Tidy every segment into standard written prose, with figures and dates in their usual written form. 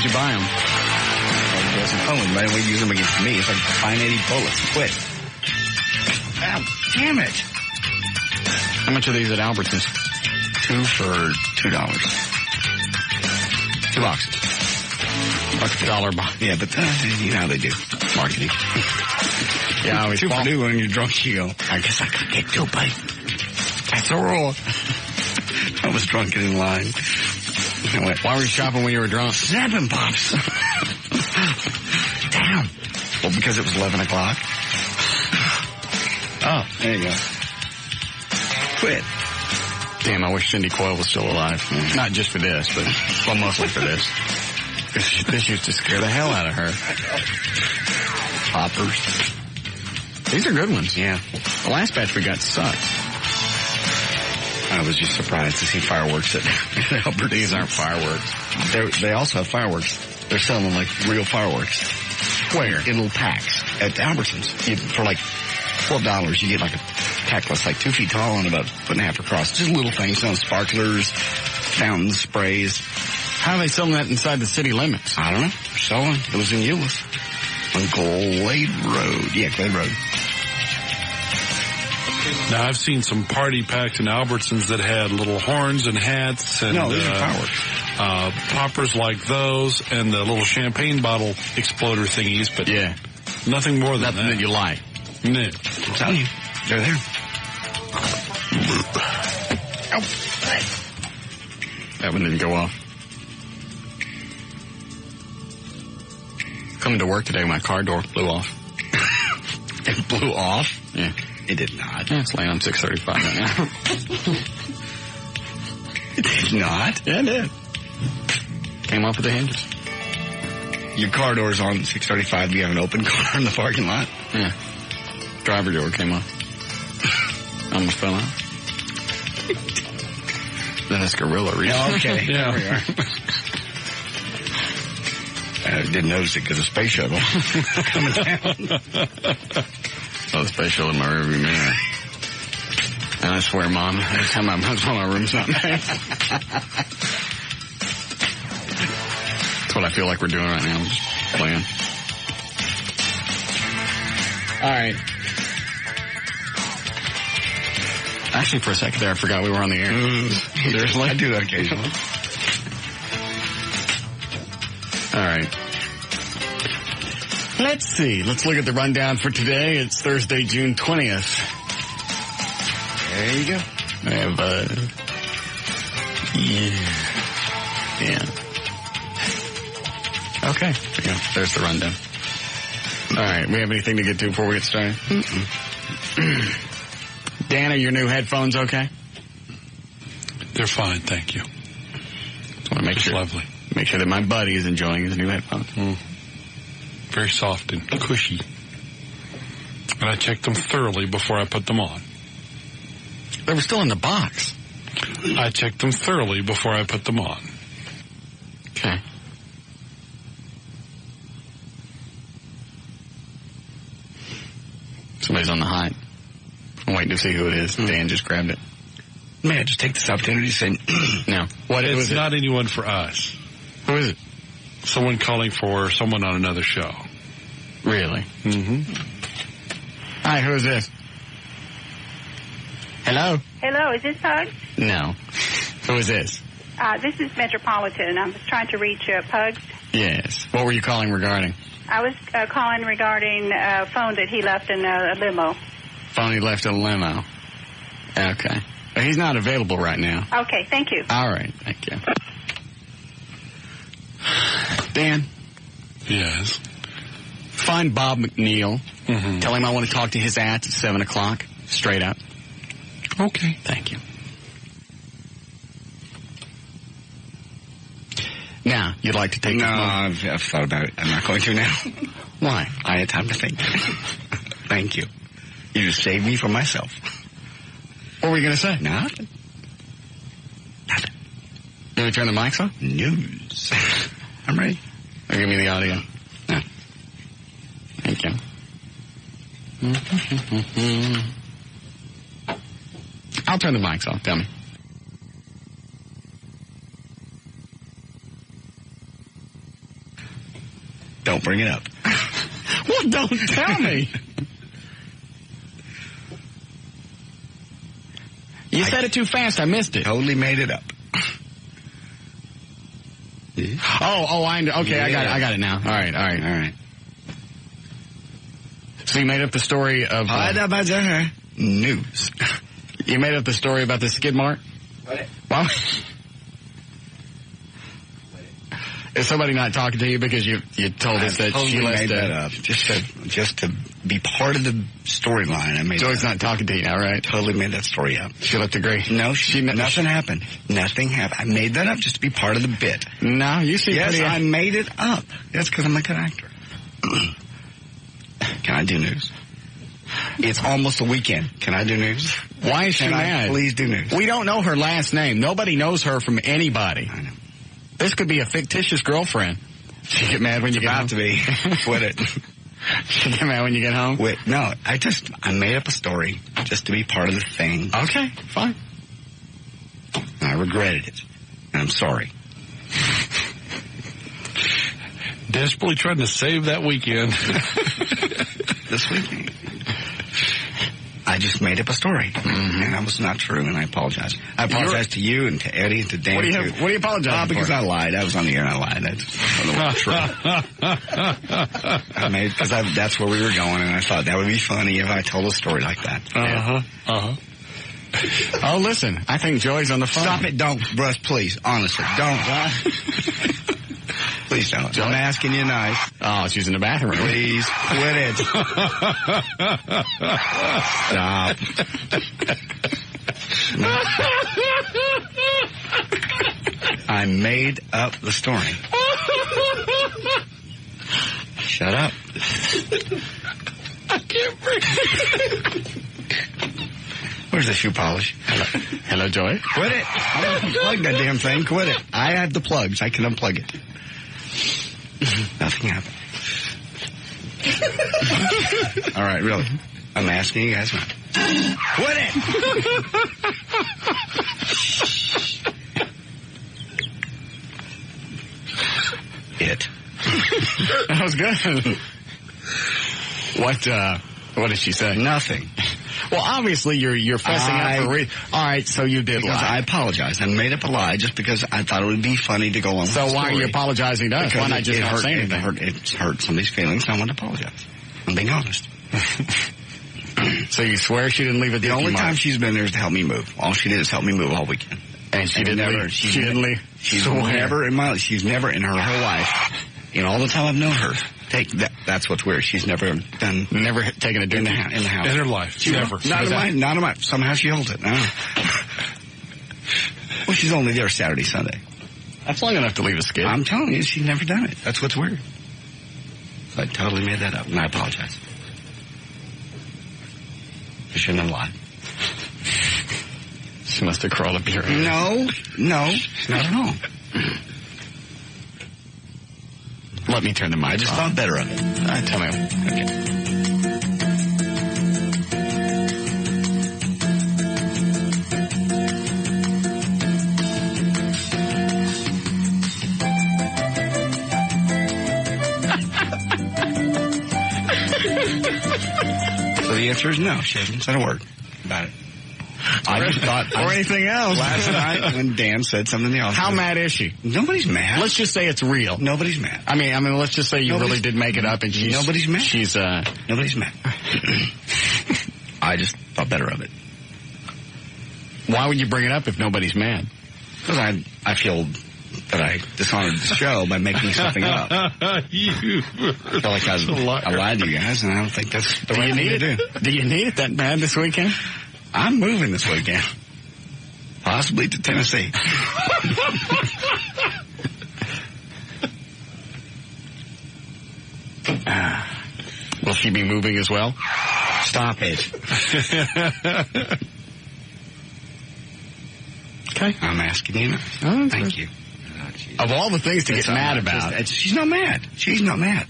How'd you buy them? It wasn't fun with me. We use them against me. It's like buying 80 bullets. Quit. Ow, damn it. How much are these at Albertsons? 2 for $2. 2 boxes. Like $1 box. Yeah, but you know how they do. Marketing. Yeah, I always 2 for $2 when you're drunk, you go, I guess I could get 2, buddy. That's the rule. I was drunk and in line. I went, why were you shopping when you were drunk? 7 pops. Damn. Well, because it was 11 o'clock. Oh, there you go. Quit. Damn, I wish Cindy Coyle was still alive. Not just for this, but well, mostly for this. This used to scare the hell out of her. Poppers. These are good ones. Yeah. The last batch we got sucked. I was just surprised to see fireworks at Albertsons. These aren't fireworks. They also have fireworks. They're selling like real fireworks. Where? In little packs at Albertsons. For like $12, you get like a pack that's like 2 feet tall and about 1.5 feet across. Just little things, some sparklers, fountains, sprays. How are they selling that inside the city limits? I don't know. They're selling. It was in Euless. On Glade Road. Yeah, Glade Road. Now, I've seen some party packs in Albertsons that had little horns and hats and no, these are fireworks. Poppers like those and the little champagne bottle exploder thingies, but yeah, nothing more than nothing that you like. No. I'm telling you, they're there. Oh. That one didn't go off. Coming to work today, my car door blew off. It blew off? Yeah. It did not. Yeah, it's laying on 635 right now. It did not? Yeah, it did. Came off with the hinges. Your car door's on 635. Do you have an open car in the parking lot? Yeah. Driver door came off. Almost fell out. Then it's gorilla reason. Oh, okay. Yeah. There we are. I didn't notice it because of Space Shuttle coming down. Oh, the Space Shuttle in my rearview mirror. And I swear, Mom, every time I bounce on my room's not nice. That's what I feel like we're doing right now. I'm just playing. All right. Actually, for a second there, I forgot we were on the air. Seriously? I do that occasionally. All right. Let's see. Let's look at the rundown for today. It's Thursday, June 20th. There you go. I have, yeah. Okay. Yeah, there's the rundown. All right. We have anything to get to before we get started? Dan, are your new headphones okay? They're fine, thank you. Just want to make Just sure. lovely. Make sure that my buddy is enjoying his new headphones. Very soft and cushy. And I checked them thoroughly before I put them on. They were still in the box. I checked them thoroughly before I put them on. Okay. Somebody's on the hot. I'm waiting to see who it is. Dan just grabbed it. May I just take this opportunity to say No. What It's was it? not anyone for us. Who is it? Someone calling for someone on another show. Really? Mm-hmm. Hi, who is this? Hello? Hello, is this Pugs? No. Who is this? This is Metropolitan. I was trying to reach Pugs. Yes. What were you calling regarding? I was calling regarding a phone that he left in a limo. Phone he left in a limo. Okay. He's not available right now. Okay, thank you. All right, thank you. Dan? Yes. Find Bob McNeil. Mm-hmm. Tell him I want to talk to his ass at 7 o'clock. Straight up. Okay. Thank you. Now, you'd like to take no, this moment? I've thought about it. I'm not going to now. Why? I had time to think. Thank you. You just saved me from myself. What were you going to say? Nothing. Nothing. You want to turn the mics on? News. I'm ready. Or give me the audio. No. Thank you. I'll turn the mics off. Tell me. Don't bring it up. Well, don't tell me. You said it too fast. I missed it. Totally made it up. Oh, I know. Okay, yeah. I got it now. All right. So you made up the story of... news. You made up the story about the skid mark? What? Well, is somebody not talking to you because you told us that totally she made that up just to be part of the storyline? I made. Joy's not talking to you now, right? Totally made that story up. She looked agree. No, nothing happened. Nothing happened. I made that up just to be part of the bit. No, you seem pretty... I made it up. That's because I'm a good actor. Can I do news? It's almost the weekend. Can I do news? Why is she mad? Please do news. We don't know her last name. Nobody knows her from anybody. I know. This could be a fictitious girlfriend. She get mad when you get home? About to be. Quit it. She get mad when you get home? Quit. No, I made up a story just to be part of the thing. Okay, fine. And I regretted it. And I'm sorry. Desperately trying to save that weekend. This weekend. I just made up a story, and that was not true, and I apologize. I apologize to you and to Eddie and to Dan, too. What do you apologize for? Because I lied. I was on the air and I lied. That's true. That's where we were going, and I thought that would be funny if I told a story like that. Oh, listen, I think Joy's on the phone. Stop it. Don't, Russ, please. Honestly, don't. Please don't. I'm asking you nice. Oh, she's in the bathroom. Please quit it. Stop. I made up the story. Shut up. I can't breathe. Where's the shoe polish? Hello, Joy. Quit it. I don't unplug that damn thing. Quit it. I have the plugs. I can unplug it. Nothing happened. All right, really. I'm asking you guys now. Quit it! That was good. What did she say? Nothing. Well, obviously you're fussing up for a reason. All right, so you did lie. I apologize. I made up a lie just because I thought it would be funny to go along with the story. So why are you apologizing to us? Why not just not say anything? It hurt somebody's feelings, and I want to apologize. I'm being honest. So you swear she didn't leave a The only time she's been there is to help me move. All she did is help me move all weekend. And she didn't leave? She didn't leave? She's never in her whole life, in all the time I've known her, that's what's weird. She's never taken a drink in the house. In her life. Never. Not in mine. Somehow she holds it. Well, she's only there Saturday, Sunday. That's long enough to leave a skid. I'm telling you, she's never done it. That's what's weird. So I totally made that up, and I apologize. I shouldn't have lied. She must have crawled up your ass. No, not at all. Let me turn the mic I just thought better of it. Tell me. Okay. So the answer is no. She hasn't said a word about it. I just thought... Or anything else. Last night when Dan said something in the office. How mad is she? Nobody's mad. Let's just say it's real. Nobody's mad. I mean, let's just say you really did make it up and nobody's mad. Nobody's mad. I just thought better of it. Why would you bring it up if nobody's mad? Because I feel that I dishonored the show by making something up. I feel like I lied to you guys, and I don't think that's the right thing to do. Do you need it that bad this weekend? I'm moving this weekend. Possibly to Tennessee. Will she be moving as well? Stop it. Okay. I'm asking you. Oh, thank you. Of all the things to get mad about. She's not mad. She's not mad.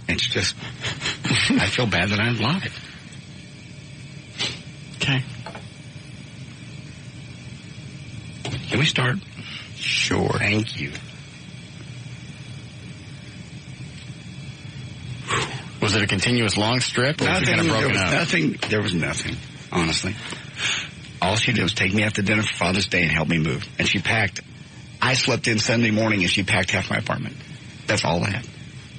It's just, I feel bad that I lied. Okay. Can we start? Sure. Thank you. Was it a continuous long strip, or was it kind of broken up? There was nothing, honestly. All she did was take me out to dinner for Father's Day and help me move. And she packed. I slept in Sunday morning, and she packed half my apartment. That's all that happened.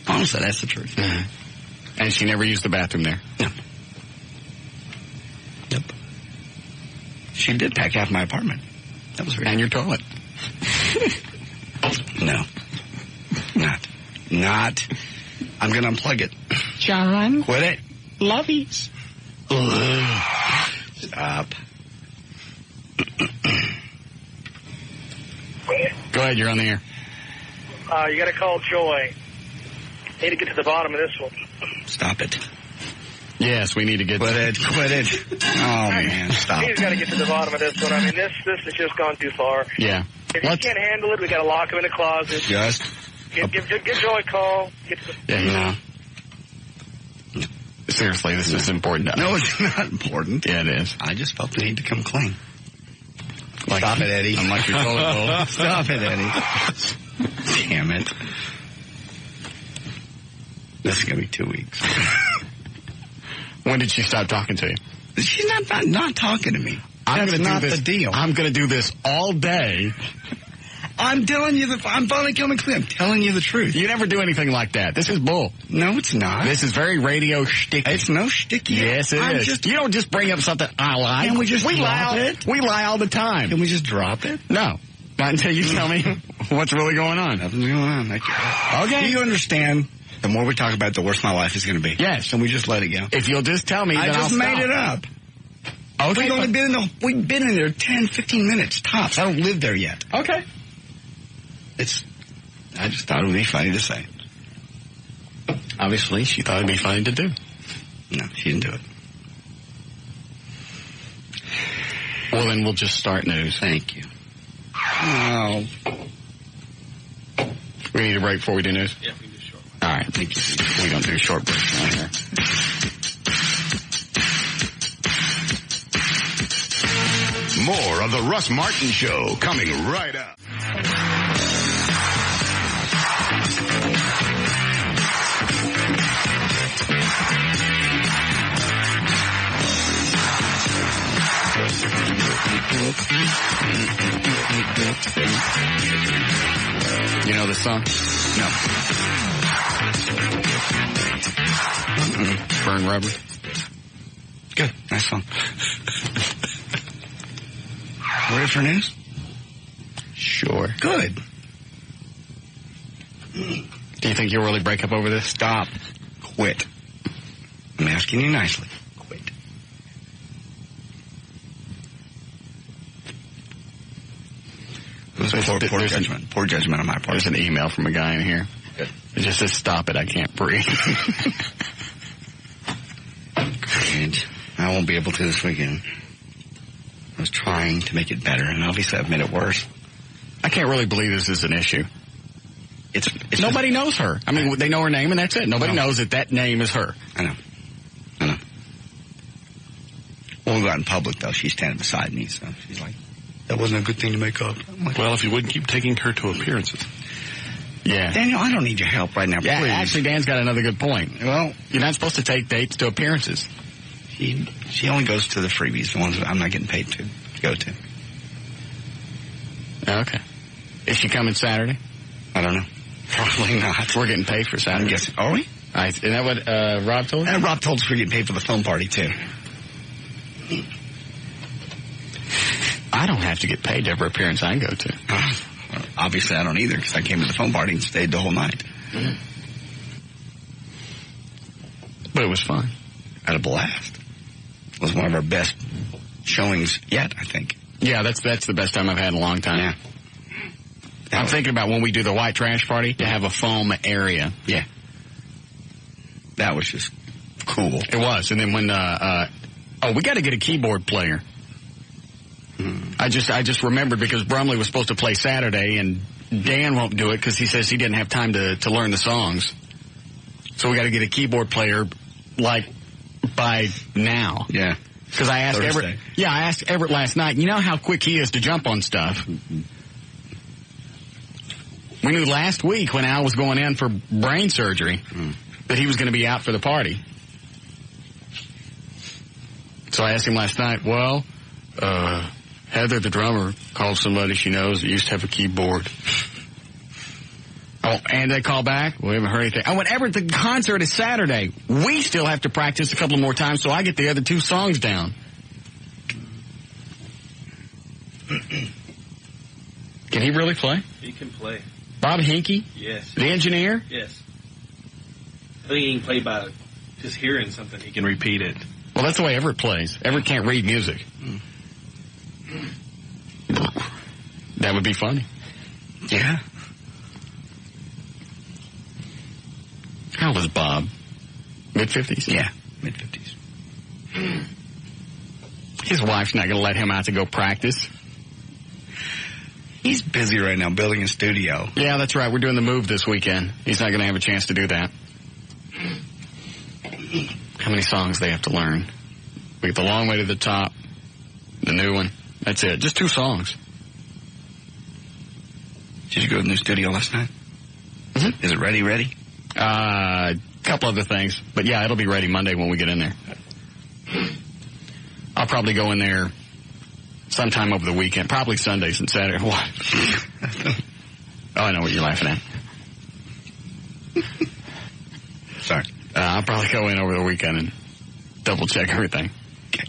Honestly, that's the truth. Mm-hmm. And she never used the bathroom there? No. Nope. She did pack half my apartment. That was weird. And your toilet? No. Not. I'm going to unplug it. John? Quit it. Lovies. Stop. Go ahead, you're on the air. You got to call Joy. Need to get to the bottom of this one. Stop it. Yes, we need to get... Quit it. Oh, man, stop. He's got to get to the bottom of this one. I mean, this has just gone too far. Yeah. If he can't handle it, we got to lock him in the closet. Just... Give Joy a call. Yeah, you know. Seriously, this is important. No, it's not important. Yeah, it is. I just felt the need to come clean. Stop it, Eddie. I'm like your toilet bowl. Stop it, Eddie. Damn it. This is going to be 2 weeks. When did she stop talking to you? She's not talking to me. That's not the deal. I'm going to do this all day. I'm telling you I'm finally coming clean. I'm telling you the truth. You never do anything like that. This is bull. No, it's not. This is very radio shticky. It's no shticky. Yes, it is. You don't just bring up something I like. Can we just drop it? We lie all the time. Can we just drop it? No. Not until you tell me what's really going on. Nothing's going on. Okay. Do you understand? The more we talk about it, the worse my life is going to be. Yes. Can we just let it go? If you'll just tell me, then I'll stop. I just made it up. Okay. We've been in there 10, 15 minutes tops. I don't live there yet. Okay. I just thought it would be funny to say. Obviously, she thought it would be funny to do. No, she didn't do it. Well, then we'll just start news. Thank you. Oh. We need a break before we do news? Yeah, we can do short. All right. We're going to do a short break right here. More of the Russ Martin Show coming right up. You know this song? No. Burn Rubber. Good. Nice song. Ready for news? Sure. Good. Do you think you'll really break up over this? Stop. Quit. I'm asking you nicely. Quit. Poor judgment on my part. There's an email from a guy in here. Good. It just says, stop it, I can't breathe. And I won't be able to this weekend. I was trying to make it better, and obviously I've made it worse. I can't really believe this is an issue. It's Nobody knows her. I mean, they know her name, and that's it. Nobody knows that name is her. I know. When we go out in public, though, she's standing beside me, so she's like, that wasn't a good thing to make up. Like, well, if you wouldn't keep taking her to appearances. Yeah. Daniel, I don't need your help right now, yeah, please. Actually, Dan's got another good point. Well, you're not supposed to take dates to appearances. She only goes to the freebies, the ones that I'm not getting paid to go to. Okay. Is she coming Saturday? I don't know. Probably not. We're getting paid for Saturday. I'm guessing. Are we? Isn't that what Rob told you? Rob told us we're getting paid for the film party, too. I don't have to get paid every appearance I go to. Obviously, I don't either, because I came to the film party and stayed the whole night. Mm-hmm. But it was fun. I had a blast. It was one of our best showings yet, I think. Yeah, that's the best time I've had in a long time. Yeah. I'm thinking about when we do the white trash party to have a foam area. Yeah. That was just cool. It was. And then when, we got to get a keyboard player. I just remembered because Brumley was supposed to play Saturday and Dan won't do it because he says he didn't have time to learn the songs. So we got to get a keyboard player like by now. Yeah. Because I asked Everett. Yeah, I asked Everett last night. You know how quick he is to jump on stuff. We knew last week when Al was going in for brain surgery that he was going to be out for the party. So I asked him last night, well, Heather, the drummer, called somebody she knows that used to have a keyboard. Oh, and they call back? We haven't heard anything. Oh, whenever the concert is Saturday, we still have to practice a couple more times so I get the other 2 songs down. Can he really play? He can play. Bob Hinkey? Yes. The engineer? Yes. I think he can play by just hearing something. He can repeat it. Well, that's the way Everett plays. Everett can't read music. That would be funny. Yeah. How old is Bob? Mid-50s? Yeah, mid-50s. His wife's not going to let him out to go practice. He's busy right now building a studio. Yeah, that's right. We're doing the move this weekend. He's not going to have a chance to do that. How many songs they have to learn? We get The Long Way to the Top, the new one. That's it. Just 2 songs. Did you go to the new studio last night? Mm-hmm. Is it ready? A couple other things. But yeah, it'll be ready Monday when we get in there. I'll probably go in there sometime over the weekend. Probably Sundays and Saturday. What? Oh, I know what you're laughing at. Sorry. I'll probably go in over the weekend and double check everything. Okay.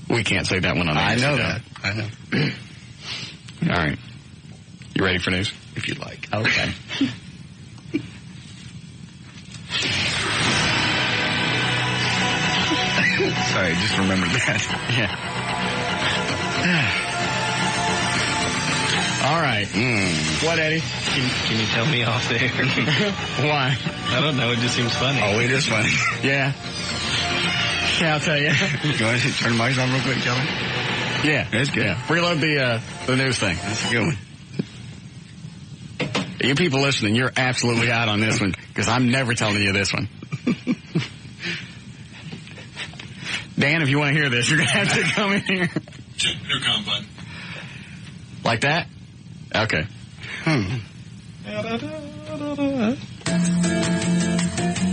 We can't say that one on the I know that. I know. All right. You ready for news? If you'd like. Okay. Sorry, just remembered that. Yeah. All right. What, Eddie? Can you tell me off there? Why? I don't know. It just seems funny. Oh, it is funny. Yeah. Yeah, I'll tell you. Go ahead and turn the mics on real quick, Kelly. Yeah. That's good. Yeah. Reload the news thing. That's a good one. You people listening, you're absolutely out on this one, because I'm never telling you this one. Dan, if you want to hear this, you're going to have to come in here. Here come, bud. Like that? Okay.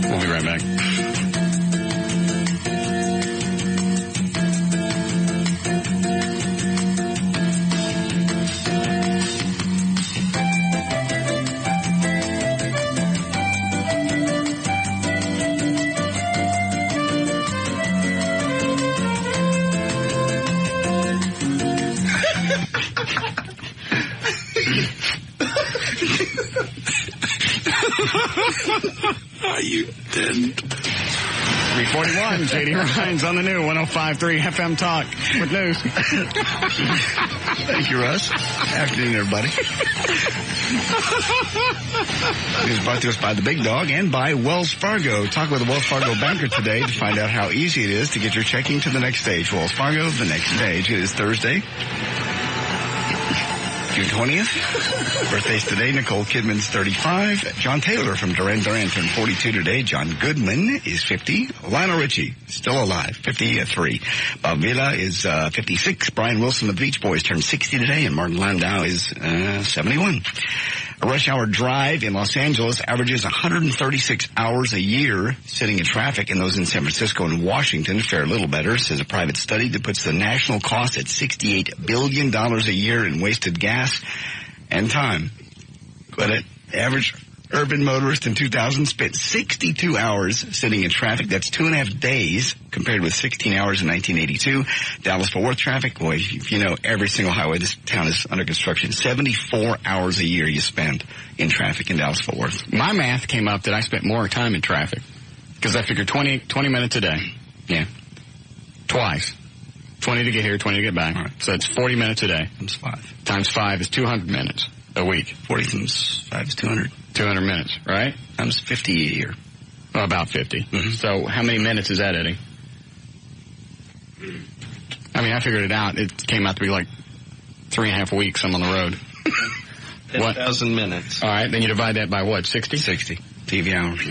We'll be right back. You didn't. 341, J.D. Ryan's on the new 105.3 FM Talk with news. Thank you, Russ. Afternoon, everybody. News brought to us by the Big Dog and by Wells Fargo. Talk with a Wells Fargo banker today to find out how easy it is to get your checking to the next stage. Wells Fargo, the next stage. It is Thursday, June 20th. Birthdays today. Nicole Kidman's 35. John Taylor from Duran Duran turned 42 today. John Goodman is 50. Lionel Richie, still alive, 53. Bob Vila is 56. Brian Wilson of the Beach Boys turned 60 today. And Martin Landau is 71. A rush hour drive in Los Angeles averages 136 hours a year sitting in traffic, and those in San Francisco and Washington fare a little better, says a private study that puts the national cost at $68 billion a year in wasted gas and time. But an average urban motorist in 2000 spent 62 hours sitting in traffic. That's 2.5 days compared with 16 hours in 1982. Dallas-Fort Worth traffic, boy, if you know every single highway, this town is under construction. 74 hours a year you spend in traffic in Dallas-Fort Worth. My math came up that I spent more time in traffic because I figured 20 minutes a day. Yeah. Twice. 20 to get here, 20 to get back. Right. So it's 40 minutes a day. Times 5. Times 5 is 200 minutes a week. 40 times 5 is 200. 200 minutes, right? Times 50 a year. Well, about 50. Mm-hmm. So how many minutes is that, Eddie? I mean, I figured it out. It came out to be like 3.5 weeks I'm on the road. 10,000 minutes. All right, then you divide that by what, 60? 60 TV hours.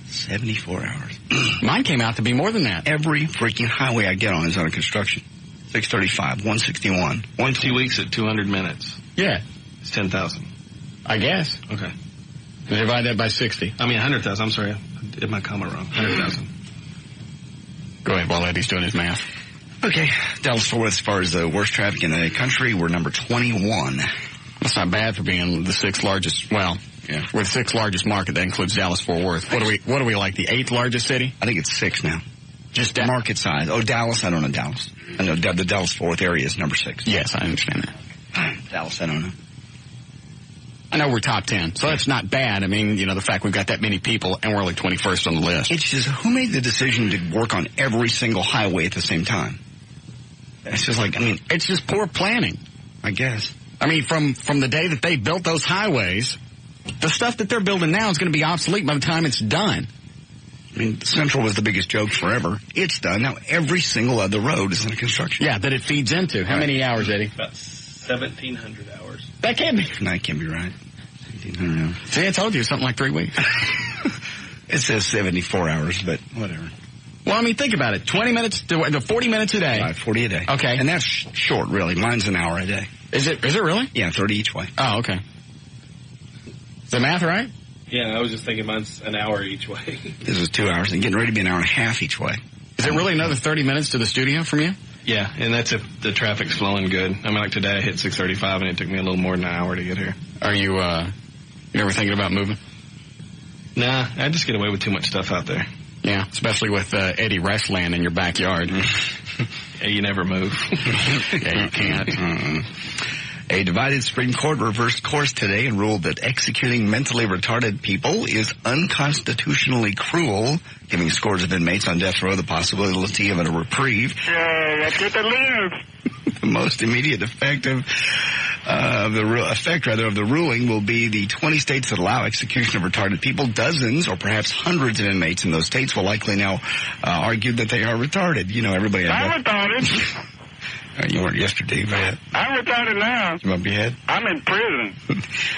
74 hours. Mine came out to be more than that. Every freaking highway I get on is under construction. 635, 161. 2 weeks at 200 minutes. Yeah. It's 10,000. I guess. Okay. Divide that by 60. I mean, 100,000. I'm sorry. I did my comma wrong. 100,000. Go ahead while Eddie's doing his math. Okay. Dallas-Fort Worth, as far as the worst traffic in the country, we're number 21. That's not bad for being the 6th largest. Well, yeah, we're the 6th largest market. That includes Dallas-Fort Worth. What are we like, the 8th largest city? I think it's 6 now. Just market size. Oh, Dallas? I don't know Dallas. I know the Dallas-Fort Worth area is number 6. Yes, I understand that. Dallas, I don't know. I know we're top 10, so that's not bad. I mean, the fact we've got that many people and we're only 21st on the list. It's just, who made the decision to work on every single highway at the same time? It's just like, it's just poor planning, I guess. I mean, from the day that they built those highways, the stuff that they're building now is going to be obsolete by the time it's done. I mean, Central was the biggest joke forever. It's done. Now every single other road is in construction. Yeah, that it feeds into. How many hours, Eddie? About 1,700 hours. That can't be. No, that can't be right. 1,700 hours. See, I told you, something like 3 weeks. It says 74 hours, but whatever. Well, I mean, think about it. 20 minutes to 40 minutes a day. Right, 40 a day. Okay. And that's short, really. Mine's an hour a day. Is it really? Yeah, 30 each way. Oh, okay. Is the math right? Yeah, I was just thinking mine's an hour each way. This is 2 hours and getting ready to be an hour and a half each way. Is it really another 30 minutes to the studio from you? Yeah, and that's if the traffic's flowing good. I mean, like today I hit 6:35 and it took me a little more than an hour to get here. Are you ever thinking about moving? Nah, I just get away with too much stuff out there. Yeah, especially with Eddie Wrestland in your backyard. Yeah, you never move. Yeah, you can't. A divided Supreme Court reversed course today and ruled that executing mentally retarded people is unconstitutionally cruel, giving scores of inmates on death row the possibility of a reprieve. Let's get the live. The most immediate effect of the ruling will be the 20 states that allow execution of retarded people. Dozens or perhaps hundreds of inmates in those states will likely now argue that they are retarded. Everybody. I'm retarded. You weren't yesterday, but I'm retarded now. You bump your head? I'm in prison.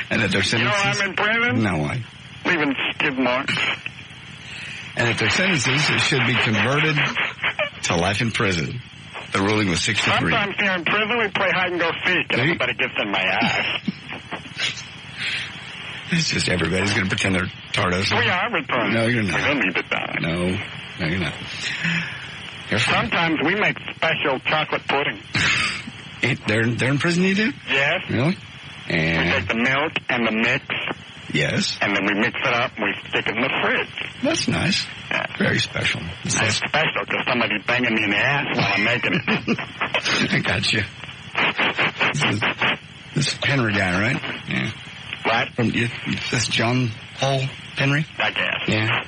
And that their sentences... I'm in prison? No, why? Leaving skid marks. And that their sentences should be converted to life in prison. The ruling was 63. Sometimes here in prison we play hide and go seek and everybody gets in my ass. It's just everybody's going to pretend they're tardos. We are retarded. No, you're not. We don't need to die. No, you're not. Sometimes we make special chocolate pudding. They're in prison, you do? Yes. Really? And we take the milk and the mix. Yes. And then we mix it up and we stick it in the fridge. That's nice. Yeah. Very special. It's special because somebody's banging me in the ass while I'm making it. I got you. This is Henry guy, right? Yeah. What? This John Paul Henry? I guess. Yeah.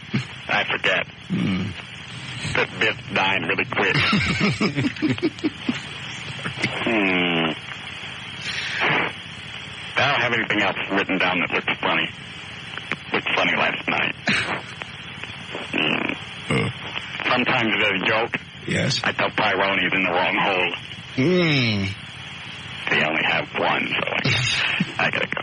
I forget. This bit's dying really quick. I don't have anything else written down that looks funny. Looked funny last night. Sometimes there's a joke. Yes. I tell Pyrone's in the wrong hole. They only have one, so I gotta go.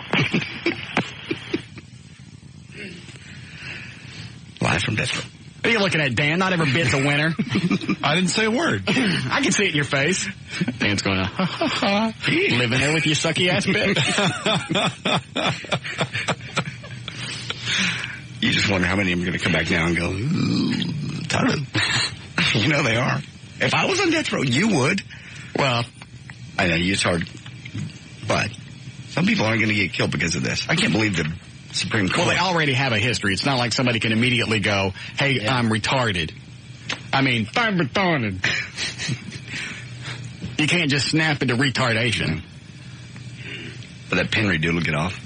Live from Death Row. What are you looking at, Dan? Not every bit's a winner. I didn't say a word. I can see it in your face. Dan's going, ha, ha, ha. Living there with your sucky ass bit. You just wonder how many of them are going to come back now and go, ooh, tired. You know they are. If I was on death row, you would. Well, I know, it's hard. But some people aren't going to get killed because of this. I can't believe the Supreme Court. Well, they already have a history. It's not like somebody can immediately go, hey, I'm retarded. I mean, I'm retarded. You can't just snap into retardation. But that Penry dude will get off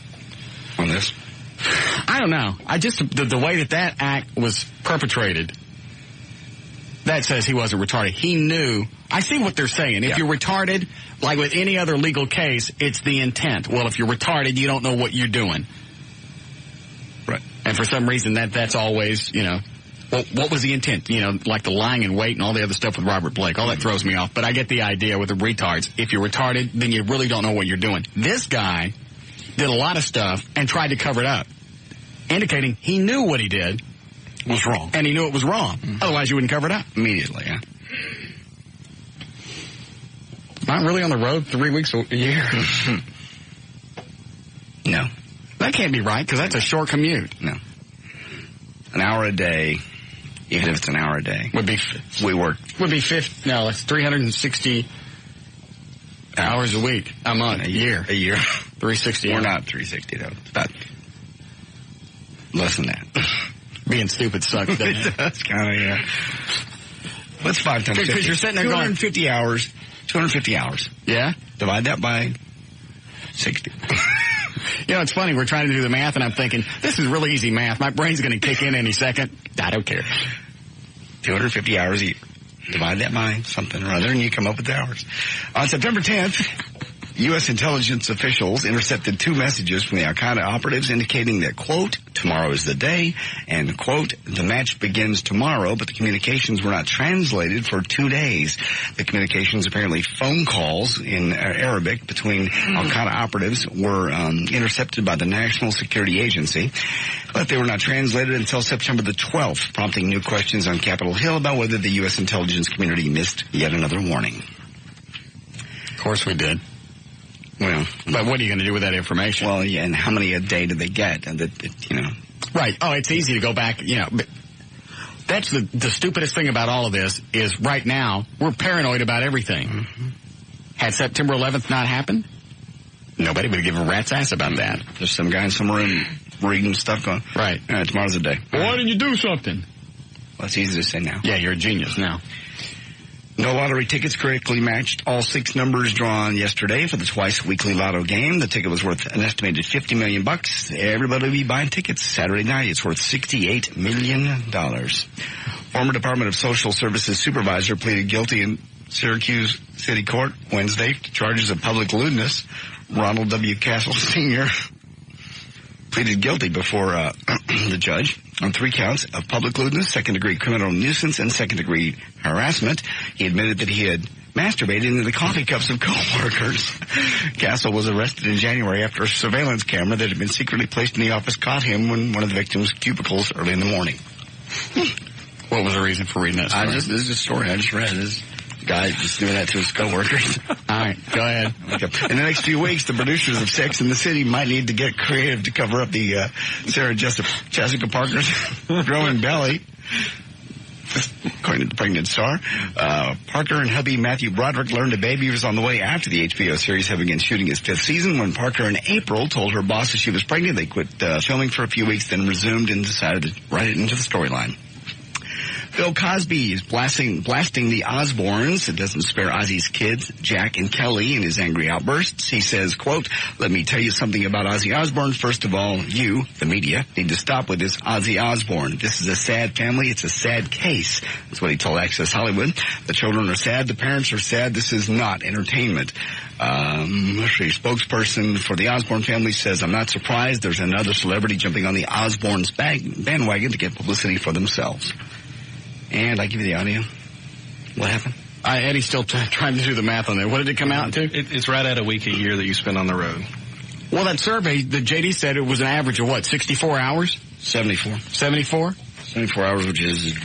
on this. I don't know. The way that act was perpetrated, that says he wasn't retarded. He knew. I see what they're saying. If you're retarded, like with any other legal case, it's the intent. Well, if you're retarded, you don't know what you're doing. Right. And for some reason, that's always, what was the intent? Like the lying in wait and all the other stuff with Robert Blake. All that throws me off. But I get the idea with the retards. If you're retarded, then you really don't know what you're doing. This guy did a lot of stuff and tried to cover it up, indicating he knew what he did was wrong. And he knew it was wrong. Mm-hmm. Otherwise, you wouldn't cover it up. Immediately, yeah. Not really on the road 3 weeks a year. No. That can't be right, because that's a short commute. No. An hour a day, even if it's an hour a day. Would be 360 hours a week, a month, a year. 360. We're not 360, though. It's about less than that. Being stupid sucks, doesn't it? That's kind of, yeah. What's 5 times 50? Because you're sitting there 250 hours. 250 hours. Yeah? Divide that by 60. You know, it's funny. We're trying to do the math, and I'm thinking, this is really easy math. My brain's going to kick in any second. I don't care. 250 hours a year. Divide that by something or other, and you come up with the hours. On September 10th, U.S. intelligence officials intercepted 2 messages from the Al-Qaeda operatives indicating that, quote, tomorrow is the day, and, quote, the match begins tomorrow, but the communications were not translated for 2 days. The communications, apparently phone calls in Arabic between Al-Qaeda operatives, were intercepted by the National Security Agency, but they were not translated until September the 12th, prompting new questions on Capitol Hill about whether the U.S. intelligence community missed yet another warning. Of course we did. Well, but what are you going to do with that information? Well, yeah, and how many a day do they get? And Right. Oh, it's easy to go back, but that's the stupidest thing about all of this is right now we're paranoid about everything. Mm-hmm. Had September 11th not happened, nobody would give a rat's ass about that. There's some guy in some room reading stuff going, right. Tomorrow's the day. Well, why didn't you do something? Well, it's easy to say now. Yeah, you're a genius now. No lottery tickets correctly matched all 6 numbers drawn yesterday for the twice-weekly lotto game. The ticket was worth an estimated $50 million. Everybody will be buying tickets Saturday night. It's worth $68 million. Former Department of Social Services supervisor pleaded guilty in Syracuse City Court Wednesday to charges of public lewdness. Ronald W. Castle Sr. pleaded guilty before the judge on 3 counts of public lewdness, second-degree criminal nuisance, and second-degree harassment. He admitted that he had masturbated into the coffee cups of co-workers. Castle was arrested in January after a surveillance camera that had been secretly placed in the office caught him when one of the victim's cubicles early in the morning. What was the reason for reading that story? This is a story I just read. This guy just doing that to his co-workers. All right, go ahead. Okay. In the next few weeks, the producers of Sex and the City might need to get creative to cover up the Sarah Jessica Parker's growing belly. According to the pregnant star, Parker and hubby Matthew Broderick learned a baby was on the way after the HBO series had begun shooting its 5th season. When Parker in April told her boss that she was pregnant, they quit filming for a few weeks, then resumed and decided to write it into the storyline. Bill Cosby is blasting the Osbournes. It doesn't spare Ozzy's kids, Jack and Kelly, in his angry outbursts. He says, quote, let me tell you something about Ozzy Osbourne. First of all, you, the media, need to stop with this Ozzy Osbourne. This is a sad family. It's a sad case. That's what he told Access Hollywood. The children are sad. The parents are sad. This is not entertainment. A spokesperson for the Osbourne family says, I'm not surprised. There's another celebrity jumping on the Osbourne's bandwagon to get publicity for themselves. And I give you the audio. What happened? Eddie's still trying to do the math on that. What did it come out to? It's right at a week a year that you spend on the road. Well, that survey, the JD said it was an average of what, 64 hours? 74. 74? 74 hours, which is...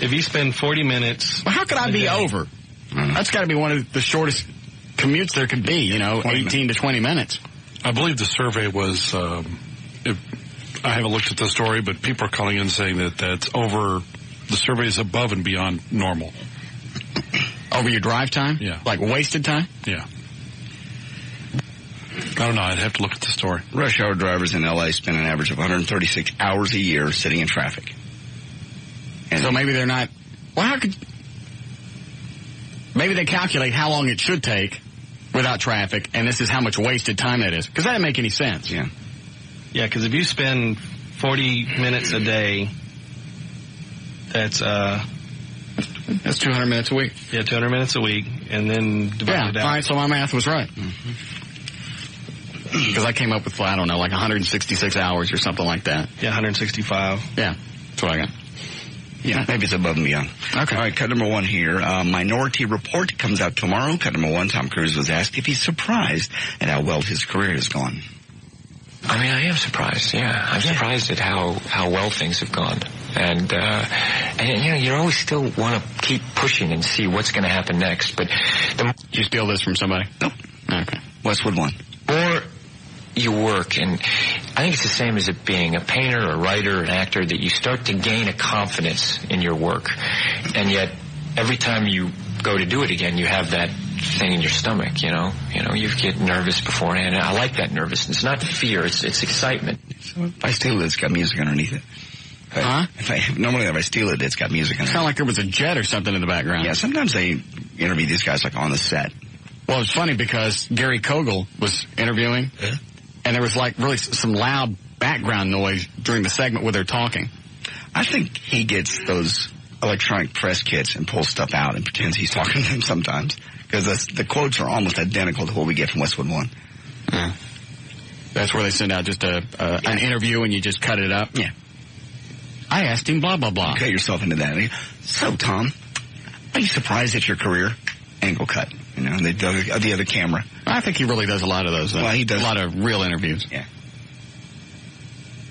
If you spend 40 minutes... Well, how could I be over? That's got to be one of the shortest commutes there could be, 18 to 20 minutes. I believe the survey was... I haven't looked at the story, but people are calling in saying that that's over... The survey is above and beyond normal. Over your drive time? Yeah. Like wasted time? Yeah. I don't know. I'd have to look at the story. Rush hour drivers in L.A. spend an average of 136 hours a year sitting in traffic. And so maybe they're not... Well, maybe they calculate how long it should take without traffic, and this is how much wasted time that is. Because that doesn't make any sense. Yeah. Yeah, because if you spend 40 minutes a day... That's 200 minutes a week. Yeah, 200 minutes a week, and then divide it out. All right, so my math was right. Because I came up with, I don't know, like 166 hours or something like that. Yeah, 165. Yeah, that's what I got. Yeah, maybe it's above and beyond. Okay. All right, cut number 1 here. Minority Report comes out tomorrow. Cut number 1, Tom Cruise was asked if he's surprised at how well his career has gone. I mean, I am surprised, yeah. I'm surprised at how well things have gone. And you always still want to keep pushing and see what's going to happen next. But Did you steal this from somebody? Nope. Okay. Westwood 1. Or you work, and I think it's the same as it being a painter, a writer, an actor, that you start to gain a confidence in your work. And yet, every time you go to do it again, you have that thing in your stomach, you know, you get nervous beforehand. I like that nervousness. It's not fear, it's excitement. So if I steal it, it's got music underneath it. Normally if I steal it, it's got music underneath it. Sound like there was a jet or something in the background. Yeah, sometimes they interview these guys like on the set. Well, it's funny because Gary Kogel was interviewing, and there was like really some loud background noise during the segment where they're talking. I think he gets those electronic press kits and pulls stuff out and pretends he's talking to them sometimes, because the quotes are almost identical to what we get from Westwood One. Yeah. That's where they send out just an interview and you just cut it up? Yeah. I asked him blah, blah, blah. You cut yourself into that. So, Tom, are you surprised at your career? Angle cut. You know, the other camera. I think he really does a lot of those. Well, he does. A lot of real interviews. Yeah.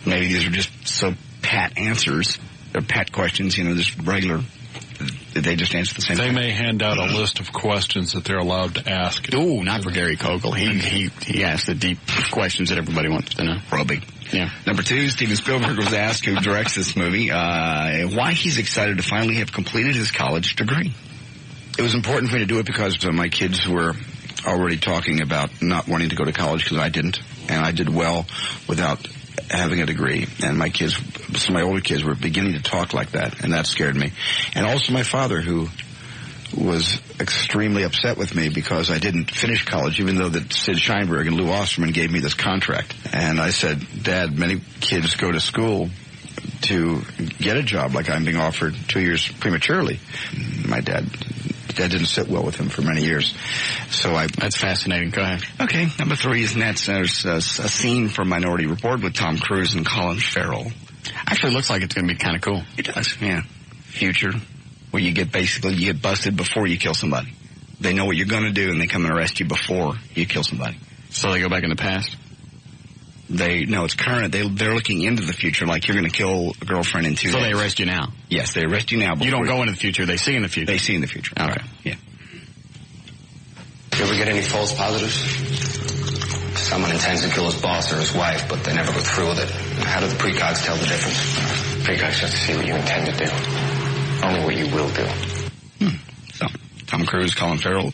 Maybe these are just so pat answers. They're pat questions, you know, just regular. They just answer the same thing. They may hand out a list of questions that they're allowed to ask. Ooh, not for Gary Kogel. He asks the deep questions that everybody wants to know. Probably. Yeah. Number 2, Steven Spielberg was asked, who directs this movie, why he's excited to finally have completed his college degree. It was important for me to do it because my kids were already talking about not wanting to go to college because I didn't, and I did well without having a degree. And my kids, some of my older kids, were beginning to talk like that, and that scared me. And also my father, who was extremely upset with me because I didn't finish college, even though that Sid Sheinberg and Lou Osterman gave me this contract. And I said, Dad, many kids go to school to get a job like I'm being offered 2 years prematurely. My dad didn't sit well with him for many years. So That's fascinating. Go ahead. Okay, number 3 is there's a scene from Minority Report with Tom Cruise and Colin Farrell. Actually, looks like it's going to be kind of cool. It does, yeah. Future, where you get busted before you kill somebody. They know what you're going to do, and they come and arrest you before you kill somebody. So they go back in the past? No, it's current. They're looking into the future, like you're going to kill a girlfriend in 2 days. So they arrest you now? Yes, they arrest you now. You don't go into the future. They see in the future? They see in the future. Okay. Right. Yeah. You ever get any false positives? Someone intends to kill his boss or his wife, but they never go through with it. How do the precogs tell the difference? Precogs just see what you intend to do. Only what you will do. So, Tom Cruise, Colin Farrell,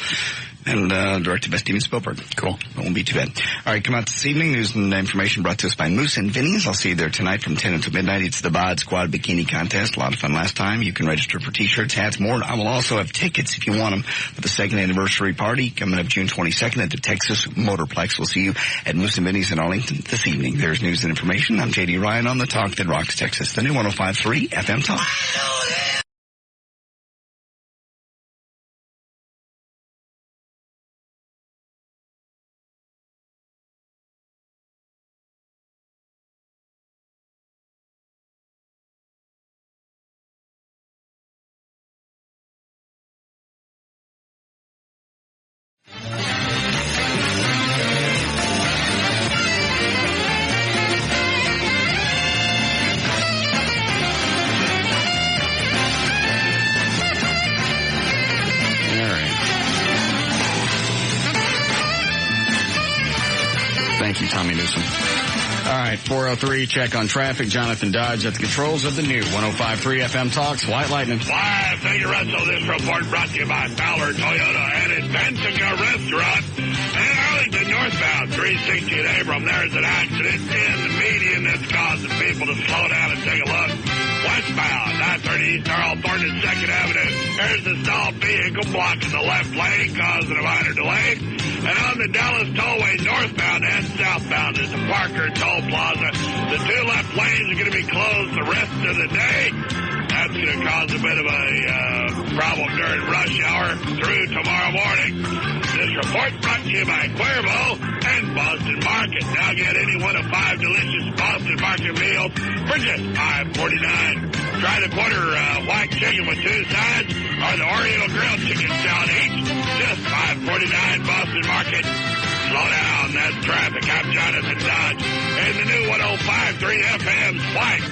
and directed by Steven Spielberg. Cool. It won't be too bad. All right, come out this evening. News and information brought to us by Moose and Vinny's. I'll see you there tonight from 10 until midnight. It's the Bod Squad Bikini Contest. A lot of fun last time. You can register for T-shirts, hats, more. I will also have tickets if you want them for the second anniversary party coming up June 22nd at the Texas Motorplex. We'll see you at Moose and Vinny's in Arlington this evening. There's news and information. I'm J.D. Ryan on the Talk That Rocks Texas, the new 105.3 FM Talk. Thank you, Tommy Newsom. All right, 403, check on traffic. Jonathan Dodge at the controls of the new 105.3 FM Talks. White Lightning. Live, thank you, Russell. This report brought to you by Fowler Toyota and Adventica Restaurant. And Arlington northbound, 360 at Abram. There's an accident in the median that's causing people to slow down and take a look. Westbound, 930 East Earl Thornton 2nd Avenue. There's a stalled vehicle blocking the left lane, causing a minor delay. And on the Dallas Tollway northbound and southbound, there's a Parker Toll Plaza. The 2 left lanes are going to be closed the rest of the day. That's going to cause a bit of a problem during rush hour through tomorrow morning. This report brought to you by Cuervo and Boston Market. Now get any one of 5 delicious Boston Market meals for just $5.49. Try the quarter white chicken with 2 sides or the Oriental grilled chicken salad each. Just $5.49. Boston Market. slow down. That's traffic. I'm Jonathan Dodge. And the new 105.3 FM's White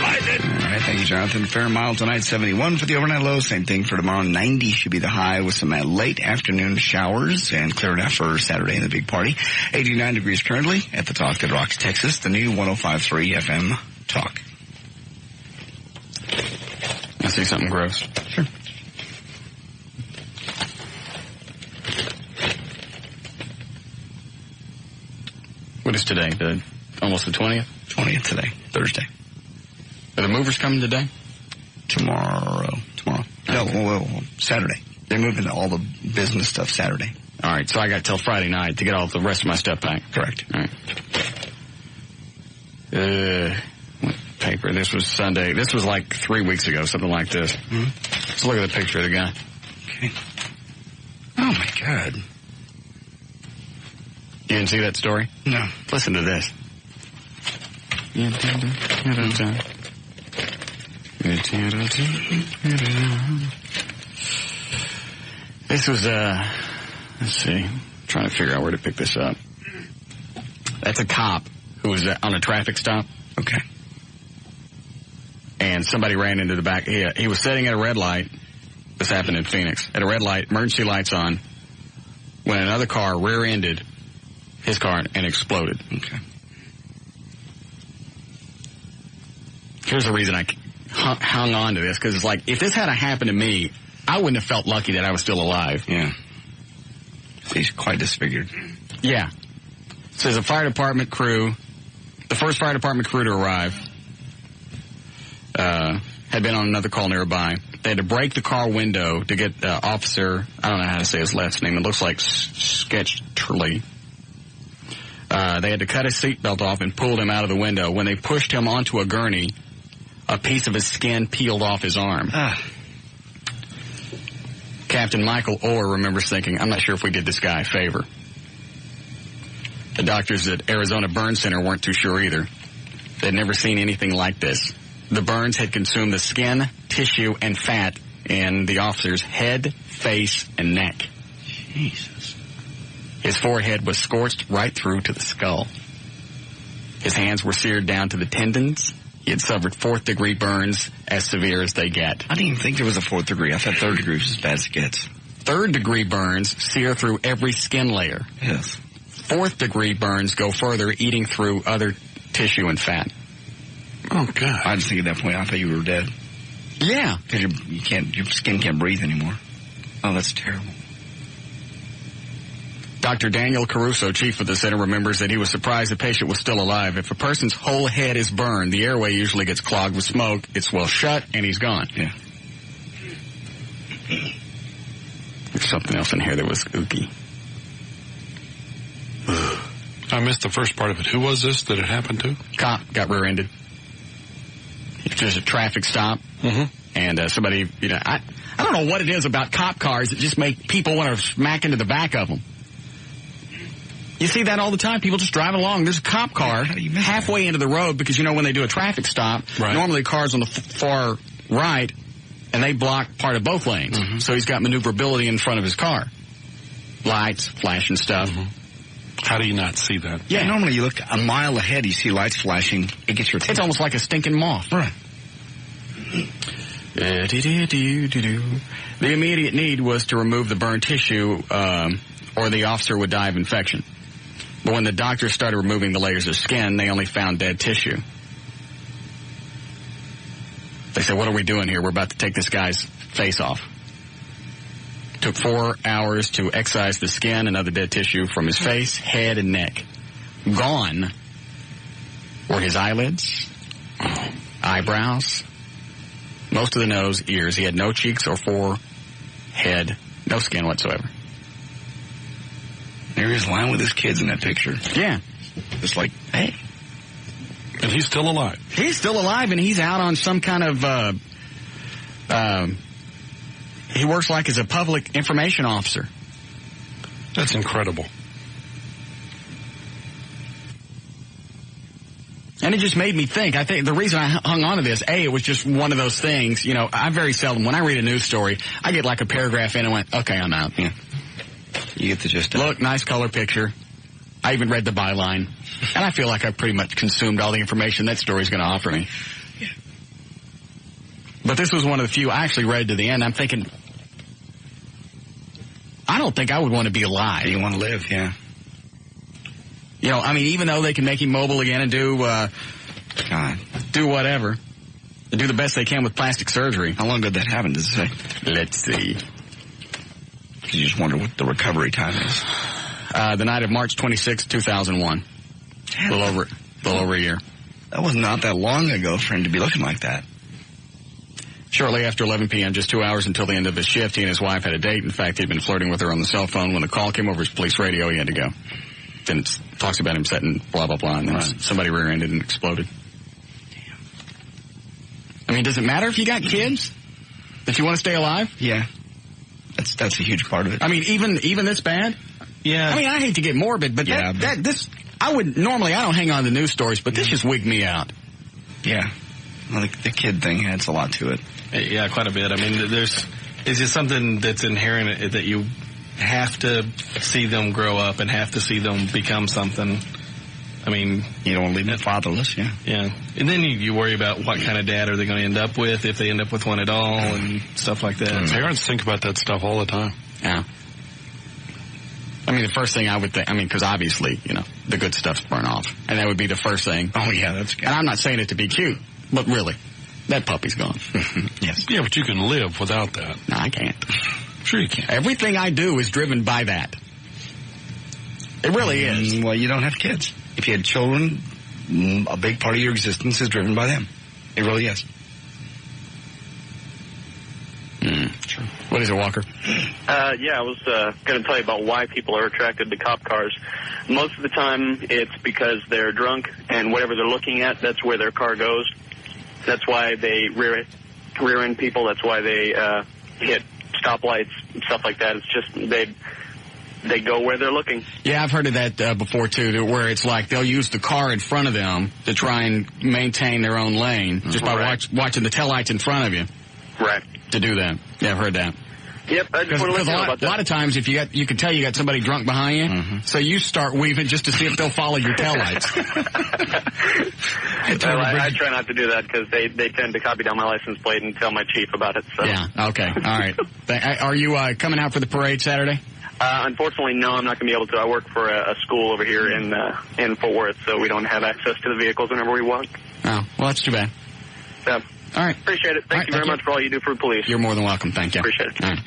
Lightning. All right, thank you, Jonathan. Fair mild tonight, 71 for the overnight low. Same thing for tomorrow. 90 should be the high with some late afternoon showers and clear enough for Saturday in the big party. 89 degrees currently at the Talk that Rocks Texas, the new 105.3 FM Talk. I see something gross. Sure. What is today? Almost the 20th? 20th today, Thursday. Are the movers coming today? Tomorrow. No, well, Saturday. They're moving all the business stuff Saturday. All right, so I got till Friday night to get all the rest of my stuff back. Correct. All right. What paper? This was Sunday. This was like 3 weeks ago, something like this. Mm-hmm. Let's look at the picture of the guy. Okay. Oh, my God. You didn't see that story? No. Listen to this. This was, let's see. I'm trying to figure out where to pick this up. That's a cop who was on a traffic stop. Okay. And somebody ran into the back. He was sitting at a red light. This happened in Phoenix. At a red light, emergency lights on, when another car rear-ended his car and exploded. Okay. Here's the reason I hung on to this, because it's like, if this had happened to me, I wouldn't have felt lucky that I was still alive. Yeah. He's quite disfigured. Yeah. It says the fire department crew, the first fire department crew to arrive, had been on another call nearby. They had to break the car window to get officer, I don't know how to say his last name, it looks like Sketchterly. They had to cut his seatbelt off and pulled him out of the window. When they pushed him onto a gurney, a piece of his skin peeled off his arm. Captain Michael Orr remembers thinking, I'm not sure if we did this guy a favor. The doctors at Arizona Burn Center weren't too sure either. They'd never seen anything like this. The burns had consumed the skin, tissue, and fat in the officer's head, face, and neck. Jesus. His forehead was scorched right through to the skull. His hands were seared down to the tendons. He had suffered 4th-degree burns, as severe as they get. I didn't even think there was a 4th degree. I thought 3rd degree was as bad as it gets. 3rd-degree burns sear through every skin layer. Yes. 4th-degree burns go further, eating through other tissue and fat. Oh, God. I just think at that point, I thought you were dead. Yeah. Because your skin can't breathe anymore. Oh, that's terrible. Dr. Daniel Caruso, chief of the center, remembers that he was surprised the patient was still alive. If a person's whole head is burned, the airway usually gets clogged with smoke. It's well shut, and he's gone. Yeah. There's something else in here that was spooky. I missed the first part of it. Who was this that it happened to? Cop got rear-ended. It was just a traffic stop. Mm-hmm. And somebody, I don't know what it is about cop cars that just make people want to smack into the back of them. You see that all the time. People just driving along. There's a cop car halfway into the road because, when they do a traffic stop, normally the car's on the far right, and they block part of both lanes. Mm-hmm. So he's got maneuverability in front of his car. Lights, flashing stuff. Mm-hmm. How do you not see that? Yeah, normally you look a mile ahead, you see lights flashing. It gets your attention. It's almost like a stinking moth. Right. The immediate need was to remove the burned tissue, or the officer would die of infection. But when the doctors started removing the layers of skin, they only found dead tissue. They said, what are we doing here? We're about to take this guy's face off. It took 4 hours to excise the skin and other dead tissue from his face, head, and neck. Gone were his eyelids, eyebrows, most of the nose, ears. He had no cheeks or forehead, no skin whatsoever. There he is lying with his kids in that picture. Yeah. Just like, hey. And he's still alive. He's still alive, and he's out on some kind of, he works like as a public information officer. That's incredible. And it just made me think. I think the reason I hung on to this, it was just one of those things, I very seldom, when I read a news story, I get like a paragraph in and went, okay, I'm out. Yeah. You get the gist of it. Look, nice color picture. I even read the byline. And I feel like I've pretty much consumed all the information that story's going to offer me. Yeah. But this was one of the few I actually read to the end. I'm thinking, I don't think I would want to be alive. You want to live, yeah. You know, I mean, even though they can make him mobile again and do whatever, do the best they can with plastic surgery. How long did that happen, does it say? Let's see. You just wonder what the recovery time is. The night of March 26, 2001. A little over a year. That was not that long ago for him to be looking like that. Shortly after 11 p.m., just 2 hours until the end of his shift, he and his wife had a date. In fact, he'd been flirting with her on the cell phone. When the call came over his police radio, he had to go. Then it talks about him setting blah, blah, blah, and then somebody rear-ended and exploded. Damn. I mean, does it matter if you got kids? If you want to stay alive? Yeah. That's a huge part of it. I mean, even this bad? Yeah. I mean, I hate to get morbid, but I don't hang on to news stories, but this just wigged me out. Yeah. Well, the kid thing adds a lot to it. Yeah, quite a bit. I mean, it's just something that's inherent that you have to see them grow up and have to see them become something. I mean, you don't want to leave them fatherless, yeah. Yeah. And then you worry about what kind of dad are they going to end up with, if they end up with one at all, and stuff like that. Parents think about that stuff all the time. Yeah. I mean, the first thing I would think, because obviously, the good stuff's burn off. And that would be the first thing. Oh, yeah, that's good. And I'm not saying it to be cute, but really, that puppy's gone. Yes. Yeah, but you can live without that. No, I can't. Sure you can. Everything I do is driven by that. It really is. Well, you don't have kids. If you had children, a big part of your existence is driven by them. It really is. Sure. What is it, Walker? Yeah, I was going to tell you about why people are attracted to cop cars. Most of the time, it's because they're drunk, and whatever they're looking at, that's where their car goes. That's why they rear-end people. That's why they hit stoplights and stuff like that. It's just they go where they're looking. Yeah, I've heard of that before, too, where it's like they'll use the car in front of them to try and maintain their own lane just by watching the taillights in front of you. Right. To do that. Yeah, I've heard that. Yep, I just want to let you know about that. A lot of times, if you can tell you got somebody drunk behind you, so you start weaving just to see if they'll follow your taillights. Well, I try not to do that because they tend to copy down my license plate and tell my chief about it. So. Yeah, okay, all right. Are you coming out for the parade Saturday? Unfortunately, no, I'm not going to be able to. I work for a school over here in Fort Worth, so we don't have access to the vehicles whenever we want. Oh, well, that's too bad. Yeah. All right. Appreciate it. Thank you very much for all you do for the police. You're more than welcome. Thank you. Appreciate it. All right.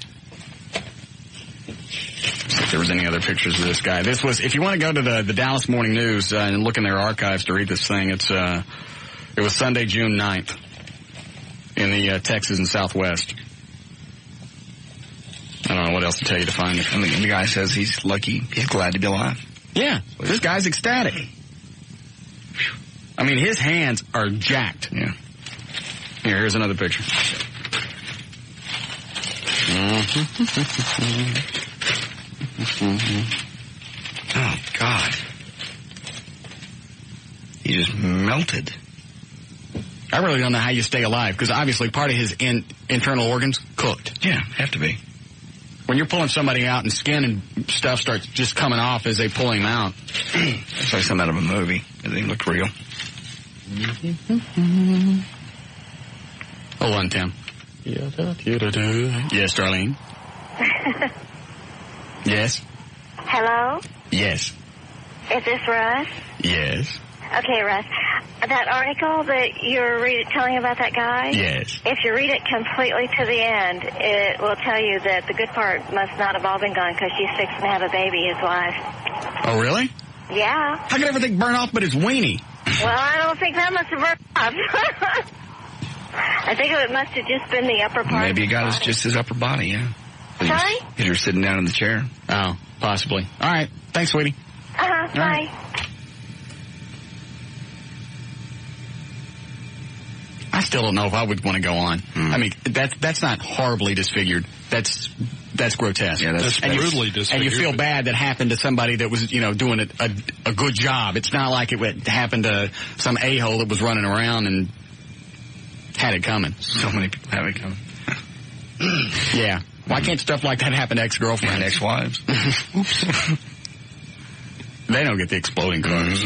See if there was any other pictures of this guy. This was, if you want to go to the Dallas Morning News and look in their archives to read this thing, it was Sunday, June 9th in the Texas and Southwest. I don't know what else to tell you to find it. I mean, the guy says he's lucky. He's glad to be alive. Yeah. This guy's ecstatic. I mean, his hands are jacked. Yeah. Here's another picture. Oh, God. He just melted. I really don't know how you stay alive, because obviously part of his internal organs cooked. Yeah, have to be. When you're pulling somebody out and skin and stuff starts just coming off as they pull him out. It's like something out of a movie. It didn't look real. Hold on, Tim. Yes, Darlene. Yes. Hello? Yes. Is this Russ? Yes. Okay, Russ. That article that you're telling about that guy? Yes. If you read it completely to the end, it will tell you that the good part must not have all been gone because she's fixing to have a baby, his wife. Oh, really? Yeah. How could everything burn off but his weenie? Well, I don't think that must have burned off. I think it must have just been the upper part. Maybe it got just his upper body, yeah. Sorry? Because you're sitting down in the chair. Oh, possibly. All right. Thanks, sweetie. Bye. Right. I still don't know if I would want to go on. I mean, that's not horribly disfigured. That's grotesque. Yeah, that's brutally disfigured. And you feel bad that happened to somebody that was, doing a good job. It's not like it happened to some a-hole that was running around and had it coming. So many people have it coming. Yeah. Why can't stuff like that happen to ex-girlfriends? And ex-wives. They don't get the exploding cars.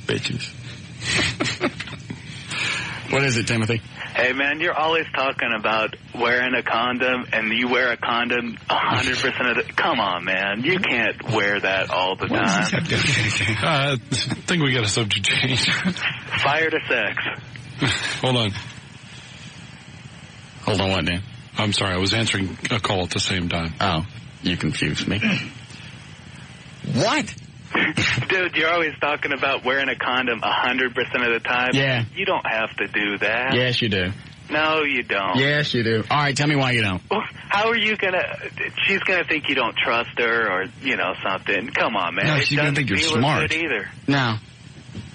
Bitches. What is it, Timothy? Hey, man, you're always talking about wearing a condom, and you wear a condom 100% of the... Come on, man. You can't wear that all the time. I think we got a subject change. Fire to sex. Hold on. Hold on what, Dan? I'm sorry, I was answering a call at the same time. Oh, you confused me. What? Dude, you're always talking about wearing a condom 100% of the time. Yeah. You don't have to do that. Yes, you do. No, you don't. Yes, you do. All right, tell me why you don't. Well, how are you going to... She's going to think you don't trust her or, something. Come on, man. No, she's going to think you're smart. Either. No.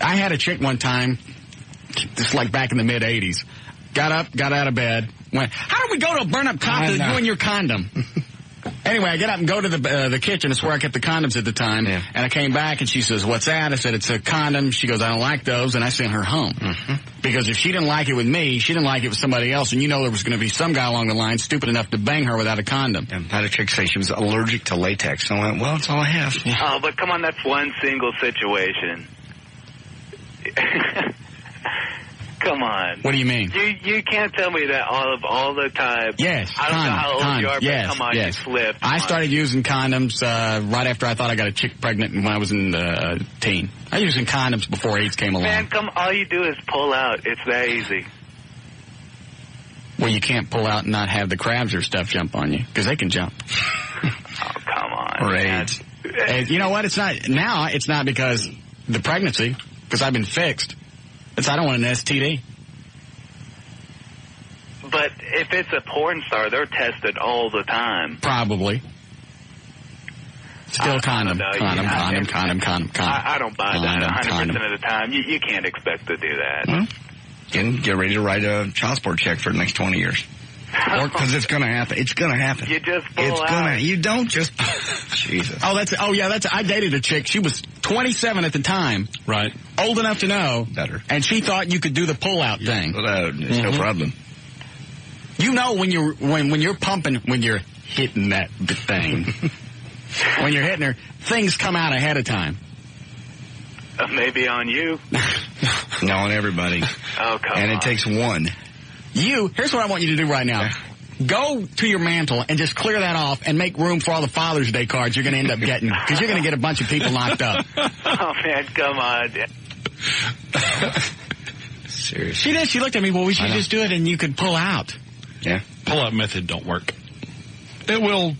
I had a chick one time, just like back in the mid-'80s, got up, got out of bed, went, how do we go to a burn-up cop to you and your condom? Anyway, I get up and go to the kitchen. It's where I kept the condoms at the time. Yeah. And I came back, and she says, what's that? I said, it's a condom. She goes, I don't like those. And I sent her home. Mm-hmm. Because if she didn't like it with me, she didn't like it with somebody else. And there was going to be some guy along the line stupid enough to bang her without a condom. I had a chick say she was allergic to latex. So I went, well, that's all I have. Yeah. Oh, but come on, that's one single situation. Come on. What do you mean? You can't tell me that all the time. Yes. I don't know how old you are, but come on, you slipped. I started using condoms right after I thought I got a chick pregnant when I was in teen. I was using condoms before AIDS came along. Man, all you do is pull out. It's that easy. Well, you can't pull out and not have the crabs or stuff jump on you, because they can jump. Oh, come on. Or AIDS. And you know what? It's not because the pregnancy, because I've been fixed. I don't want an STD. But if it's a porn star, they're tested all the time. Probably. Still condom. I don't buy that 100% of the time. You can't expect to do that. Well, get ready to write a child support check for the next 20 years. Because it's going to happen. It's going to happen. You just pull out. You don't just... Jesus. I dated a chick. She was 27 at the time. Right. Old enough to know. Better. And she thought you could do the pull-out thing. Well, there's no problem. You know when you're pumping, when you're hitting that thing, when you're hitting her, things come out ahead of time. Maybe on you. No, on everybody. Oh, come on. And it takes one. Here's what I want you to do right now. Go to your mantle and just clear that off and make room for all the Father's Day cards you're going to end up getting, because you're going to get a bunch of people knocked up. Oh, man, come on. Seriously. She did. She looked at me, well, we should just do it and you could pull out. Yeah. Pull-out method don't work. It will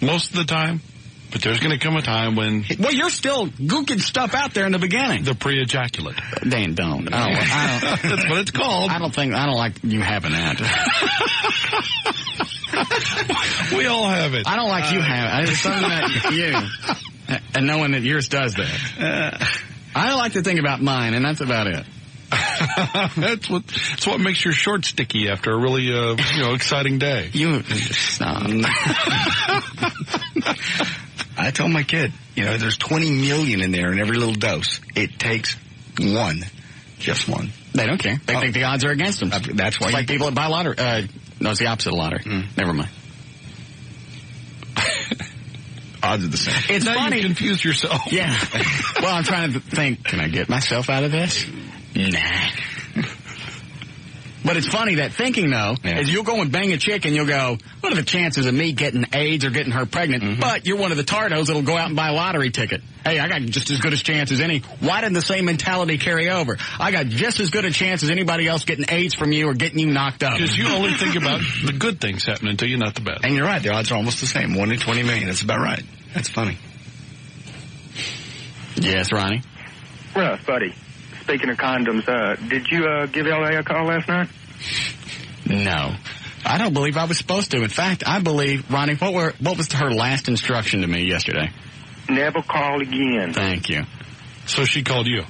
most of the time, but there's going to come a time when... Well, you're still gooking stuff out there in the beginning. The pre-ejaculate. Dan, don't. I don't. That's what it's called. I don't like you having that. We all have it. I don't like you having it. It's something that you... And knowing that yours does that. I like to think about mine, and that's about it. That's what makes your shorts sticky after a really exciting day. You stop. I told my kid, there's 20 million in there in every little dose. It takes one, just one. They don't care. They think the odds are against them. That's why. It's like people that buy lottery. No, it's the opposite of lottery. Never mind. Odds are the same. It's now funny. You confuse yourself. Yeah. Well, I'm trying to think, can I get myself out of this? Nah. But it's funny that thinking, though, is you'll go and bang a chick and you'll go, what are the chances of me getting AIDS or getting her pregnant? Mm-hmm. But you're one of the tardos that'll go out and buy a lottery ticket. Hey, I got just as good a chance as any. Why didn't the same mentality carry over? I got just as good a chance as anybody else getting AIDS from you or getting you knocked up. Because you only think about the good things happening to you, not the bad. And you're right. The odds are almost the same. 1 in 20 million. That's about right. That's funny. Yes, Ronnie? Russ, buddy. Speaking of condoms, did you give LA a call last night? No. I don't believe I was supposed to. In fact, I believe, Ronnie, what was her last instruction to me yesterday? Never call again. Thank you. So she called you?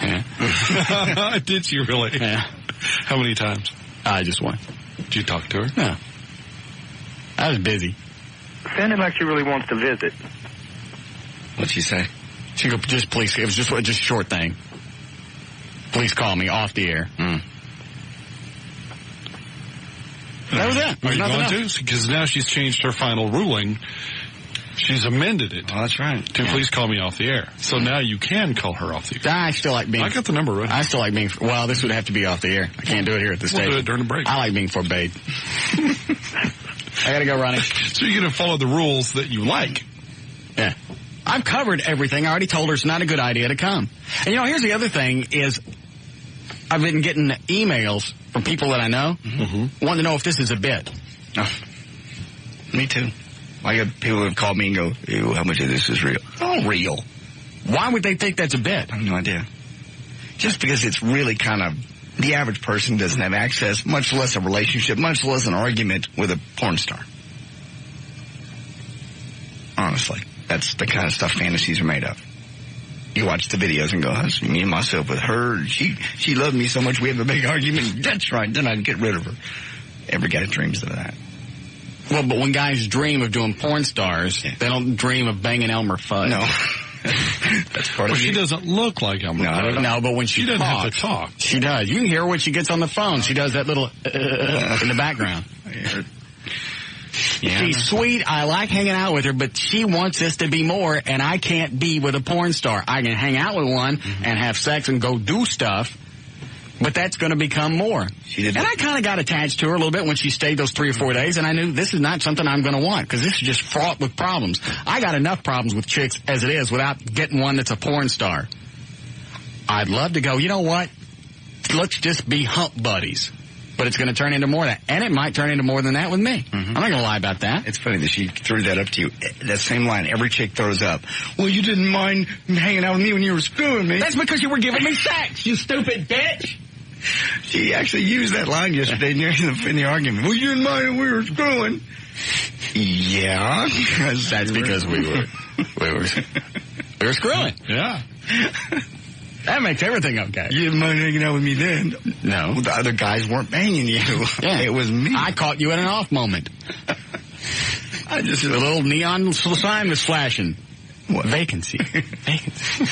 Yeah. Did she really? Yeah. How many times? Just one. Did you talk to her? No. I was busy. Sounded like she really wants to visit. What'd she say? She go, just please. It was just a short thing. Please call me off the air. That was it. Are you going to? Because now she's changed her final ruling. She's amended it. Oh, that's right. To please call me off the air. So now you can call her off the air. I still like being... I got the number right. I still like being... Well, this would have to be off the air. I can't do it here at the station. We'll do it during the break. I like being forbade. I gotta go, Ronnie. So you're going to follow the rules that you like. Yeah. I've covered everything. I already told her it's not a good idea to come. And, here's the other thing is I've been getting emails from people that I know wanting to know if this is a bit. Oh. Me too. I got people who have called me and go, ew, how much of this is real? Oh, real. Why would they think that's a bit? I have no idea. Just because it's really kind of, the average person doesn't have access, much less a relationship, much less an argument with a porn star. Honestly. That's the kind of stuff fantasies are made of. You watch the videos and go, me and myself with her, she loved me so much we have a big argument. That's right, then I'd get rid of her. Every guy dreams of that. Well, but when guys dream of doing porn stars, they don't dream of banging Elmer Fudd. No. That's part of it. She doesn't look like Elmer Fudd. No, but when she doesn't talks, have to talk. She does. You can hear her when she gets on the phone. She does that little in the background. Yeah. She's sweet. I like hanging out with her, but she wants this to be more, and I can't be with a porn star. I can hang out with one and have sex and go do stuff, but that's going to become more. And I kind of got attached to her a little bit when she stayed those 3 or 4 days, and I knew this is not something I'm going to want, because this is just fraught with problems. I got enough problems with chicks as it is without getting one that's a porn star. I'd love to go, you know what? Let's just be hump buddies. But it's going to turn into more of that. And it might turn into more than that with me. I'm not going to lie about that. It's funny that she threw that up to you. That same line every chick throws up. Well, you didn't mind hanging out with me when you were screwing me. That's because you were giving me sex, you stupid bitch. She actually used that line yesterday in the argument. Well, you didn't mind when we were screwing. Yeah. That's because we were screwing. Yeah. That makes everything okay. You didn't mind hanging out with me then. No. Well, the other guys weren't banging you. Yeah. It was me. I caught you at an off moment. A little neon sign was flashing. What? Vacancy. Vacancy.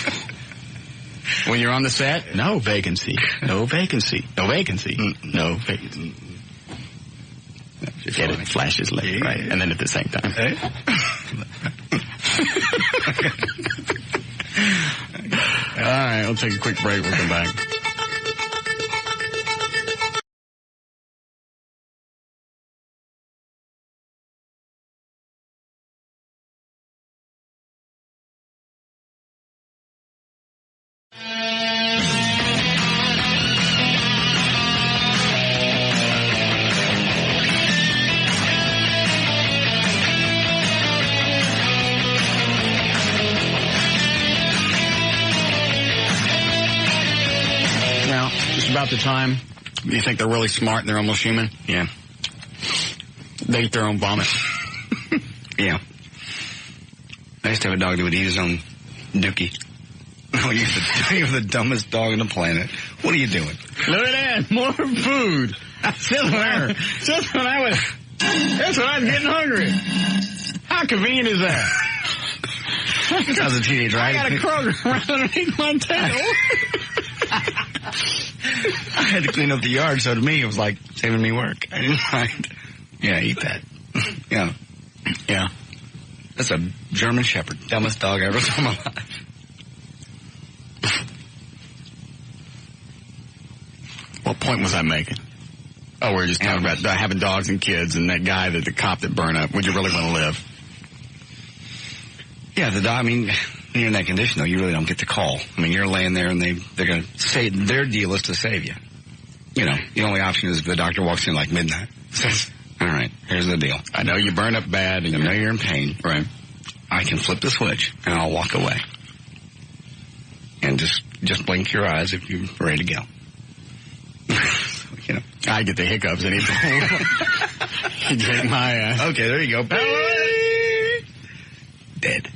When you're on the set, no vacancy. No vacancy. No vacancy. No vacancy. Get it? Flashes left, right, and then at the same time. All right, we'll take a quick break. We'll come back. About the time you think they're really smart and they're almost human. Yeah. They eat their own vomit. Yeah. I used to have a dog that would eat his own dookie. Oh, you're the dumbest dog on the planet. What are you doing? Look at that. More food. Just when I was getting hungry. How convenient is that? I was a teenager. I got a Kroger right underneath my tail. I had to clean up the yard, so to me it was like saving me work. I didn't mind. Yeah, eat that. Yeah. Yeah. That's a German Shepherd. Dumbest dog I ever saw in my life. What point was I making? Oh, we were just talking about having dogs and kids and that guy, the cop that burned up. Would you really want to live? Yeah, the dog, I mean, when you're in that condition, though, you really don't get the call. I mean, you're laying there and they're going to say their deal is to save you. You know, the only option is if the doctor walks in like midnight. Says, all right, here's the deal. I know you burned up bad and I know you're in pain. Right. I can flip the switch and I'll walk away. And just blink your eyes if you're ready to go. You know. I get the hiccups anytime. You take my okay, there you go. Dead.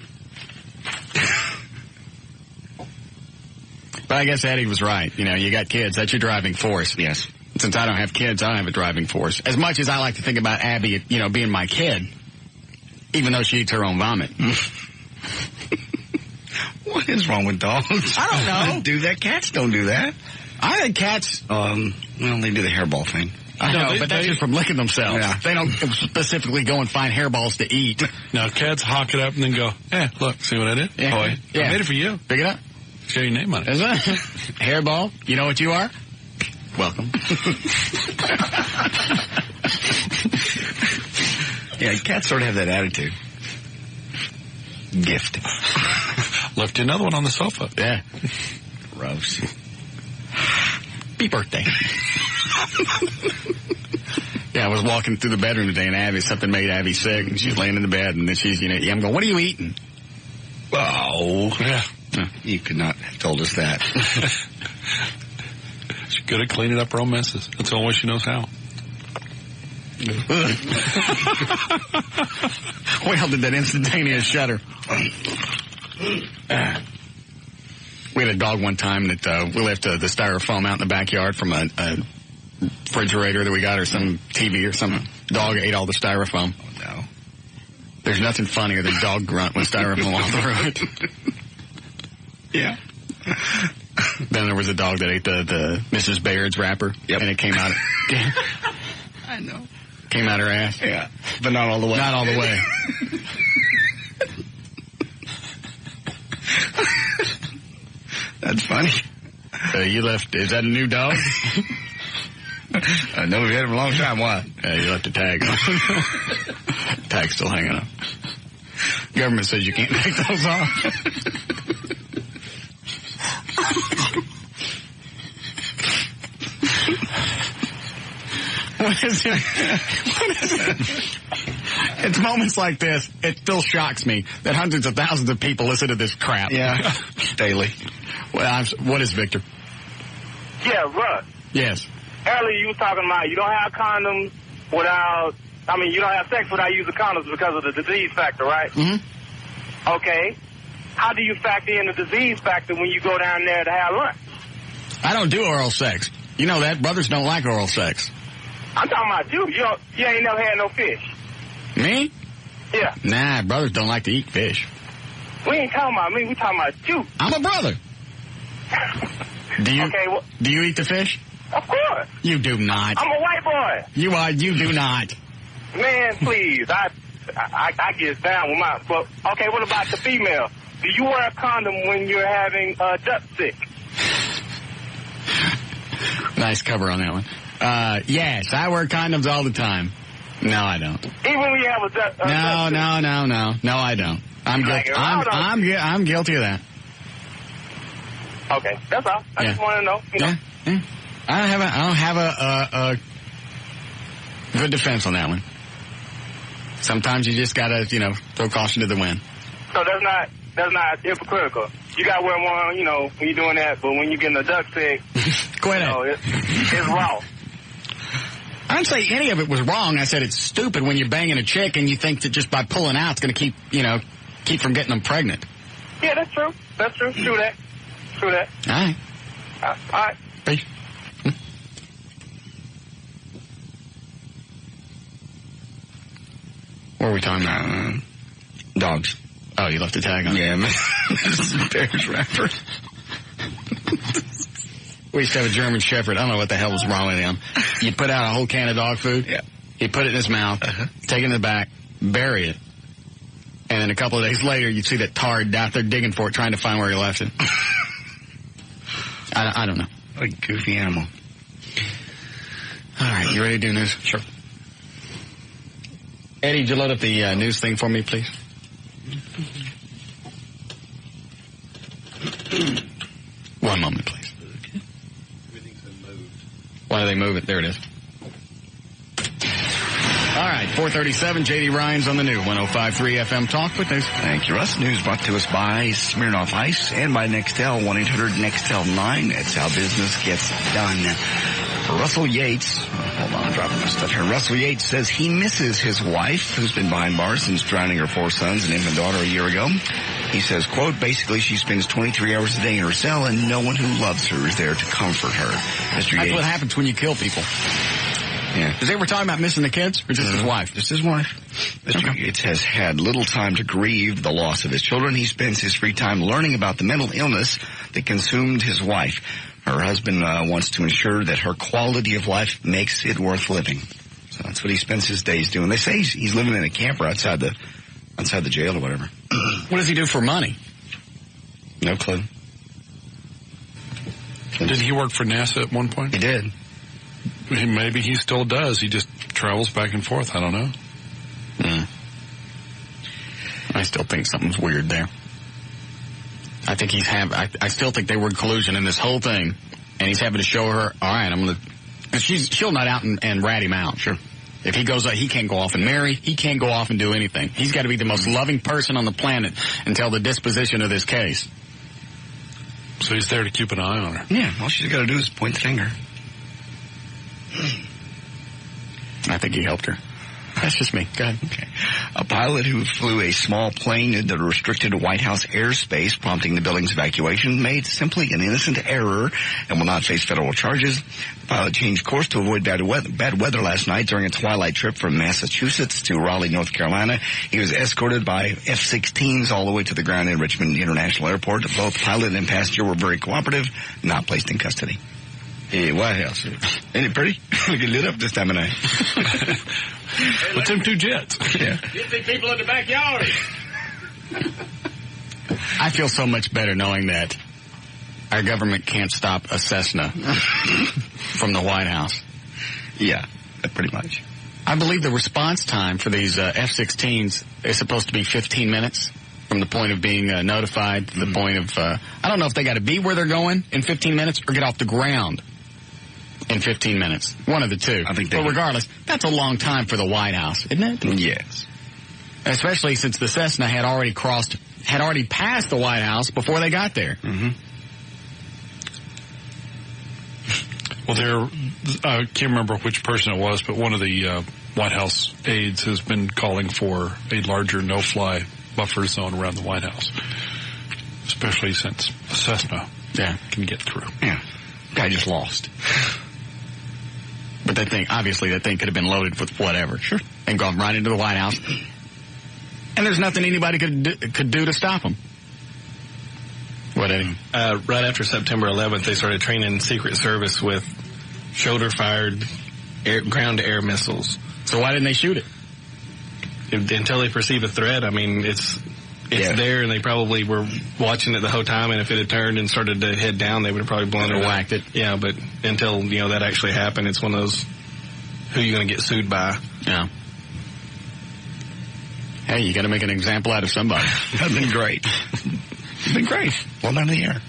But I guess Eddie was right. You know, you got kids. That's your driving force. Yes. Since I don't have kids, I don't have a driving force. As much as I like to think about Abby, you know, being my kid, even though she eats her own vomit. What is wrong with dogs? I don't know. Do that. Cats don't do that. I think cats... Well, they do the hairball thing. I know, but that's just from licking themselves. Yeah. They don't specifically go and find hairballs to eat. No, cats hawk it up and then go, look, see what I did? Yeah. Boy, I made it for you. Pick it up. Show your name on it. Is that hairball? You know what you are? Welcome. Yeah, cats sort of have that attitude. Gift. Left you another one on the sofa. Yeah. Gross. Happy birthday. Yeah, I was walking through the bedroom today and something made Abby sick and she's laying in the bed and then she's, I'm going, what are you eating? Oh. Yeah. You could not have told us that. She's good at cleaning up her own messes. That's the only way she knows how. Well, did that instantaneous shudder. We had a dog one time that we left the styrofoam out in the backyard from a refrigerator that we got or some TV or some dog ate all the styrofoam. Oh, no. There's nothing funnier than dog grunt when styrofoam all through it. Yeah. Then there was a dog that ate the Mrs. Baird's wrapper. Yep. And it came out. I know. Came out her ass. Yeah. But not all the way. Not all the way. That's funny. You left, is that a new dog? I know we've had him a long time. Why? You left the tag on. Tag's still hanging up. Government says you can't take those off. What is it? It's moments like this, it still shocks me that hundreds of thousands of people listen to this crap. Yeah. Daily. Well, what is Victor? Yeah, Russ. Yes. Earlier you was talking about you don't have condoms you don't have sex without using condoms because of the disease factor, right? Mm-hmm. Okay. How do you factor in the disease factor when you go down there to have lunch? I don't do oral sex. You know that. Brothers don't like oral sex. I'm talking about you. You ain't never had no fish. Me? Yeah. Nah, brothers don't like to eat fish. We ain't talking about me. We talking about you. I'm a brother. Do you? Okay. Well, do you eat the fish? Of course. You do not. I'm a white boy. You do not. Man, please. I get down with my. But okay, what about the female? Do you wear a condom when you're having duck sick? Nice cover on that one. Yes, I wear condoms all the time. No, I don't. Even when you have a duck. No, I don't. I'm guilty. I'm guilty of that. Okay, that's all. I just want to know. Yeah. I don't have a good defense on that one. Sometimes you just gotta, throw caution to the wind. So that's not hypocritical. You gotta wear one, when you're doing that, but when you're getting a duck sick, quit it's wrong. I didn't say any of it was wrong. I said it's stupid when you're banging a chick and you think that just by pulling out it's gonna keep from getting them pregnant. Yeah, that's true. That's true. True that. All right. All right. Peace. What are we talking about? Dogs. Oh, you left the tag on? Yeah, man. Bears wrapper. We used to have a German Shepherd. I don't know what the hell was wrong with him. You put out a whole can of dog food. Yeah. He put it in his mouth, take it in the back, bury it. And then a couple of days later, you'd see that tard out there digging for it, trying to find where he left it. I don't know. What a goofy animal. All right, you ready to do news? Sure. Eddie, would you load up the news thing for me, please? One moment, please. Okay. Everything's been moved. Why do they move it? There it is. All right, 437, J.D. Ryan's on the new 105.3 FM Talk with News. Thank you, Russ. News brought to us by Smirnoff Ice and by Nextel, 1-800-NEXTEL-9. That's how business gets done. Russell Yates, hold on, I'm dropping my stuff here. Russell Yates says he misses his wife, who's been behind bars since drowning her 4 sons and infant daughter a year ago. He says, quote, basically she spends 23 hours a day in her cell and no one who loves her is there to comfort her. Mr. That's Yates. what happens when you kill people. Yeah. Is they ever talking about missing the kids or just his wife? Just his wife. Mr. Yates has had little time to grieve the loss of his children. He spends his free time learning about the mental illness that consumed his wife. Her husband wants to ensure that her quality of life makes it worth living. So that's what he spends his days doing. They say he's living in a camper outside the jail or whatever. What does he do for money? No clue. Did he work for NASA at one point? He did. Maybe he still does. He just travels back and forth. I don't know. I still think something's weird there. I think I still think they were in collusion in this whole thing, and he's having to show her, all right, I'm going to, and she'll not out and rat him out. Sure. If he goes, he can't go off and marry. He can't go off and do anything. He's got to be the most loving person on the planet until the disposition of this case. So he's there to keep an eye on her. Yeah, all she's got to do is point the finger. I think he helped her. That's just me. Go ahead. Okay. A pilot who flew a small plane into the restricted White House airspace, prompting the building's evacuation, made simply an innocent error and will not face federal charges. The pilot changed course to avoid bad weather last night during a twilight trip from Massachusetts to Raleigh, North Carolina. He was escorted by F-16s all the way to the ground in Richmond International Airport. Both pilot and passenger were very cooperative, not placed in custody. Hey, White House. Ain't it pretty? Look, it lit up this time of night. With them two jets. Yeah. Get the people in the backyard. I feel so much better knowing that our government can't stop a Cessna from the White House. Yeah, pretty much. I believe the response time for these F-16s is supposed to be 15 minutes from the point of being notified to the point of, I don't know if they got to be where they're going in 15 minutes or get off the ground in 15 minutes. One of the two. I think but regardless, that's a long time for the White House, isn't it? Yes. Especially since the Cessna had already passed the White House before they got there. Mm-hmm. Well, I can't remember which person it was, but one of the White House aides has been calling for a larger no-fly buffer zone around the White House, especially since a Cessna can get through. Yeah. Guy just lost. But obviously that thing could have been loaded with whatever. Sure. And gone right into the White House. And there's nothing anybody could do to stop them. What, Eddie? Right after September 11th, they started training Secret Service with shoulder-fired ground-to-air missiles. So why didn't they shoot it? Until they perceive a threat. I mean, it's there, and they probably were watching it the whole time, and if it had turned and started to head down, they would have probably blown it or whacked it. Yeah, but until, that actually happened, it's one of those, who are you going to get sued by? Yeah. Hey, you got to make an example out of somebody. That'd been great. It's been great. Well done in the air.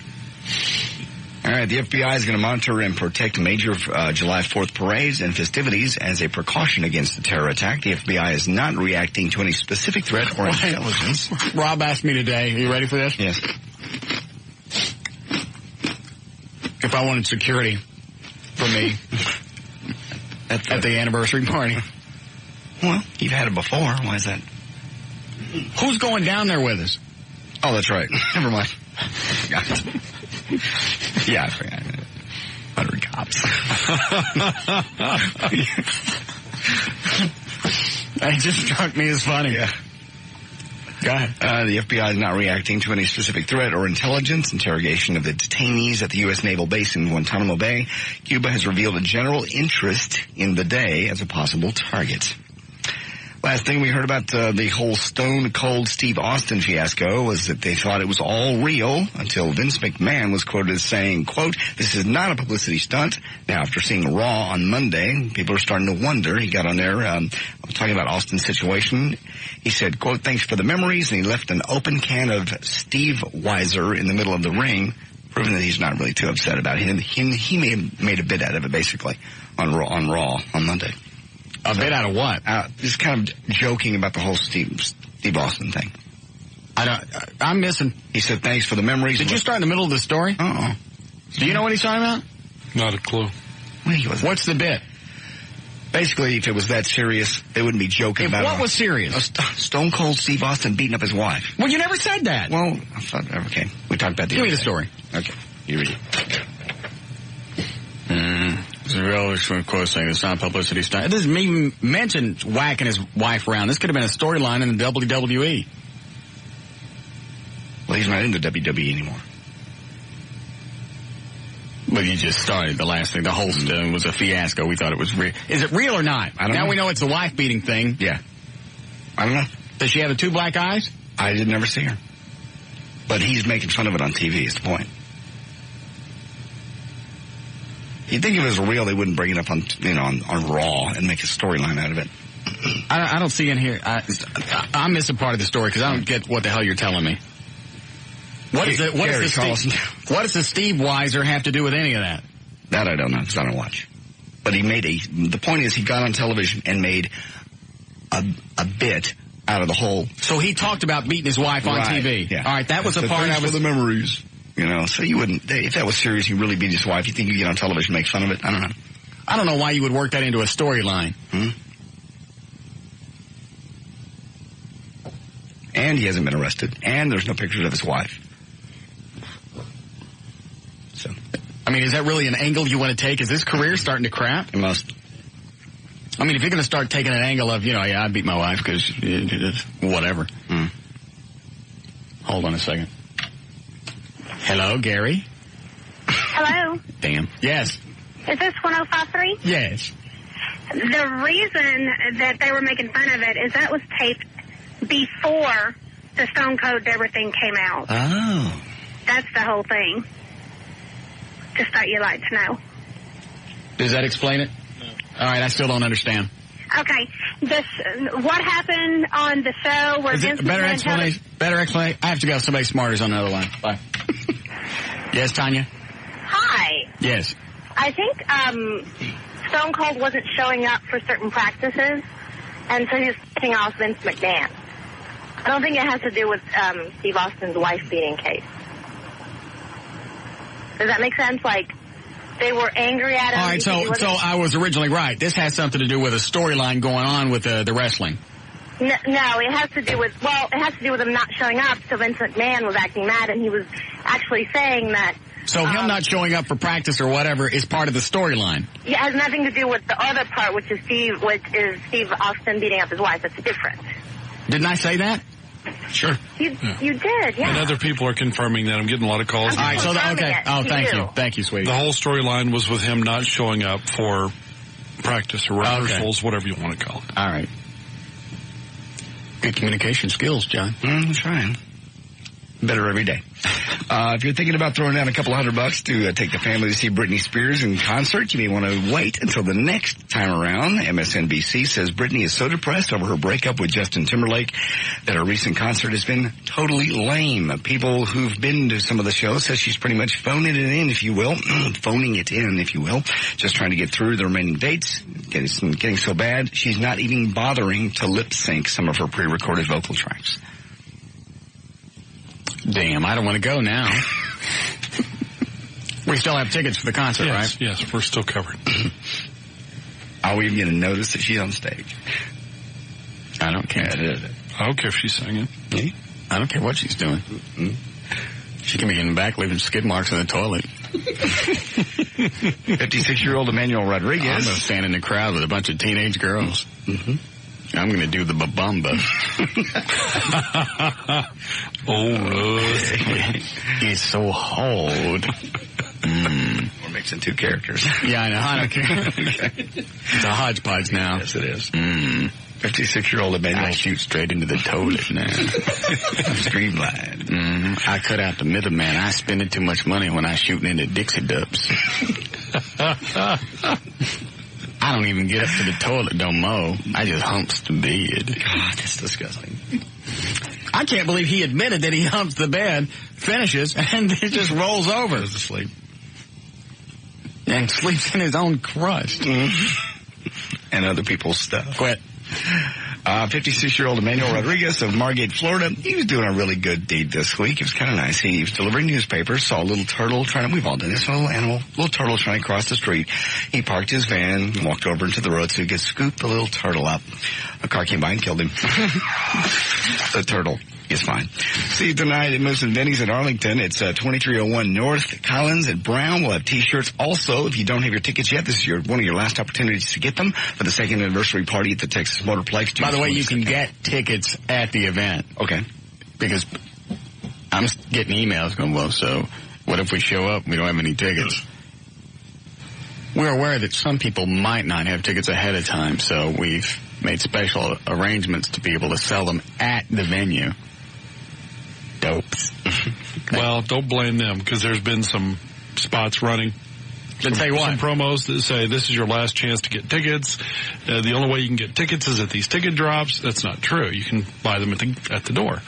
All right, the FBI is going to monitor and protect major July 4th parades and festivities as a precaution against the terror attack. The FBI is not reacting to any specific threat or intelligence. Rob asked me today, are you ready for this? Yes. If I wanted security for me at the anniversary party. Well, you've had it before. Why is that? Who's going down there with us? Oh, that's right. Never mind. Yeah, I forgot. 100 cops. That just struck me as funny. Yeah. Go ahead. The FBI is not reacting to any specific threat or intelligence. Interrogation of the detainees at the U.S. Naval Base in Guantanamo Bay. Cuba has revealed a general interest in the day as a possible target. Last thing we heard about the whole Stone Cold Steve Austin fiasco was that they thought it was all real until Vince McMahon was quoted as saying, quote, "This is not a publicity stunt." Now, after seeing Raw on Monday, people are starting to wonder. He got on there talking about Austin's situation. He said, quote, "Thanks for the memories," and he left an open can of Steve Weiser in the middle of the ring, proving that he's not really too upset about it. He may have made a bit out of it, basically, on Raw on Monday. A bit out of what? Just kind of joking about the whole Steve Austin thing. I'm missing. He said, "Thanks for the memories." Did you start in the middle of the story? Uh-oh. Do you know what he's talking about? Not a clue. What's the bit? Basically, if it was that serious, they wouldn't be joking about it. What was serious? Stone Cold Steve Austin beating up his wife. Well, you never said that. Well, I thought, okay. We talked about the Give me the story. Okay. You read it. Of course, saying it's not publicity stunt. It doesn't even mention whacking his wife around. This could have been a storyline in the WWE. Well, he's not in the WWE anymore. But you just started the last thing. The whole thing was a fiasco. We thought it was real. Is it real or not? I don't know. Now we know it's the wife beating thing. Yeah. I don't know. Does she have the 2 black eyes? I did never see her. But he's making fun of it on TV is the point. You'd think if it was real, they wouldn't bring it up on Raw and make a storyline out of it. I don't see in here. I miss a part of the story because I don't get what the hell you're telling me. What does the Steve Weiser have to do with any of that? That I don't know because I don't watch. But the point is he got on television and made a bit out of the whole. So he talked about beating his wife on TV. Yeah. All right, that was the part I was. For the memories. So you wouldn't, if that was serious, he really beat his wife, you think you get on television and make fun of it? I don't know. I don't know why you would work that into a storyline. And he hasn't been arrested. And there's no pictures of his wife. So, I mean, is that really an angle you want to take? Is this career starting to crap? It must. I mean, if you're going to start taking an angle of, I beat my wife because whatever. Hold on a second. Hello, Gary. Hello. Damn. Yes. Is this 105.3? Yes. The reason that they were making fun of it is that was taped before the Stone Cold Everything came out. Oh. That's the whole thing. Just thought you'd like to know. Does that explain it? No. All right, I still don't understand. Okay. What happened on the show where Vince better explanation? Better explanation? I have to go. Somebody smarter's on the other line. Bye. Yes, Tanya? Hi. Yes. I think Stone Cold wasn't showing up for certain practices, and so he was picking off Vince McMahon. I don't think it has to do with Steve Austin's wife beating case. Does that make sense? Like, they were angry at him. All right, so I was originally right. This has something to do with a storyline going on with the wrestling. No, it has to do with him not showing up, so Vince McMahon was acting mad, and he was actually saying that... So him not showing up for practice or whatever is part of the storyline. Yeah, it has nothing to do with the other part, which is Steve Austin beating up his wife. That's different. Didn't I say that? Sure. You did, yeah. And other people are confirming that. I'm getting a lot of calls. All right, so okay. Oh, thank you. Thank you, sweetie. The whole storyline was with him not showing up for practice or rehearsals, whatever you want to call it. All right. Good communication skills, John. I'm trying. Better every day. If you're thinking about throwing down a couple $100 to take the family to see Britney Spears in concert, you may want to wait until the next time around. MSNBC says Britney is so depressed over her breakup with Justin Timberlake that her recent concert has been totally lame. People who've been to some of the shows says she's pretty much phoning it in, if you will. Just trying to get through the remaining dates. Getting so bad, she's not even bothering to lip sync some of her pre-recorded vocal tracks. Damn, I don't want to go now. We still have tickets for the concert, right? Yes, we're still covered. Are we going to notice that she's on stage? I don't care. I don't care if she's singing. Me? I don't care what she's doing. Mm-hmm. She can be in the back leaving skid marks in the toilet. 56-year-old Emmanuel Rodriguez. I'm going to stand in the crowd with a bunch of teenage girls. Mm-hmm. I'm going to do the babamba. It's so hard. We're mixing two characters. Yeah, I know. I don't care. It's a hodgepodge now. Yes, it is. 56-year-old Emmanuel. I shoot straight into the toilet now. Streamlined. I cut out the middleman. I spending too much money when I shooting into Dixie Dubs. I don't even get up to the toilet, don't mow. I just humps the bed. God, that's disgusting. I can't believe he admitted that he humps the bed, finishes, and it just rolls over. Goes to sleep. And sleeps in his own crust. And other people's stuff. Quit. 56-year-old Emmanuel Rodriguez of Margate, Florida. He was doing a really good deed this week. It was kind of nice. He was delivering newspapers, saw a little turtle we've all done this, a little turtle trying to cross the street. He parked his van, walked over into the road so he could scoop the little turtle up. A car came by and killed him. The turtle is fine. See you tonight at Moose and Vinny's in Arlington. It's 2301 North. Collins at Brown will have T-shirts. Also, if you don't have your tickets yet, this is one of your last opportunities to get them for the second anniversary party at the Texas Motorplex. By the way, you can get tickets at the event. Okay. Because I'm getting emails going, well, so what if we show up and we don't have any tickets? we're aware that some people might not have tickets ahead of time, so we've made special arrangements to be able to sell them at the venue. Dopes. Well, don't blame them, because there's been some spots running. Then say what? Some promos that say this is your last chance to get tickets. The only way you can get tickets is at these ticket drops. That's not true. You can buy them at the door.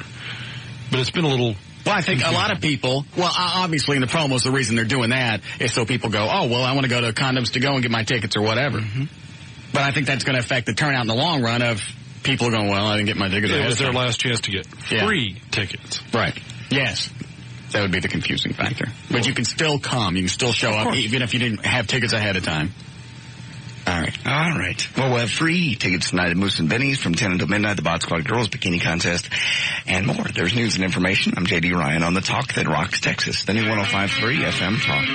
But it's been a little... Well, I think a lot of people, obviously in the promos, the reason they're doing that is so people go, oh, well, I want to go to Condoms to Go and get my tickets or whatever. Mm-hmm. But I think that's going to affect the turnout in the long run of people going, well, I didn't get my tickets. It was their last chance to get free tickets. Right. Yes. That would be the confusing factor. But you can still come. You can still show up even if you didn't have tickets ahead of time. All right. Well, we'll have free tickets tonight at Moose and Benny's from 10 until midnight, the Bod Squad Girls Bikini Contest, and more. There's news and information. I'm J.D. Ryan on the Talk That Rocks Texas, the new 105.3 FM Talk.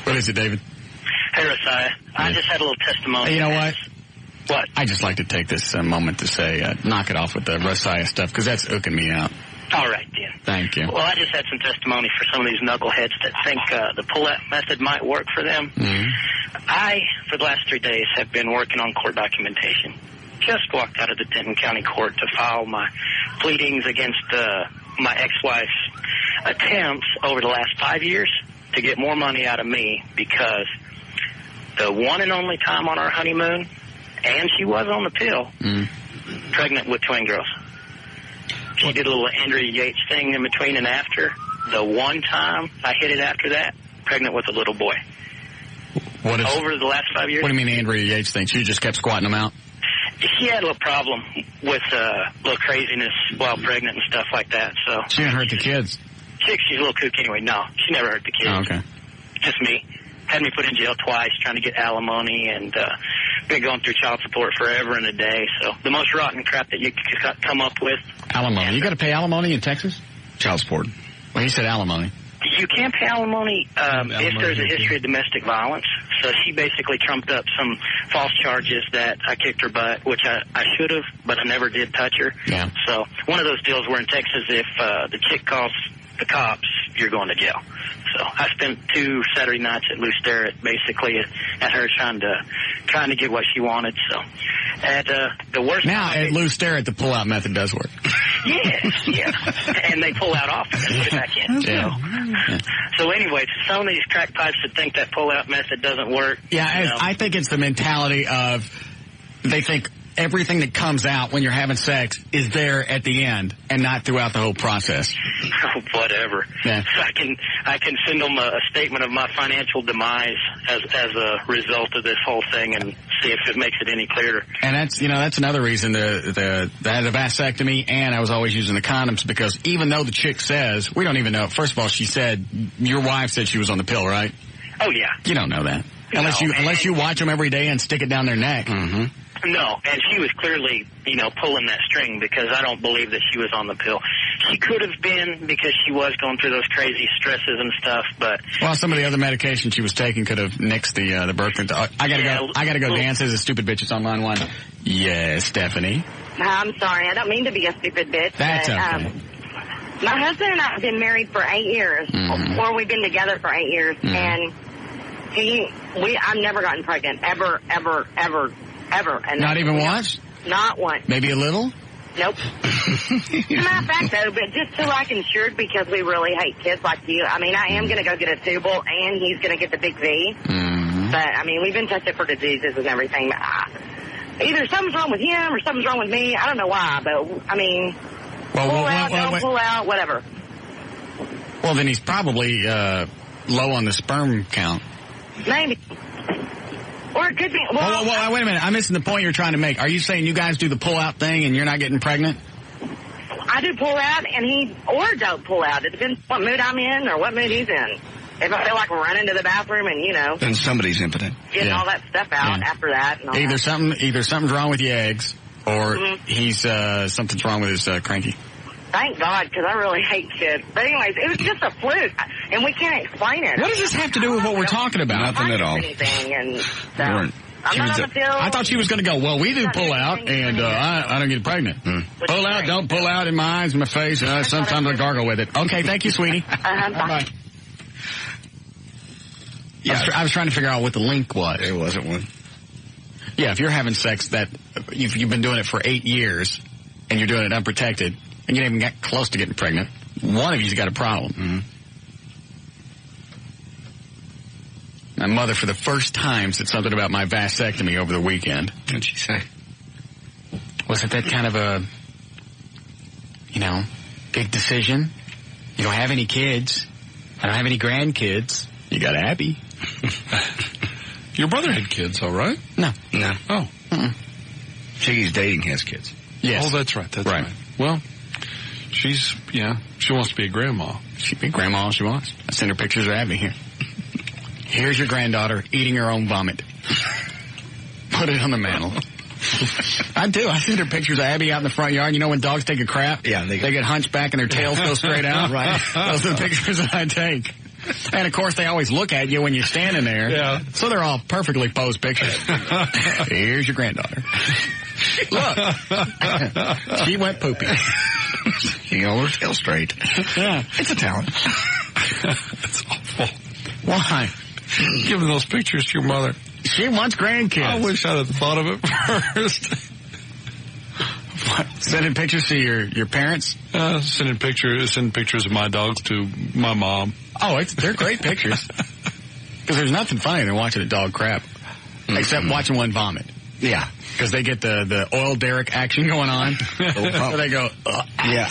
What is it, David? Hey, Rasiah. I just had a little testimony. Hey, you know what? What? I just like to take this moment to say, knock it off with the Rasiah stuff, because that's ooking me out. All right, Dan. Thank you. Well, I just had some testimony for some of these knuckleheads that think the pull-out method might work for them. Mm-hmm. I, for the last 3 days, have been working on court documentation. Just walked out of the Denton County Court to file my pleadings against my ex-wife's attempts over the last 5 years to get more money out of me, because the one and only time on our honeymoon, and she was on the pill, pregnant with twin girls. She did a little Andrea Yates thing in between and after. The one time I hit it after that, pregnant with a little boy. Over the last 5 years. What do you mean Andrea Yates thing? She just kept squatting them out? She had a little problem with little craziness while pregnant and stuff like that. So she didn't hurt the kids. She's a little kook anyway. No, she never hurt the kids. Oh, okay. Just me. Had me put in jail twice trying to get alimony, and been going through child support forever and a day. So the most rotten crap that you could come up with. Alimony. You got to pay alimony in Texas? Child support. Well, he said alimony. You can't pay alimony if there's a history of domestic violence. So she basically trumped up some false charges that I kicked her butt, which I should have, but I never did touch her. Yeah. So one of those deals where in Texas, if the chick calls the cops, you're going to jail. So I spent 2 Saturday nights at Lou Sterrett, basically at her trying to get what she wanted. So at the worst. Now at Lou Sterrett, the pull-out method does work. Yes, and they pull out often and put it back in. Yeah. So anyway, some of these crackpots that think that pull-out method doesn't work. Yeah, I think it's the mentality of they think everything that comes out when you're having sex is there at the end and not throughout the whole process. Whatever. Yeah. I can send them a statement of my financial demise as a result of this whole thing and see if it makes it any clearer. And that's another reason the vasectomy, and I was always using the condoms, because even though the chick says, we don't even know. First of all, she said, your wife said she was on the pill, right? Oh, yeah. You don't know that. Unless you watch them every day and stick it down their neck. Mm-hmm. No, and she was clearly, pulling that string, because I don't believe that she was on the pill. She could have been, because she was going through those crazy stresses and stuff, but... Well, some of the other medication she was taking could have nixed the birth control. I gotta go dance as a stupid bitch. It's on line 1. Yes, Stephanie. I'm sorry. I don't mean to be a stupid bitch. That's okay. My husband and I have been married for 8 years, or we've been together for 8 years, and I've never gotten pregnant, ever. And not even once? Not once. Maybe a little? Nope. Matter of fact, though, but just so I can insured, because we really hate kids like you. I mean, I am going to go get a tubal, and he's going to get the big V. Mm-hmm. But, I mean, we've been tested for diseases and everything. Either something's wrong with him or something's wrong with me. I don't know why, but, I mean, pull out, whatever. Well, then he's probably low on the sperm count. Maybe. Or it could be... Well, wait a minute. I'm missing the point you're trying to make. Are you saying you guys do the pull-out thing and you're not getting pregnant? I do pull out, and he... Or don't pull out. It depends what mood I'm in or what mood he's in. if I feel like running to the bathroom and, then somebody's impotent. Getting all that stuff out after that. And all Either that. something's wrong with your eggs, or he's something's wrong with his cranky. Thank God, because I really hate kids. But anyways, it was just a fluke, and we can't explain it. What does this have to do with what we're talking about? Nothing at all. Anything, and so I'm not on the field. I thought she was going to go, well, we do pull out, and I don't get pregnant. Pull out, don't pull out in my eyes and my face, and sometimes I gargle with it. Okay, thank you, sweetie. Bye-bye. Yeah, I was trying to figure out what the link was. It wasn't one. Yeah, if you're having sex that you've been doing it for 8 years, and you're doing it unprotected, and you didn't even get close to getting pregnant, one of you's got a problem. My mother, for the first time, said something about my vasectomy over the weekend. What'd she say? Wasn't that kind of a, big decision? You don't have any kids. I don't have any grandkids. You got Abby. Your brother had kids, all right? No. Oh. Chiggy's dating has kids. Yes. Oh, that's right. That's right. Well, she wants to be a grandma. She can be grandma all she wants. I send her pictures of Abby here. Here's your granddaughter eating her own vomit. Put it on the mantle. I do. I send her pictures of Abby out in the front yard. You know when dogs take a crap? Yeah. They get hunched back and their tails go straight out? Right. Those are the pictures that I take. And, of course, they always look at you when you're standing there. Yeah. So they're all perfectly posed pictures. Here's your granddaughter. Look. She went poopy. She got her tail straight. Yeah. It's a talent. That's awful. Why? Giving those pictures to your mother. She wants grandkids. I wish I'd have thought of it first. What? Sending pictures to your parents? Sending pictures of my dogs to my mom. Oh, they're great pictures. Because there's nothing funnier than watching a dog crap. Except watching one vomit. Yeah. Because they get the oil derrick action going on. So they go, yeah.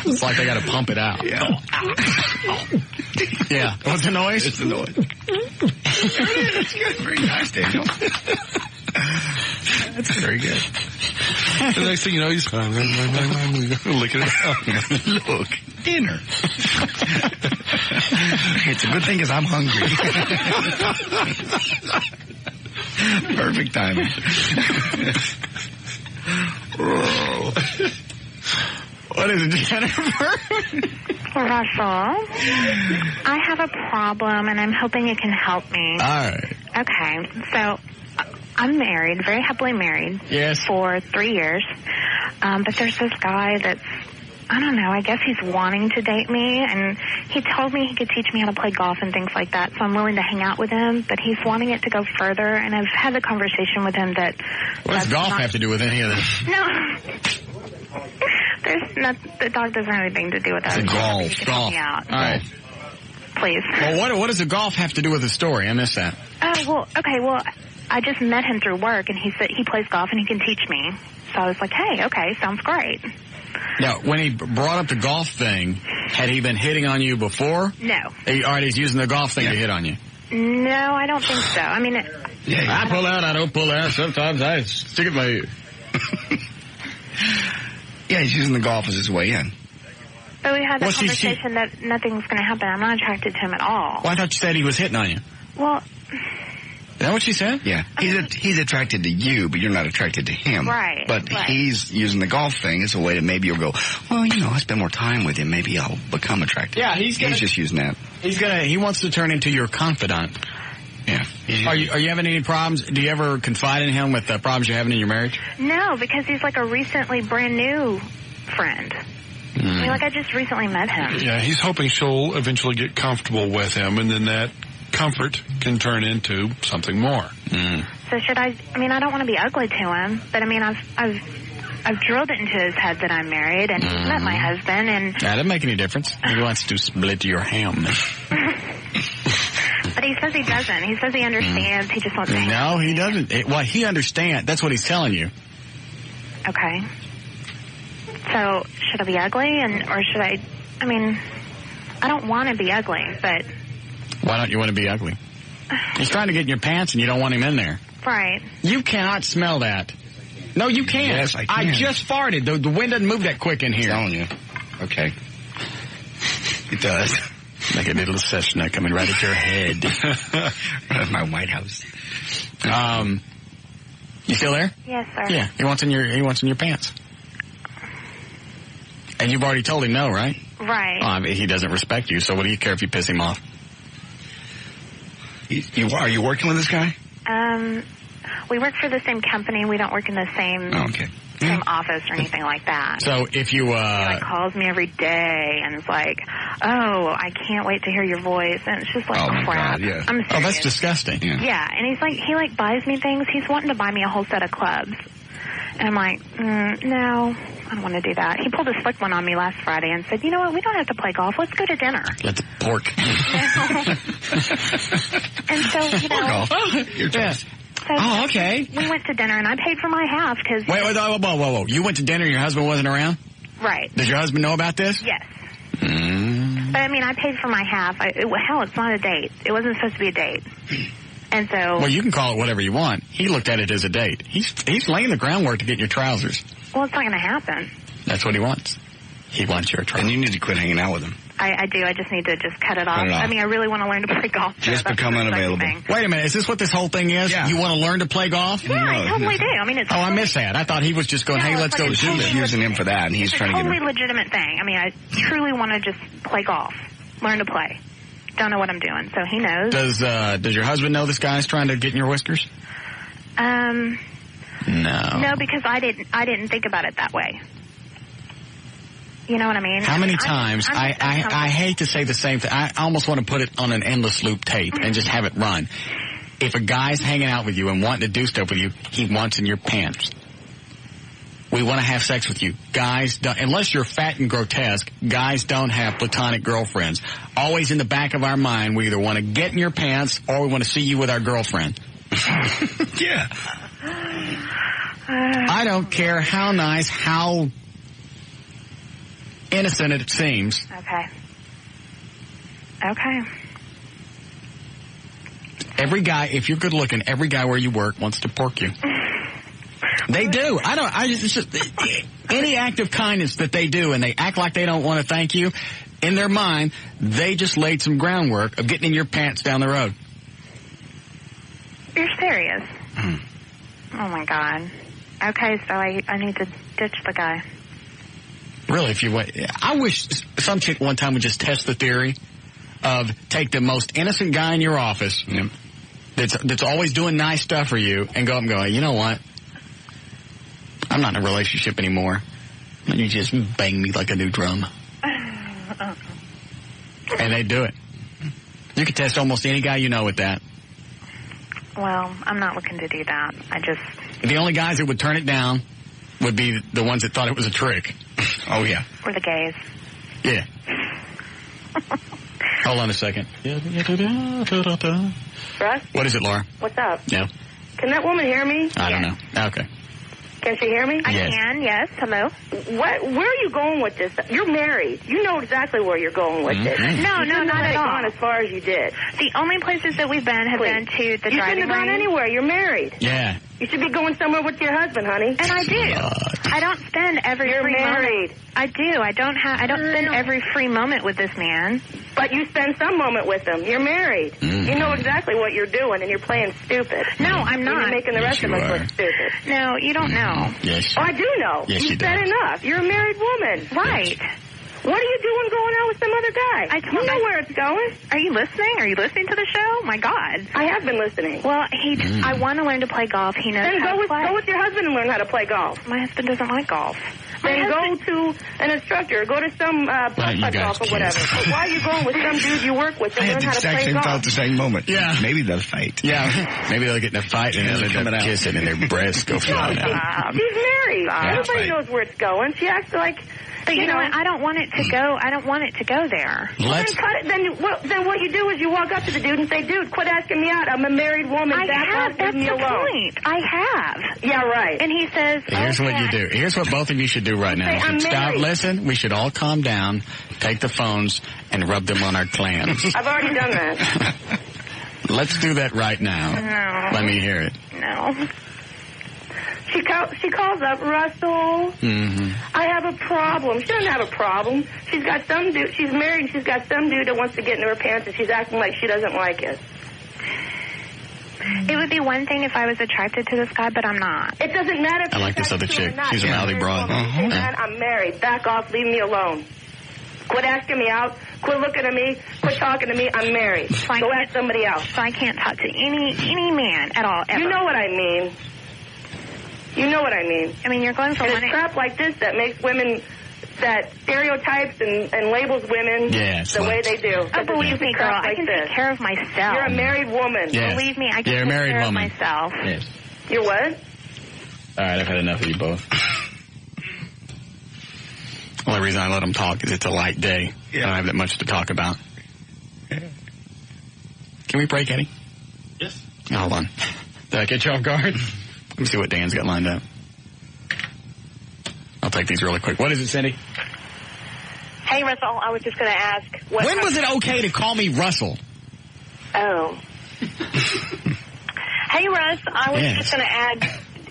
It's like they got to pump it out. Yeah. Yeah. What's the noise? It's the noise. That's good. Very nice, Daniel. That's very good. The next thing you know, he's licking it up. Look, dinner. It's a good thing because I'm hungry. Perfect timing. What is it, Jennifer? Russell, I have a problem, and I'm hoping you can help me. All right. Okay, so I'm married, very happily married. Yes. For 3 years. But there's this guy that's, I don't know, I guess he's wanting to date me, and he told me he could teach me how to play golf and things like that, so I'm willing to hang out with him, but he's wanting it to go further, and I've had the conversation with him that... What does golf have to do with any of this? No. The dog doesn't have anything to do with that. It's golf. You can help me out. All right. Please. Well, what does the golf have to do with the story? I missed that. Oh, well, okay, well, I just met him through work, and he said he plays golf and he can teach me. So I was like, hey, okay, sounds great. Now, when he brought up the golf thing, had he been hitting on you before? No. All right, he's using the golf thing to hit on you. No, I don't think so. I mean... I pull out, I don't pull out. Sometimes I stick it in my ear. Yeah, he's using the golf as his way in. But we had that conversation that nothing's going to happen. I'm not attracted to him at all. Well, I thought you said he was hitting on you. Well... Is that what she said? Yeah. He's attracted to you, but you're not attracted to him. Right. But he's using the golf thing as a way to maybe you'll go, well, I spend more time with him. Maybe I'll become attracted. Yeah, he's just using that. He wants to turn into your confidant. Yeah. Are you having any problems? Do you ever confide in him with the problems you're having in your marriage? No, because he's like a recently brand new friend. I mean, like I just recently met him. Yeah, he's hoping she'll eventually get comfortable with him, and then that comfort can turn into something more. So should I mean, I don't want to be ugly to him, but I mean, I've drilled it into his head that I'm married, and he's met my husband, and... That doesn't make any difference. He wants to split your ham. But he says he doesn't. He says he understands. He just wants to hang out. No, he doesn't. Well, he understands. That's what he's telling you. Okay. So, should I be ugly, or should I mean, I don't want to be ugly, but... Why don't you want to be ugly? He's trying to get in your pants and you don't want him in there. Right. You cannot smell that. No, you can't. Yes, I can. I just farted. The wind doesn't move that quick in here. I'm telling you. Okay. It does. Like a little Cessna coming right at your head. My White House. You still there? Yes, sir. Yeah, he wants in your pants. And you've already told him no, right? Right. I mean, he doesn't respect you, so what do you care if you piss him off? Are you working with this guy? We work for the same company. We don't work in the same same office or anything like that. So if you... He calls me every day and is like, oh, I can't wait to hear your voice. And it's just like, crap. God, yeah. I'm serious. Oh, that's disgusting. Yeah, and he's like, he buys me things. He's wanting to buy me a whole set of clubs. And I'm like, no, I don't want to do that. He pulled a slick one on me last Friday and said, you know what, we don't have to play golf. Let's go to dinner. Let the pork. And so, you know. You're just... So okay. We went to dinner, and I paid for my half because... Wait, whoa. You went to dinner and your husband wasn't around? Right. Does your husband know about this? Yes. But, I mean, I paid for my half. Hell, it's not a date. It wasn't supposed to be a date. And so... Well, you can call it whatever you want. He looked at it as a date. He's laying the groundwork to get in your trousers. Well, it's not going to happen. That's what he wants. He wants your trousers. And you need to quit hanging out with him. I do. I just need to just cut it off. I mean, I really want to learn to play golf. Just become unavailable. Wait a minute. Is this what this whole thing is? Yeah. You want to learn to play golf? Yeah, I totally do. I mean, it's... Oh, I missed that. I thought he was just going, hey, let's go do this. Using him for that, and he's trying to get him. It's a totally legitimate thing. I mean, I truly want to just play golf. Learn to play. Don't know what I'm doing, so he knows. Does your husband know this guy's trying to get in your whiskers? No. No, because I didn't think about it that way. You know what I mean? How many times, I hate to say the same thing, I almost want to put it on an endless loop tape and just have it run. If a guy's hanging out with you and wanting to do stuff with you, he wants in your pants. We want to have sex with you. Guys don't, unless you're fat and grotesque, guys don't have platonic girlfriends. Always in the back of our mind, we either want to get in your pants or we want to see you with our girlfriend. Yeah. I don't care how nice, how innocent it seems. Okay. Every guy, if you're good looking, every guy where you work wants to pork you. They do. It's just any act of kindness that they do and they act like they don't want to thank you, in their mind, they just laid some groundwork of getting in your pants down the road. You're serious? Oh my God. Okay, so I need to ditch the guy. Really, if you want, I wish some chick one time would just test the theory of take the most innocent guy in your office that's always doing nice stuff for you and go up and go, you know what? I'm not in a relationship anymore. And you just bang me like a new drum. And they do it. You can test almost any guy you know with that. Well, I'm not looking to do that. The only guys that would turn it down would be the ones that thought it was a trick. Oh, yeah. Or the gays. Yeah. Hold on a second. Russ? What is it, Laura? What's up? Yeah. Can that woman hear me? I don't know. Okay. Can she hear me? I can, yes. Hello? Where are you going with this? You're married. You know exactly where you're going with this. No, not at all. Gone as far as you did. The only places that we've been have been to the driving range. You shouldn't have gone anywhere. You're married. Yeah. You should be going somewhere with your husband, honey. And I do. I don't spend every free moment. I do. I don't spend every free moment with this man. But you spend some moment with him. You're married. You know exactly what you're doing, and you're playing stupid. No, I'm not. You're making the rest of us look stupid. No, you don't know. Yes. Oh, I do know. Yes, you said enough. You're a married woman. Right. What are you doing going out with some other guy? You know where it's going. Are you listening? Are you listening to the show? My God. I have been listening. Well, I want to learn to play golf. He knows how to play. Go with your husband and learn how to play golf. My husband doesn't like golf. Then go to an instructor. Go to some putt golf or whatever. But why are you going with some dude you work with to learn how to play golf? I had the same moment. Yeah. Maybe they'll fight. Yeah. Maybe they'll get in a fight and they'll end up kissing and their breasts go flying out. She's married. Everybody knows where it's going. She acts like... But you know what? I don't want it to go. I don't want it to go there. Then cut it. Then what you do is you walk up to the dude and say, "Dude, quit asking me out. I'm a married woman. That's the point. I have. Yeah, right. And he says, Here's what you do. Here's what both of you should do right now. I'm Stop. married. Listen. We should all calm down. Take the phones and rub them on our clams. I've already done that. Let's do that right now. No. Let me hear it. No. She calls up, Russell, I have a problem. She doesn't have a problem. She's got some dude, she's married, she's got some dude that wants to get into her pants, and she's acting like she doesn't like it. It would be one thing if I was attracted to this guy, but I'm not. It doesn't matter if I like this other chick. She's a mouthy broad. Hey, man, I'm married. Back off. Leave me alone. Quit asking me out. Quit looking at me. Quit talking to me. I'm married. So Go ask somebody else. So I can't talk to any man at all, ever. You know what I mean. You know what I mean. I mean, you're going for and one... it's crap like this that makes women... that stereotypes and labels women the way they do. Oh, believe me, girl, I can take care of myself. You're a married woman. Yes. Believe me, I can take care of myself. Yes. You're what? All right, I've had enough of you both. Only reason I let them talk is it's a light day. I don't have that much to talk about. Can we break, Eddie? Yes. Hold on. Did I get you off guard? Let me see what Dan's got lined up. I'll take these really quick. What is it, Cindy? Hey, Russell, I was just going to ask... When was it okay to call me Russell? Oh. Hey, Russ, I was just going to add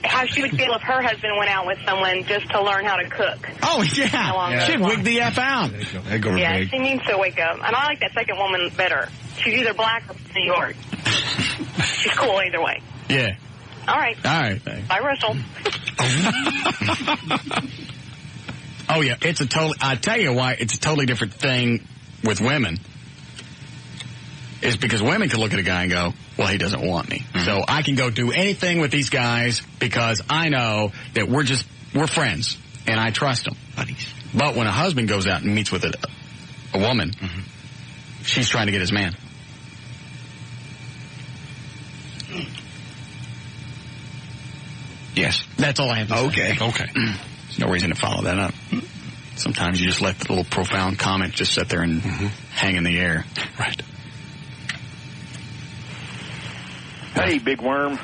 how she would feel if her husband went out with someone just to learn how to cook. Oh, yeah. She'd wig the F out. Yeah, she needs to wake up. And I like that second woman better. She's either black or from New York. She's cool either way. Yeah. All right. All right. Thanks. Bye, Russell. Oh, yeah. It's a totally... I tell you why it's a totally different thing with women. Is because women can look at a guy and go, well, he doesn't want me. So I can go do anything with these guys because I know that we're friends and I trust them. Buddies. But when a husband goes out and meets with a woman, she's trying to get his man. Yes. That's all I have to say. Okay. There's no reason to follow that up. Sometimes you just let the little profound comment just sit there and hang in the air. Right. Hey, Big Worm.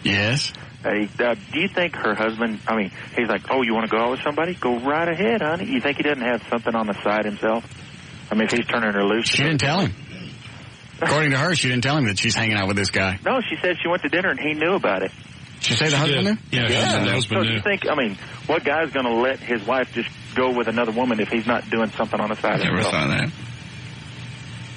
Yes? Hey, do you think her husband, he's like, oh, you want to go out with somebody? Go right ahead, honey. You think he doesn't have something on the side himself? If he's turning her loose. She didn't tell him. According to her, she didn't tell him that she's hanging out with this guy. No, she said she went to dinner and he knew about it. Did she say the husband knew? Yeah, the husband knew. So you think, what guy's going to let his wife just go with another woman if he's not doing something on the side? I never thought of that.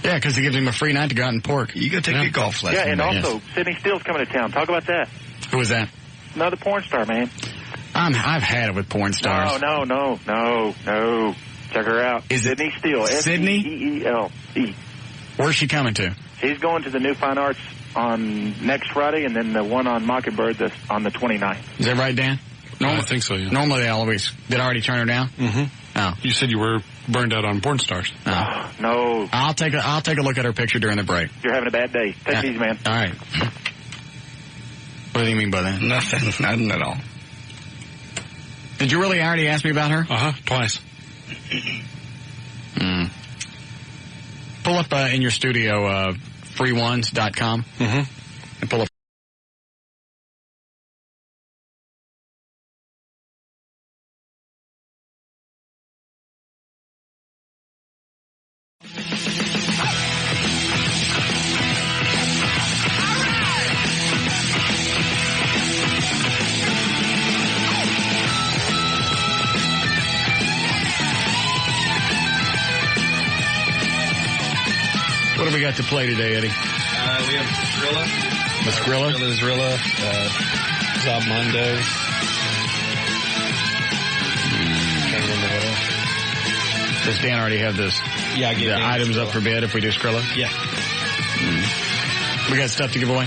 Yeah, because he gives him a free night to go out and pork. You go take your golf lesson. Yeah, and also, Sydney Steele's coming to town. Talk about that. Who is that? Another porn star, man. I've had it with porn stars. No. Check her out. Is Sydney Steele. Sydney? Steele. Where's she coming to? She's going to the New Fine Arts on next Friday, and then the one on Mockingbird on the 29th. Is that right, Dan? I think so, yeah. Normally they always... Did I already turn her down? Mm-hmm. Oh. You said you were burned out on porn stars. No. I'll take a look at her picture during the break. You're having a bad day. Take it easy, man. All right. What do you mean by that? Nothing at all. Did you really already ask me about her? Twice. Pull up in your studio freeones.com and pull up. What do we got to play today, Eddie? We have Skrilla. Miss Skrilla? Skrilla, Zobmundo. Can't remember what else. Does Dan already have this? Yeah, I get the items up for bid if we do Skrilla? Yeah. We got stuff to give away?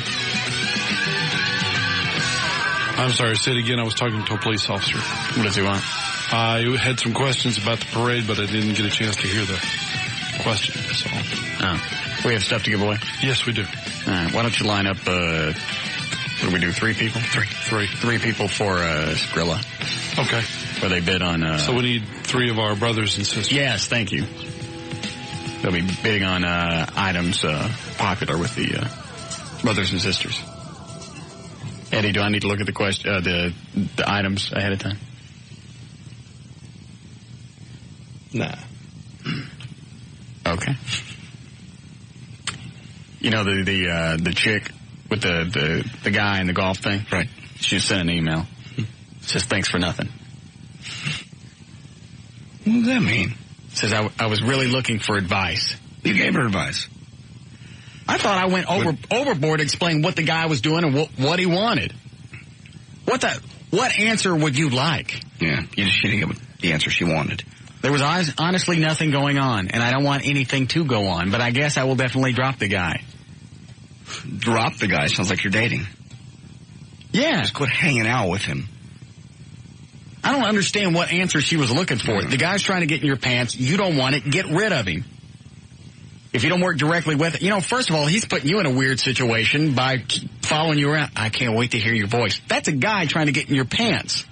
I'm sorry, say it again. I was talking to a police officer. What does he want? I had some questions about the parade, but I didn't get a chance to hear the question. So. We have stuff to give away? Yes, we do. All right. Why don't you line up, what do we do, 3 people? Three people for Skrilla. Okay. Where they bid on... So we need 3 of our brothers and sisters. Yes, thank you. They'll be bidding on items popular with the brothers and sisters. Eddie, do I need to look at the items ahead of time? Nah. Okay. You know the chick with the guy in the golf thing? Right. She sent an email. Says thanks for nothing. What does that mean? Says I was really looking for advice. You gave her advice. I thought I went overboard to explain what the guy was doing and what he wanted. What answer would you like? Yeah, she didn't get the answer she wanted. There was honestly nothing going on, and I don't want anything to go on, but I guess I will definitely drop the guy. Drop the guy? Sounds like you're dating. Yeah. Just quit hanging out with him. I don't understand what answer she was looking for. The guy's trying to get in your pants. You don't want it. Get rid of him. If you don't work directly with it, first of all, he's putting you in a weird situation by following you around. I can't wait to hear your voice. That's a guy trying to get in your pants.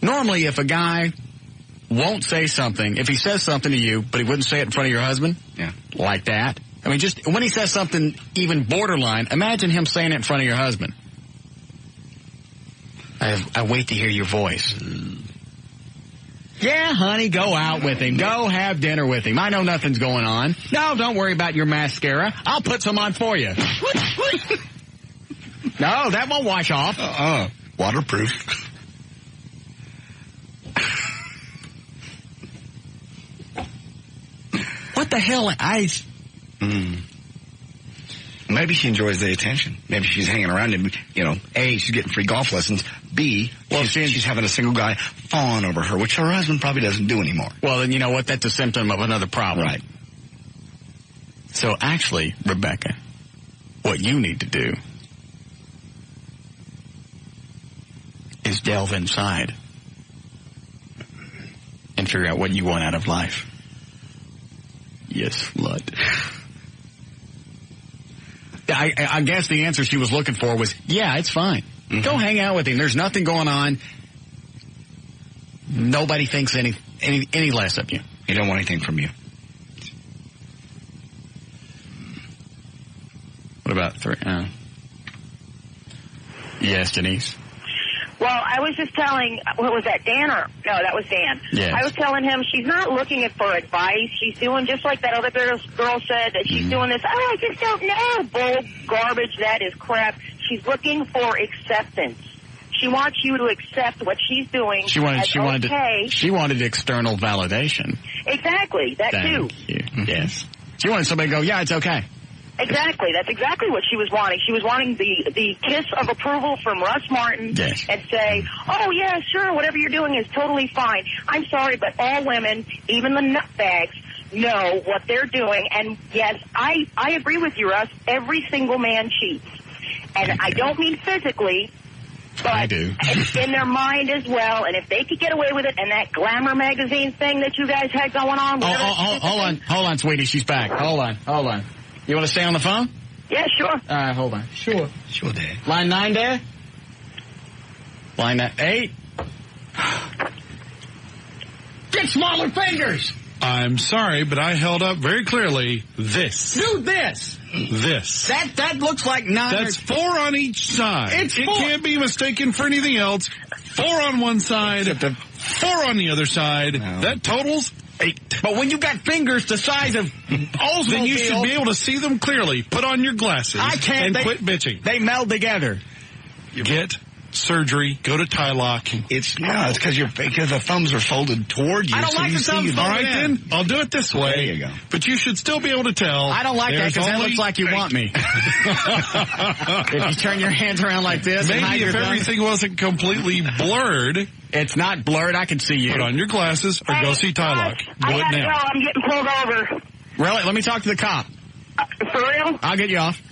Normally, if a guy won't say something, if he says something to you, but he wouldn't say it in front of your husband, like that. I mean, just when he says something even borderline, imagine him saying it in front of your husband. I wait to hear your voice. Yeah, honey, go out with him. Go have dinner with him. I know nothing's going on. No, don't worry about your mascara. I'll put some on for you. No, that won't wash off. Waterproof. What the hell? Maybe she enjoys the attention. Maybe she's hanging around him. A, she's getting free golf lessons. B, she's having a single guy fawn over her, which her husband probably doesn't do anymore. Well, then you know what? That's a symptom of another problem. Right. So actually, Rebecca, what you need to do is delve inside and figure out what you want out of life. Yes, slut. I guess the answer she was looking for was, yeah, it's fine. Mm-hmm. Go hang out with him. There's nothing going on. Nobody thinks any less of you. He don't want anything from you. What about 3? Yes, Denise? Well, I was just telling, what was that, Dan? No, that was Dan. Yes. I was telling him she's not looking for advice. She's doing just like that other girl said, that she's doing this, I just don't know, bull garbage, that is crap. She's looking for acceptance. She wants you to accept what she's doing. She wanted external validation. Exactly, that too. Thank you. Yes. She wanted somebody to go, yeah, it's okay. Exactly. That's exactly what she was wanting. She was wanting the kiss of approval from Russ Martin and say, oh, yeah, sure, whatever you're doing is totally fine. I'm sorry, but all women, even the nutbags, know what they're doing. And, yes, I agree with you, Russ. Every single man cheats. And I don't mean physically, but I do. in their mind as well. And if they could get away with it and that Glamour magazine thing that you guys had going on. Hold on, sweetie. She's back. Hold on. You want to stay on the phone? Yeah, sure. All right, hold on. Sure, Dad. Line 9, Dad? Line 8? Get smaller fingers! I'm sorry, but I held up very clearly this. Do this! This. That looks like 9. That's 4 on each side. It can't be mistaken for anything else. 4 on one side, 4 on the other side. No. That totals 8. But when you got fingers the size of Oldsmobile, then you should be able to see them clearly. Put on your glasses. I can't. And quit bitching. They meld together. Get surgery. Go to Tylock. It's because the thumbs are folded toward you. I don't like the thumbs folded. All right, then. I'll do it this way. There you go. But you should still be able to tell. I don't like that because that looks like you want me. If you turn your hands around like this. Maybe if everything wasn't completely blurred. It's not blurred. I can see you. Put on your glasses or go see Tylock. Do it now. I'm getting pulled over. Really? Let me talk to the cop. For real? I'll get you off.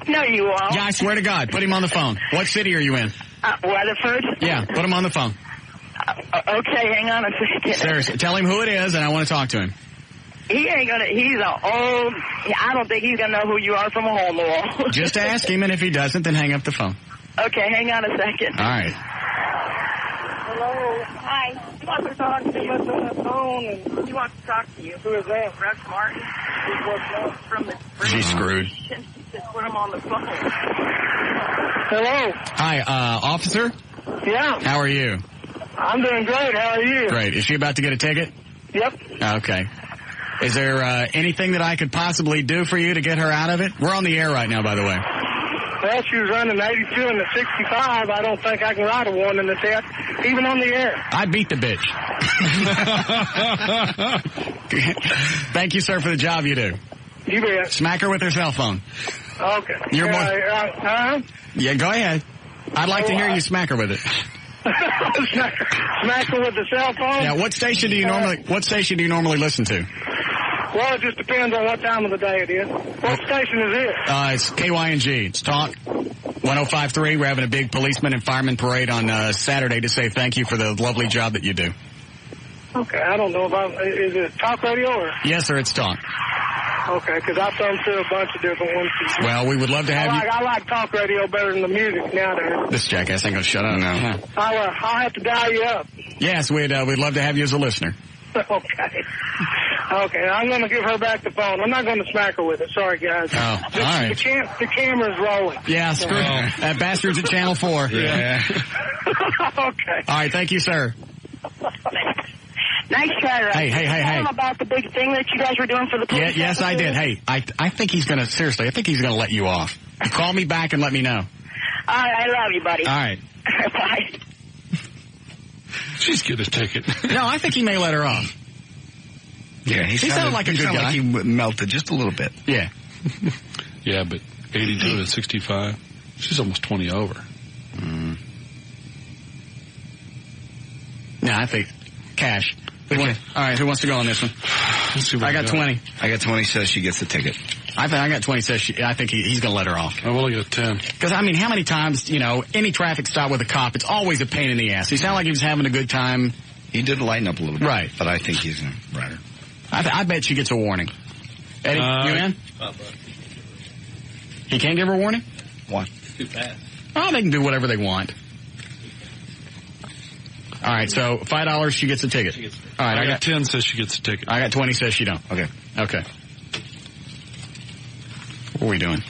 No, you won't. Yeah, I swear to God. Put him on the phone. What city are you in? Weatherford. Yeah, put him on the phone. Okay, hang on a second. Seriously, tell him who it is, and I want to talk to him. He ain't gonna. He's I don't think he's gonna know who you are from a hole in the wall. Just ask him, and if he doesn't, then hang up the phone. Okay, hang on a second. All right. Hello. Hi. He wants to talk to you on the phone, and he wants to talk to you. Who is that? Russ Martin. From the She's screwed. Just put him on the phone. Hello. Hi, officer? Yeah. How are you? I'm doing great. How are you? Great. Is she about to get a ticket? Yep. Okay. Is there anything that I could possibly do for you to get her out of it? We're on the air right now, by the way. Well, Well, she was running 82 and the 65. I don't think I can write a warning to death, even on the air. I beat the bitch. Thank you, sir, for the job you do. You bet. Smack her with her cell phone. Okay. You're more... Yeah, go ahead. I'd like to hear you smack her with it. Smack her with the cell phone? Yeah, what station do you normally listen to? Well, it just depends on what time of the day it is. What station is it? It's KYNG. It's Talk 105.3. We're having a big policeman and fireman parade on Saturday to say thank you for the lovely job that you do. Okay, I don't know is it Talk Radio or? Yes, sir, it's Talk. Okay, because I've done to a bunch of different ones. Well, we would love to have you. I like Talk Radio better than the music nowadays. This jackass ain't gonna shut up now. I'll have to dial you up. Yes, we'd love to have you as a listener. Okay. Okay, I'm going to give her back the phone. I'm not going to smack her with it. Sorry, guys. Oh, all right. The camera's rolling. Yeah, screw that bastard's at Channel 4. Yeah. Okay. All right, thank you, sir. Nice try, Russ. Hey. Tell him about the big thing that you guys were doing for the police. Yes, I did. Hey, I think he's going to, seriously, I think he's going to let you off. Call me back and let me know. All right, I love you, buddy. All right. Bye. She's get a ticket. No, I think he may let her off. Yeah, he sounded like a good guy. Like he melted just a little bit. Yeah. Yeah, but 82 to 65, she's almost 20 over. No, I think cash. Okay. All right, who wants to go on this one? I got 20. I got 20 says she gets the ticket. I got 20 says I think he's going to let her off. I've only got 10. Because, I mean, how many times, any traffic stop with a cop, it's always a pain in the ass. He sounded like he was having a good time. He did lighten up a little bit. Right. But I think he's going to ride her. I bet she gets a warning. Eddie, you in? He can't give her a warning? What? Too fast. Oh, they can do whatever they want. All right, so $5, she gets a ticket. All right, I got 10 says she gets a ticket. I got 20 says she don't. Okay. What are we doing?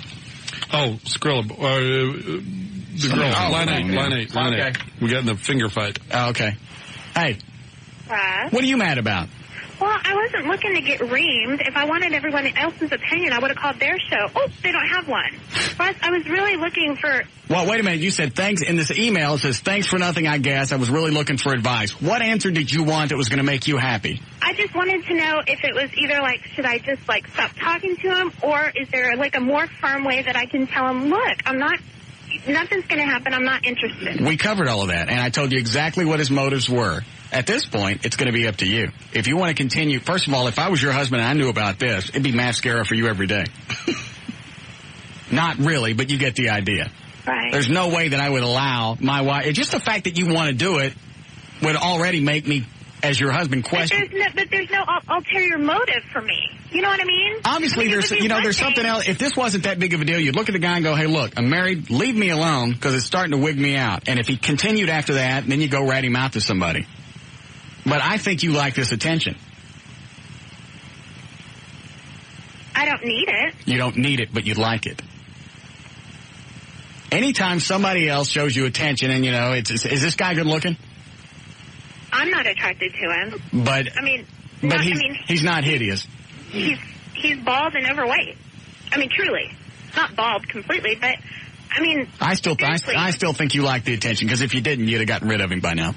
Oh, Skrilla. The girl. Line 8. Okay. We got in the finger fight. Oh, okay. Hey, what are you mad about? Well, I wasn't looking to get reamed. If I wanted everyone else's opinion, I would have called their show. Oh, they don't have one. Plus, I was really looking for... Well, wait a minute. You said thanks in this email. It says, thanks for nothing, I guess. I was really looking for advice. What answer did you want that was going to make you happy? I just wanted to know if it was either, should I just, stop talking to him, or is there, a more firm way that I can tell him, look, nothing's going to happen. I'm not interested. We covered all of that, and I told you exactly what his motives were. At this point, it's going to be up to you. If you want to continue, first of all, if I was your husband and I knew about this, it'd be mascara for you every day. Not really, but you get the idea. Right. There's no way that I would allow my wife. It's just the fact that you want to do it would already make me, as your husband, question. But there's no ulterior motive for me. You know what I mean? Obviously, there's something else. If this wasn't that big of a deal, you'd look at the guy and go, hey, look, I'm married. Leave me alone because it's starting to wig me out. And if he continued after that, then you go rat him out to somebody. But I think you like this attention. I don't need it. You don't need it, but you like it. Anytime somebody else shows you attention and, is this guy good looking? I'm not attracted to him. But he's not hideous. He's bald and overweight. I mean, truly. Not bald completely, but, I still think you like the attention, because if you didn't, you'd have gotten rid of him by now.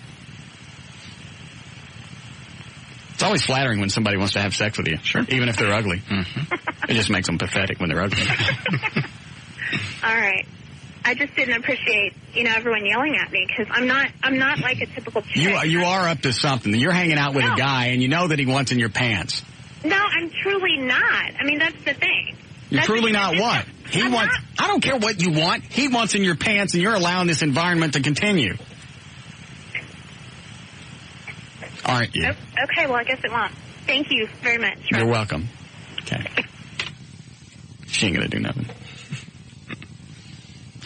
It's always flattering when somebody wants to have sex with you. Sure. Even if they're ugly. Mm-hmm. It just makes them pathetic when they're ugly. All right. I just didn't appreciate, everyone yelling at me, because I'm not like a typical chick. You are up to something. You're hanging out with a guy, and you know that he wants in your pants. No, I'm truly not. That's the thing. You're truly not what? I don't care what you want. He wants in your pants, and you're allowing this environment to continue. Aren't you? Okay, well, I guess it won't. Thank you very much. You're welcome. Okay. She ain't going to do nothing.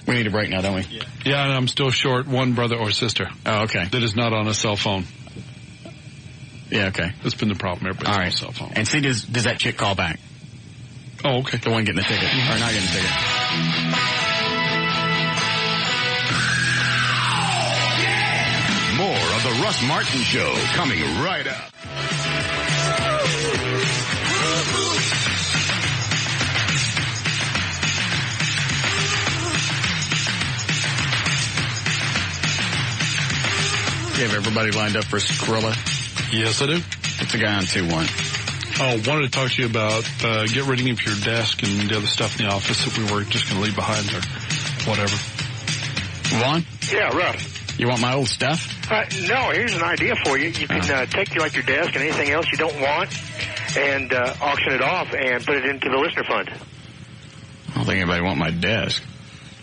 We need a break now, don't we? Yeah, and I'm still short one brother or sister. Oh, okay. That is not on a cell phone. Yeah, okay. That's been the problem. Everybody's on a cell phone. And see, does that chick call back? Oh, okay. The one getting the ticket. Or not getting the ticket. More of the Russ Martin Show coming right up. have everybody lined up for Skrilla? Yes, I do. It's a guy on 2-1. Oh, wanted to talk to you about get rid of your desk and the other stuff in the office that we were just going to leave behind or whatever. Juan? Yeah, Russ. You want my old stuff? No, here's an idea for you. You can take your desk and anything else you don't want and auction it off and put it into the listener fund. I don't think anybody want my desk.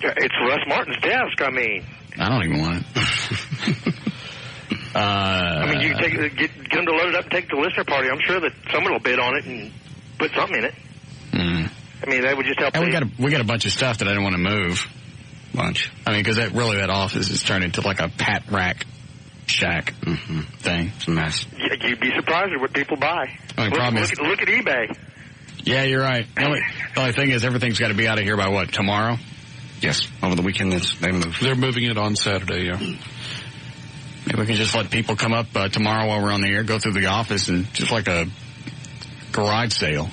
It's Russ Martin's desk, I mean. I don't even want it. You can get them to load it up and take it to the listener party. I'm sure that someone will bid on it and put something in it. I mean, that would just help. And we got a bunch of stuff that I didn't want to move. Bunch. I mean, because that office is turned into like a pat rack shack thing. It's a mess. You'd be surprised at what people buy. Look at eBay. Yeah, you're right. The only thing is everything's got to be out of here by what, tomorrow? Yes, over the weekend they move. They're moving it on Saturday, yeah. Maybe we can just let people come up tomorrow while we're on the air, go through the office, and just like a garage sale.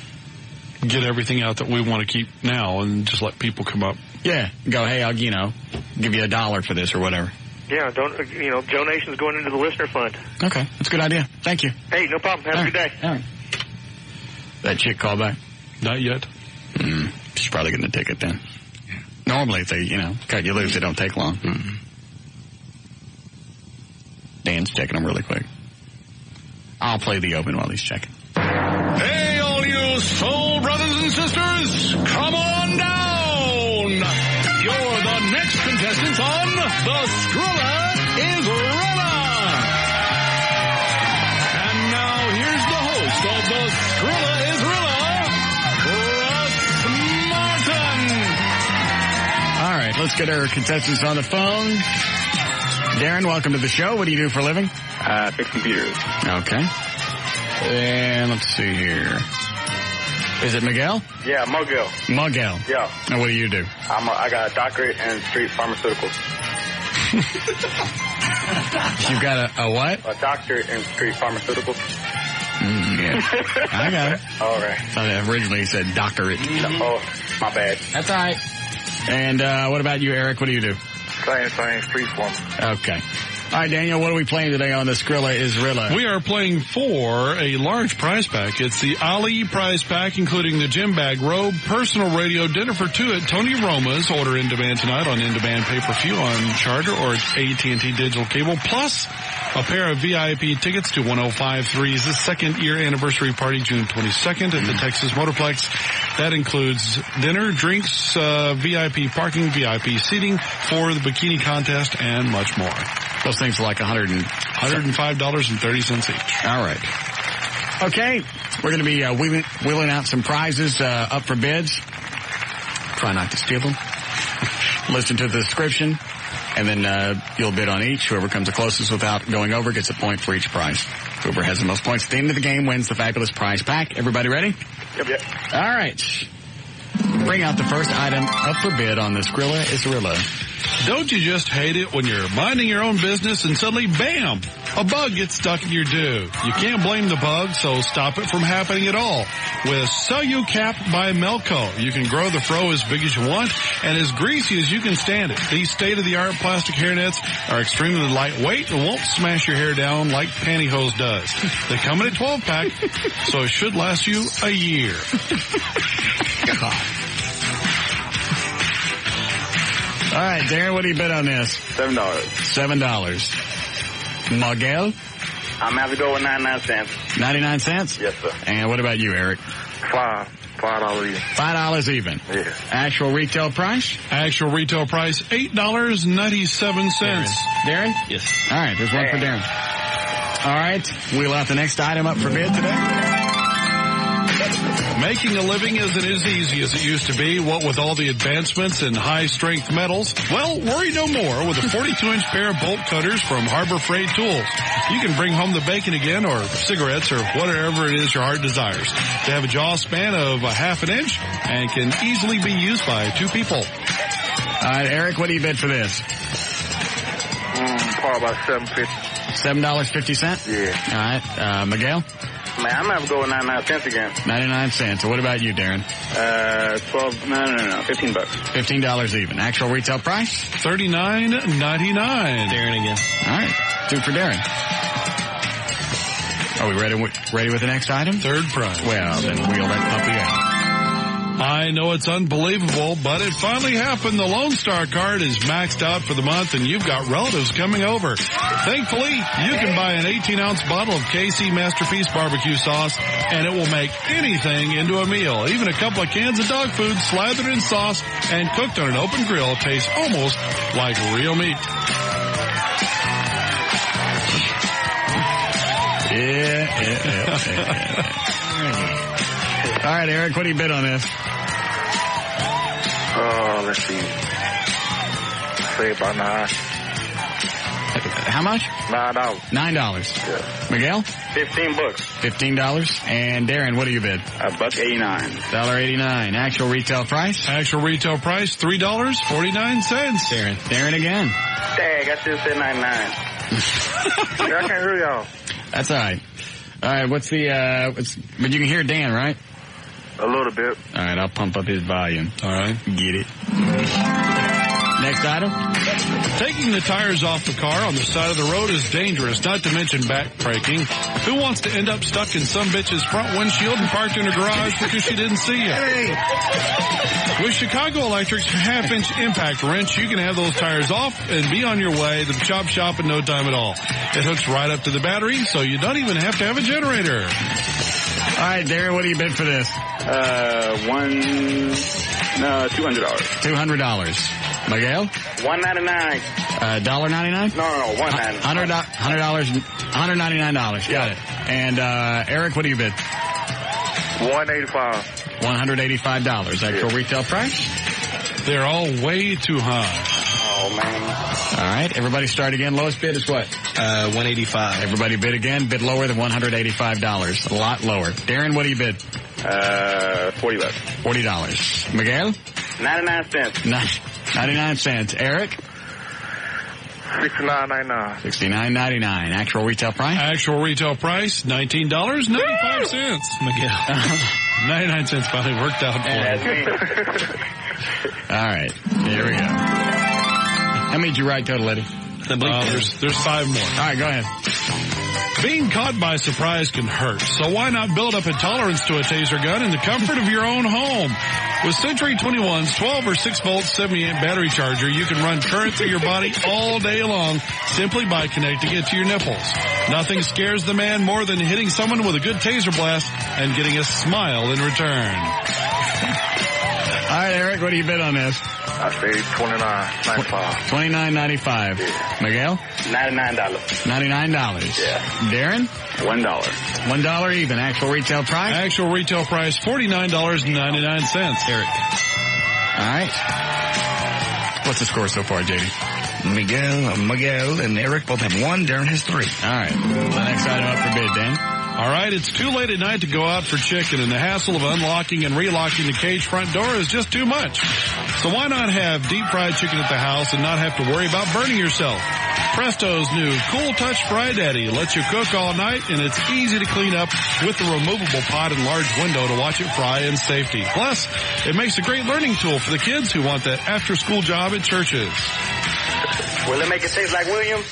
Get everything out that we want to keep now and just let people come up. Yeah, go, hey, I'll, give you $1 for this or whatever. Yeah, donations going into the listener fund. Okay, that's a good idea. Thank you. Hey, no problem. Have a good day. All right. That chick called back? Not yet. She's probably getting a ticket then. Normally, if they, cut you loose, they don't take long. Dan's checking them really quick. I'll play the open while he's checking. Hey, all you soul brothers and sisters, come on down. You're the next contestants on The Skrilla is Rilla. And now here's the host of The Skrilla is Rilla, Russ Martin. All right, let's get our contestants on the phone. Darren, welcome to the show. What do you do for a living? Fix computers. Okay. And let's see here. Is it Miguel? Yeah, Miguel. Miguel. Yeah. And what do you do? I got a doctorate in street pharmaceuticals. You've got a what? A doctorate in street pharmaceuticals. Yeah. I got it. All right. Originally he said doctorate. Oh, my bad. That's all right. And what about you, Eric? What do you do? Playing freeform. Okay. All right, Daniel, what are we playing today on the Skrilla is Rilla? We are playing for a large prize pack. It's the Ali prize pack, including the gym bag, robe, personal radio, dinner for two at Tony Roma's. Order in demand tonight on in-demand pay-per-view on Charter or AT&T Digital Cable, plus a pair of VIP tickets to 1053's second year anniversary party, June 22nd at the Texas Motorplex. That includes dinner, drinks, VIP parking, VIP seating for the bikini contest, and much more. Those things are like $105.30 each. All right. Okay, we're going to be wheeling out some prizes up for bids. Try not to steal them. Listen to the description, and then you'll bid on each. Whoever comes the closest without going over gets a point for each prize. Whoever has the most points at the end of the game wins the fabulous prize pack. Everybody ready? Yep. All right. Bring out the first item up for bid on the Skrilla is Rilla. Don't you just hate it when you're minding your own business and suddenly, bam, a bug gets stuck in your do? You can't blame the bug, so stop it from happening at all. With Cellucap by Melco, you can grow the fro as big as you want and as greasy as you can stand it. These state-of-the-art plastic hairnets are extremely lightweight and won't smash your hair down like pantyhose does. They come in a 12-pack, so it should last you a year. God. All right, Darren, what do you bid on this? $7. $7. Miguel? I'm going to have to go with 99 cents. 99 cents? Yes, sir. And what about you, Eric? $5 even. $5 even? Yeah. Actual retail price? Actual retail price, $8.97. Darren? Yes. All right, there's one for Darren. All right, we'll have the next item up for bid today. Making a living isn't as easy as it used to be, what with all the advancements in high-strength metals. Well, worry no more with a 42-inch pair of bolt cutters from Harbor Freight Tools. You can bring home the bacon again or cigarettes or whatever it is your heart desires. They have a jaw span of a half an inch and can easily be used by two people. All right, Eric, what do you bid for this? Probably about $7.50. $7.50? Yeah. All right, Miguel? Man, I'm going to have to go with 99 cents again. 99 cents. So what about you, Darren? 12, no, $15. $15 even. Actual retail price? $39.99. Darren again. All right. 2 for Darren. Are we ready with the next item? Third prize. Well, then wheel that puppy out. I know it's unbelievable, but it finally happened. The Lone Star card is maxed out for the month, and you've got relatives coming over. Thankfully, you can buy an 18-ounce bottle of KC Masterpiece barbecue sauce, and it will make anything into a meal. Even a couple of cans of dog food slathered in sauce and cooked on an open grill tastes almost like real meat. Yeah. All right, Eric, what do you bid on this? Oh, let's see. Say about 9. How much? $9. $9. Yeah. Miguel? $15. $15. And Darren, what do you bid? $1.89. $1.89. Actual retail price? Actual retail price, $3.49. Darren again. Dang, I should have said 99. I can't hear y'all. That's all right. All right, what's the, but you can hear Dan, right? A little bit. All right, I'll pump up his volume. All right. Get it. Next item. Taking the tires off the car on the side of the road is dangerous, not to mention backbreaking. Who wants to end up stuck in some bitch's front windshield and parked in her garage because she didn't see you? With Chicago Electric's half-inch impact wrench, you can have those tires off and be on your way to the chop shop in no time at all. It hooks right up to the battery, so you don't even have to have a generator. All right, Darren, what do you bid for this? $200. $200. Miguel? $1.99. $1.99? No, $1.99. $199. Got it. And Eric, what do you bid? $185. $185. Actual retail price? They're all way too high. Oh, man. All right, everybody start again. Lowest bid is what? $185. Everybody bid again. Bid lower than $185. A lot lower. Darren, what do you bid? $40. $40. Miguel? 99 cents. 99 cents. Eric? $69.99. $69.99. Actual retail price? Actual retail price, $19.95. Miguel. 99 cents finally worked out for you. All right. Here we go. How many did you write total, Eddie? There's 5 more. All right, go ahead. Being caught by surprise can hurt, so why not build up a tolerance to a taser gun in the comfort of your own home? With Century 21's 12 or 6 volt 70-amp battery charger, you can run current through your body all day long simply by connecting it to your nipples. Nothing scares the man more than hitting someone with a good taser blast and getting a smile in return. All right, Eric, what do you bid on this? I say $29.95. $29.95. Yeah. Miguel? $99. $99. Yeah. Darren? $1. $1 even. Actual retail price? Actual retail price, $49.99. Eric. All right. What's the score so far, JD? Miguel and Eric both have 1. Darren has 3. All right. The next item up for bid, Dan. All right, it's too late at night to go out for chicken, and the hassle of unlocking and relocking the cage front door is just too much. So why not have deep-fried chicken at the house and not have to worry about burning yourself? Presto's new Cool Touch Fry Daddy lets you cook all night, and it's easy to clean up with the removable pot and large window to watch it fry in safety. Plus, it makes a great learning tool for the kids who want that after-school job at churches. Will it make it taste like Williams?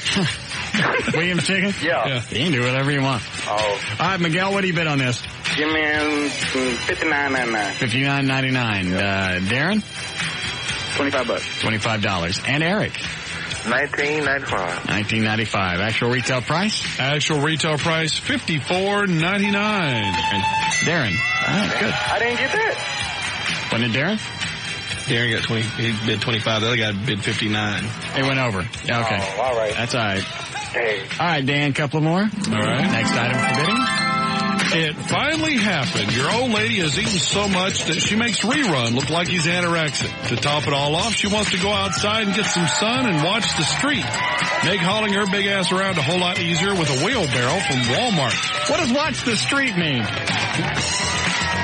Williams chicken? Yeah. You can do whatever you want. Oh. All right, Miguel, what do you bid on this? Give me $59.99. $59.99. Darren? $25. $25. And Eric? $19.95. $19.95. Actual retail price? Actual retail price, $54.99. Darren? All right, good. I didn't get that. Wasn't it Darren? Darren got 20. He bid 25. The other guy bid 59. It went over. Yeah, okay. Oh, all right. That's all right. Hey. All right, Dan, couple more. All right. Next item for bidding. It finally happened. Your old lady has eaten so much that she makes Rerun look like he's anorexic. To top it all off, she wants to go outside and get some sun and watch the street. Make hauling her big ass around a whole lot easier with a wheelbarrow from Walmart. What does watch the street mean?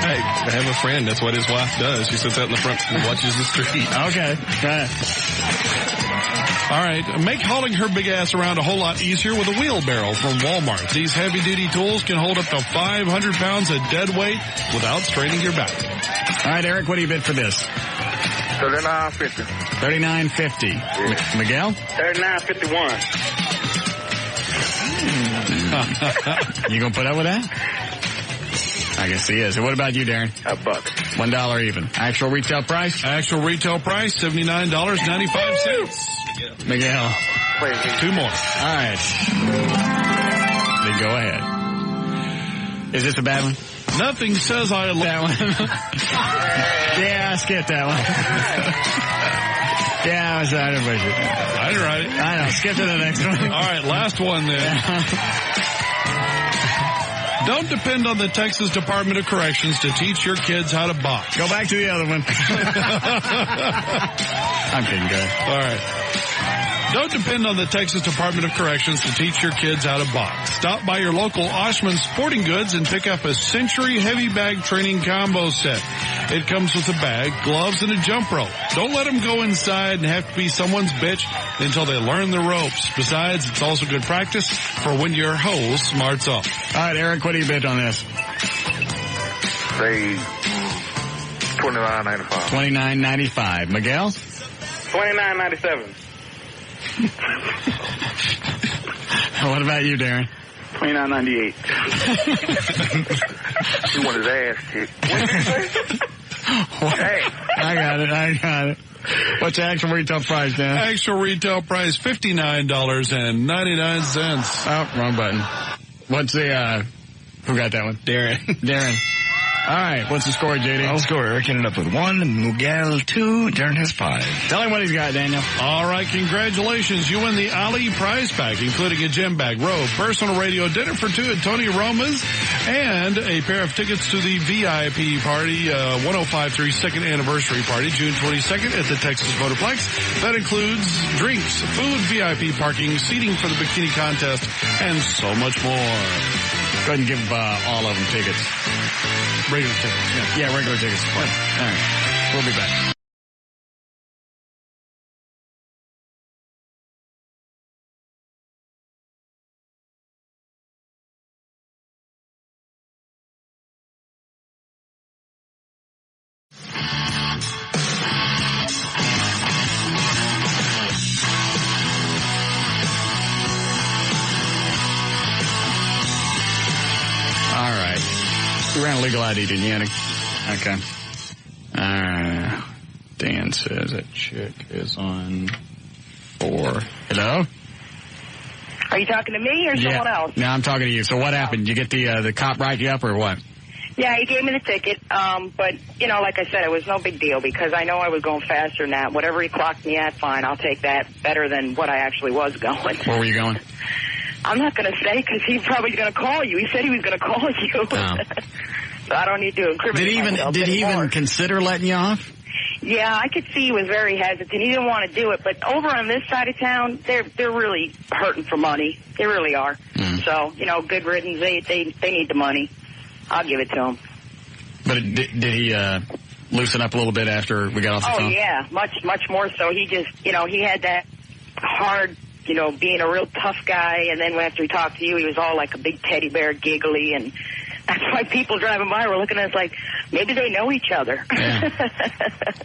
Hey, I have a friend. That's what his wife does. She sits out in the front and watches the street. Okay. All right, make hauling her big ass around a whole lot easier with a wheelbarrow from Walmart. These heavy-duty tools can hold up to 500 pounds of dead weight without straining your back. All right, Eric, what do you bid for this? $39.50. $39.50. Yeah. Miguel? $39.51. You gonna put up with that? I guess he is. And what about you, Darren? $1. $1 even. Actual retail price? Actual retail price, $79.95. Miguel. Two more. All right. Then go ahead. Is this a bad one? Nothing says I love that one. Yeah, skip that one. Yeah, I was trying to push it. I didn't write it. I know. Skip to the next one. All right, last one then. Don't depend on the Texas Department of Corrections to teach your kids how to box. Go back to the other one. I'm kidding, guys. All right. Don't depend on the Texas Department of Corrections to teach your kids how to box. Stop by your local Oshman Sporting Goods and pick up a Century Heavy Bag Training Combo Set. It comes with a bag, gloves, and a jump rope. Don't let them go inside and have to be someone's bitch until they learn the ropes. Besides, it's also good practice for when your hose smarts off. All right, Eric, what do you bid on this? Say $29.95. $29.95. Miguel? $29.97. What about you, Darren? $29.98. He wanted his ass kicked. What did you say? Hey. I got it. What's the actual retail price, Dan? Actual retail price, $59.99. Oh, wrong button. What's the, who got that one? Darren. All right, what's the score, JD? I'll score. Eric ended up with 1, Miguel 2, Darren has 5. Tell him what he's got, Daniel. All right, congratulations. You win the Ali prize pack, including a gym bag, robe, personal radio dinner for 2 at Tony Roma's, and a pair of tickets to the VIP party, 1053 second anniversary party, June 22nd at the Texas Motorplex. That includes drinks, food, VIP parking, seating for the bikini contest, and so much more. Go ahead and give all of them tickets. Regular tickets. Yeah, regular tickets. All right. We'll be back. We ran a legal ID, didn't you, Annie? Okay. Dan says that chick is on 4. Hello? Are you talking to me or someone else? No, I'm talking to you. So what happened? Did you get the cop write you up or what? Yeah, he gave me the ticket. But, like I said, it was no big deal because I know I was going faster than that. Whatever he clocked me at, fine, I'll take that. Better than what I actually was going. Where were you going? I'm not going to say because he's probably going to call you. He said he was going to call you. Oh. So I don't need to incriminate myself Did he anymore. even consider letting you off? Yeah, I could see he was very hesitant. He didn't want to do it. But over on this side of town, they're really hurting for money. They really are. Mm. So, good riddance. They need the money. I'll give it to them. But did he loosen up a little bit after we got off the phone? Oh, yeah, much more so. He just, he had that hard, being a real tough guy. And then after he talked to you, he was all like a big teddy bear, giggly. And that's why people driving by were looking at us like, maybe they know each other. Yeah.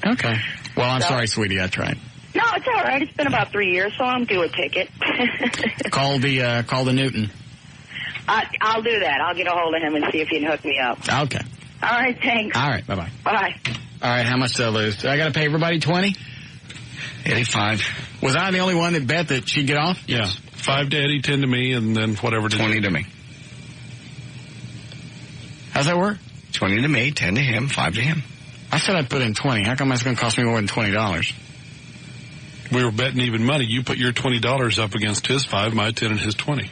Okay. Well, I'm sorry, sweetie. I tried. No, it's all right. It's been about 3 years, so I'm due a ticket. Call the Newton. I'll do that. I'll get a hold of him and see if he can hook me up. Okay. All right, thanks. All right, bye-bye. Bye. All right, how much did I lose? I got to pay everybody 20? 85. Was I the only one that bet that she'd get off? Yeah. 5 to Eddie, 10 to me, and then whatever. 20 to me. How's that work? 20 to me, 10 to him, 5 to him. I said I'd put in 20. How come that's going to cost me more than $20? We were betting even money. You put your $20 up against his 5, my 10, and his 20.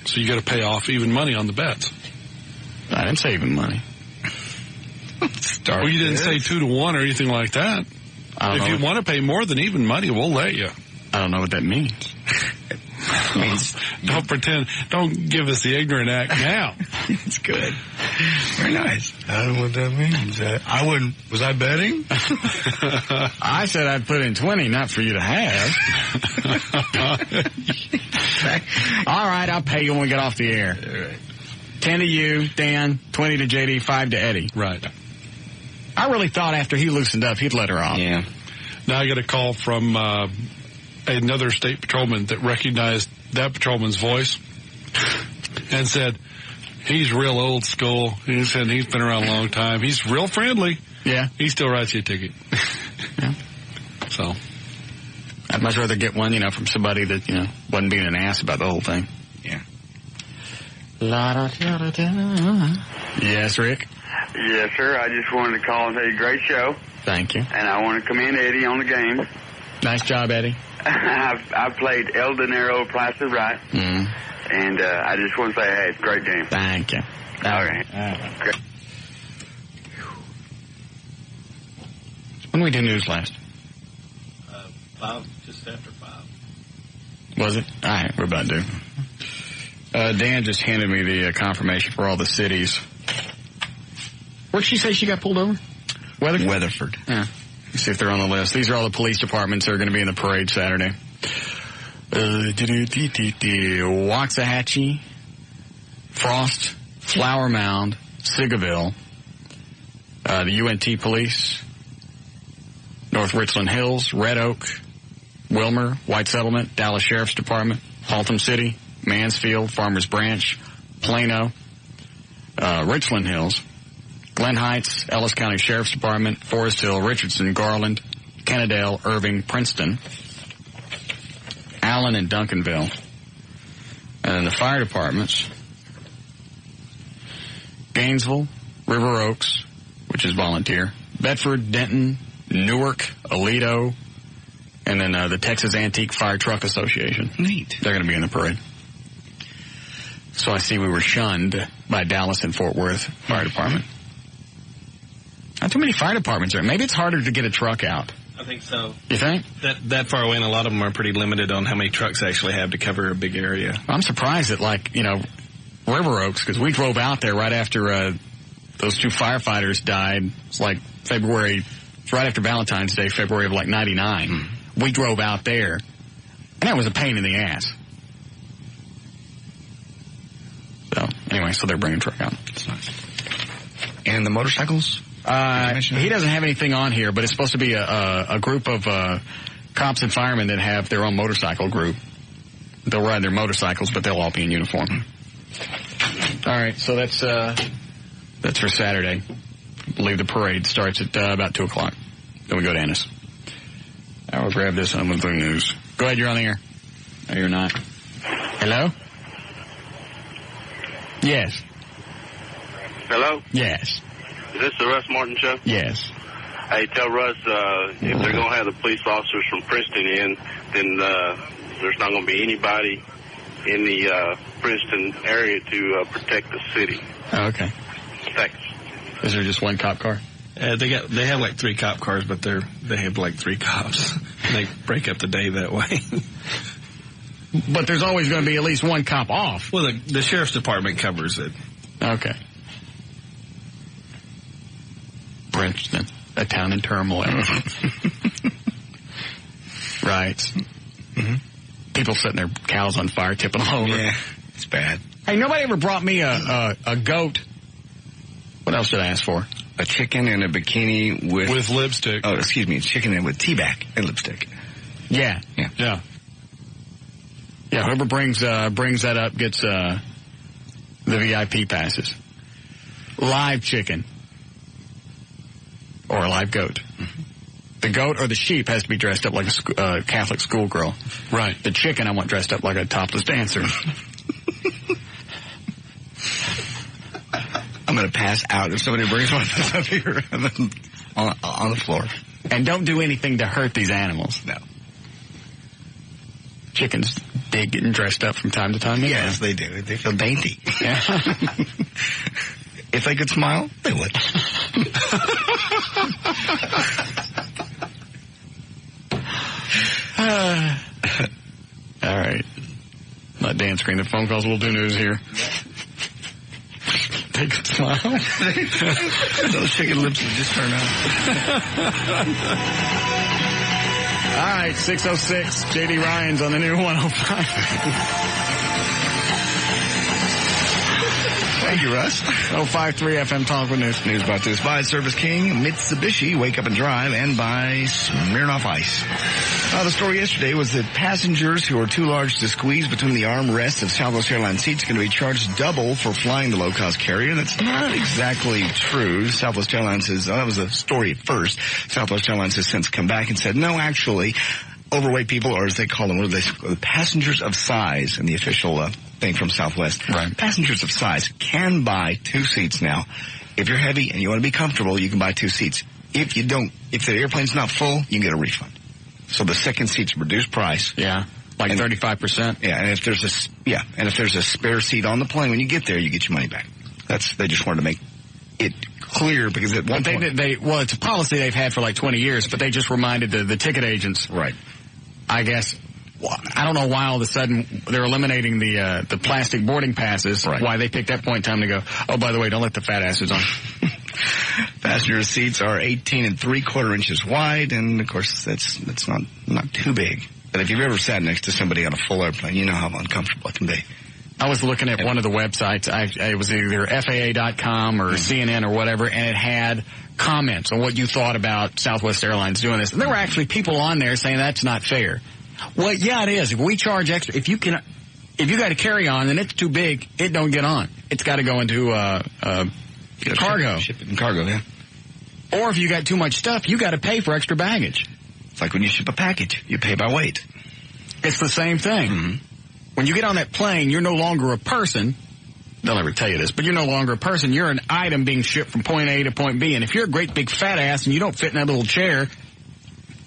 So you got to pay off even money on the bets. I didn't say even money. Well, you didn't say 2 to 1 or anything like that. If you want to pay more than even money, we'll let you. I don't know what that means. Don't pretend. Don't give us the ignorant act now. It's good. Very nice. I don't know what that means. Was I betting? I said I'd put in 20, not for you to have. All right, I'll pay you when we get off the air. All right. 10 to you, Dan, 20 to JD, 5 to Eddie. Right. I really thought after he loosened up, he'd let her off. Yeah. Now I got a call from another state patrolman that recognized that patrolman's voice and said, he's real old school. He said he's been around a long time. He's real friendly. Yeah. He still writes you a ticket. Yeah. So. I'd much rather get one, from somebody that, wasn't being an ass about the whole thing. Yeah. La-da-da-da-da. Yes, Rick? Yes, sir. I just wanted to call and tell you, great show. Thank you. And I want to commend Eddie on the game. Nice job, Eddie. I've played El Dinero Price is Right. Mm. And I just want to say, hey, it's a great game. Thank you. All right. Great. When did we do news last? 5, just after 5. Was it? All right, we're about to. Dan just handed me the confirmation for all the cities. Where'd she say she got pulled over? Weatherford. Yeah. Let's see if they're on the list. These are all the police departments that are going to be in the parade Saturday. Waxahachie, Frost, Flower Mound, Sigaville, the UNT Police, North Richland Hills, Red Oak, Wilmer, White Settlement, Dallas Sheriff's Department, Haltom City, Mansfield, Farmers Branch, Plano, Richland Hills, Glen Heights, Ellis County Sheriff's Department, Forest Hill, Richardson, Garland, Kennedale, Irving, Princeton, Allen, and Duncanville. And then the fire departments, Gainesville, River Oaks, which is volunteer, Bedford, Denton, Newark, Aledo, and then the Texas Antique Fire Truck Association. Neat. They're going to be in the parade. So I see we were shunned by Dallas and Fort Worth Fire Department. Not too many fire departments there. Maybe it's harder to get a truck out. I think so. You think? That far away, and a lot of them are pretty limited on how many trucks they actually have to cover a big area. I'm surprised at, River Oaks, because we drove out there right after those 2 firefighters died. It's like right after Valentine's Day, February of 99. Mm. We drove out there, and that was a pain in the ass. So, anyway, they're bringing a truck out. That's nice. And the motorcycles? He doesn't have anything on here, but it's supposed to be a group of cops and firemen that have their own motorcycle group. They'll ride their motorcycles, but they'll all be in uniform. All right, so that's for Saturday. I believe the parade starts at about 2 o'clock. Then we go to Ennis. I will grab this on with the news. Go ahead, you're on the air. No, you're not. Hello? Yes. Hello? Yes. Is this the Russ Martin Show? Yes. Hey, tell Russ if they're going to have the police officers from Princeton in, then there's not going to be anybody in the Princeton area to protect the city. Oh, okay. Thanks. Is there just one cop car? They have like 3 cop cars, but they have like 3 cops. They break up the day that way. But there's always going to be at least one cop off. Well, the sheriff's department covers it. Okay. Princeton, a town in turmoil. Right. Mm-hmm. People setting their cows on fire, tipping them over. Yeah, it's bad. Hey, nobody ever brought me a goat. What else did I ask for? A chicken and a bikini with lipstick. Oh, excuse me, chicken and with tea bag and lipstick. Yeah. Yeah. Yeah, whoever brings that up gets the VIP passes. Live chicken. Or a live goat. Mm-hmm. The goat or the sheep has to be dressed up like a Catholic schoolgirl. Right. The chicken I want dressed up like a topless dancer. I'm going to pass out if somebody brings one up here on the floor. And don't do anything to hurt these animals. No. Chickens dig getting dressed up from time to time. Yes, they do. They feel dainty. Yeah. If they could smile, they would. All right. Let Dan screen the phone calls. We'll do news here. Take us. smile. Those chicken lips will just turn out. All right, 6:06. J.D. Ryan's on the new 105. Thank you, Russ. 105.3 FM Talk with News. News brought to us by Service King, Mitsubishi, Wake Up and Drive, and by Smirnoff Ice. The story yesterday was that passengers who are too large to squeeze between the armrests of Southwest Airlines seats are going to be charged double for flying the low-cost carrier. That's not exactly true. Southwest Airlines says, that was a story at first. Southwest Airlines has since come back and said, no, actually, overweight people, or as they call them, the passengers of size in the official thing from Southwest. Right. Passengers of size can buy 2 seats now. If you're heavy and you want to be comfortable, you can buy 2 seats. If you don't, if the airplane's not full, you can get a refund. So the second seat's reduced price. Yeah, like 35%. Yeah, and if there's a spare seat on the plane when you get there, you get your money back. They just wanted to make it clear because at one point it's a policy they've had for like 20 years, but they just reminded the ticket agents. Right. I guess. I don't know why all of a sudden they're eliminating the plastic boarding passes. Right. Why they picked that point in time to go, oh, by the way, don't let the fat asses on. Passenger seats are 18 3/4 inches wide, and of course that's not too big. But if you've ever sat next to somebody on a full airplane, you know how uncomfortable it can be. I was looking at one of the websites. It was either FAA.com or CNN or whatever, and it had comments on what you thought about Southwest Airlines doing this. And there were actually people on there saying that's not fair. Well, yeah, it is. If we charge extra, if you got a carry-on and it's too big, it don't get on. It's got to go into cargo. Ship it in cargo, yeah. Or if you got too much stuff, you got to pay for extra baggage. It's like when you ship a package, you pay by weight. It's the same thing. Mm-hmm. When you get on that plane, you're no longer a person. They'll never tell you this, but you're no longer a person. You're an item being shipped from point A to point B. And if you're a great big fat ass and you don't fit in that little chair,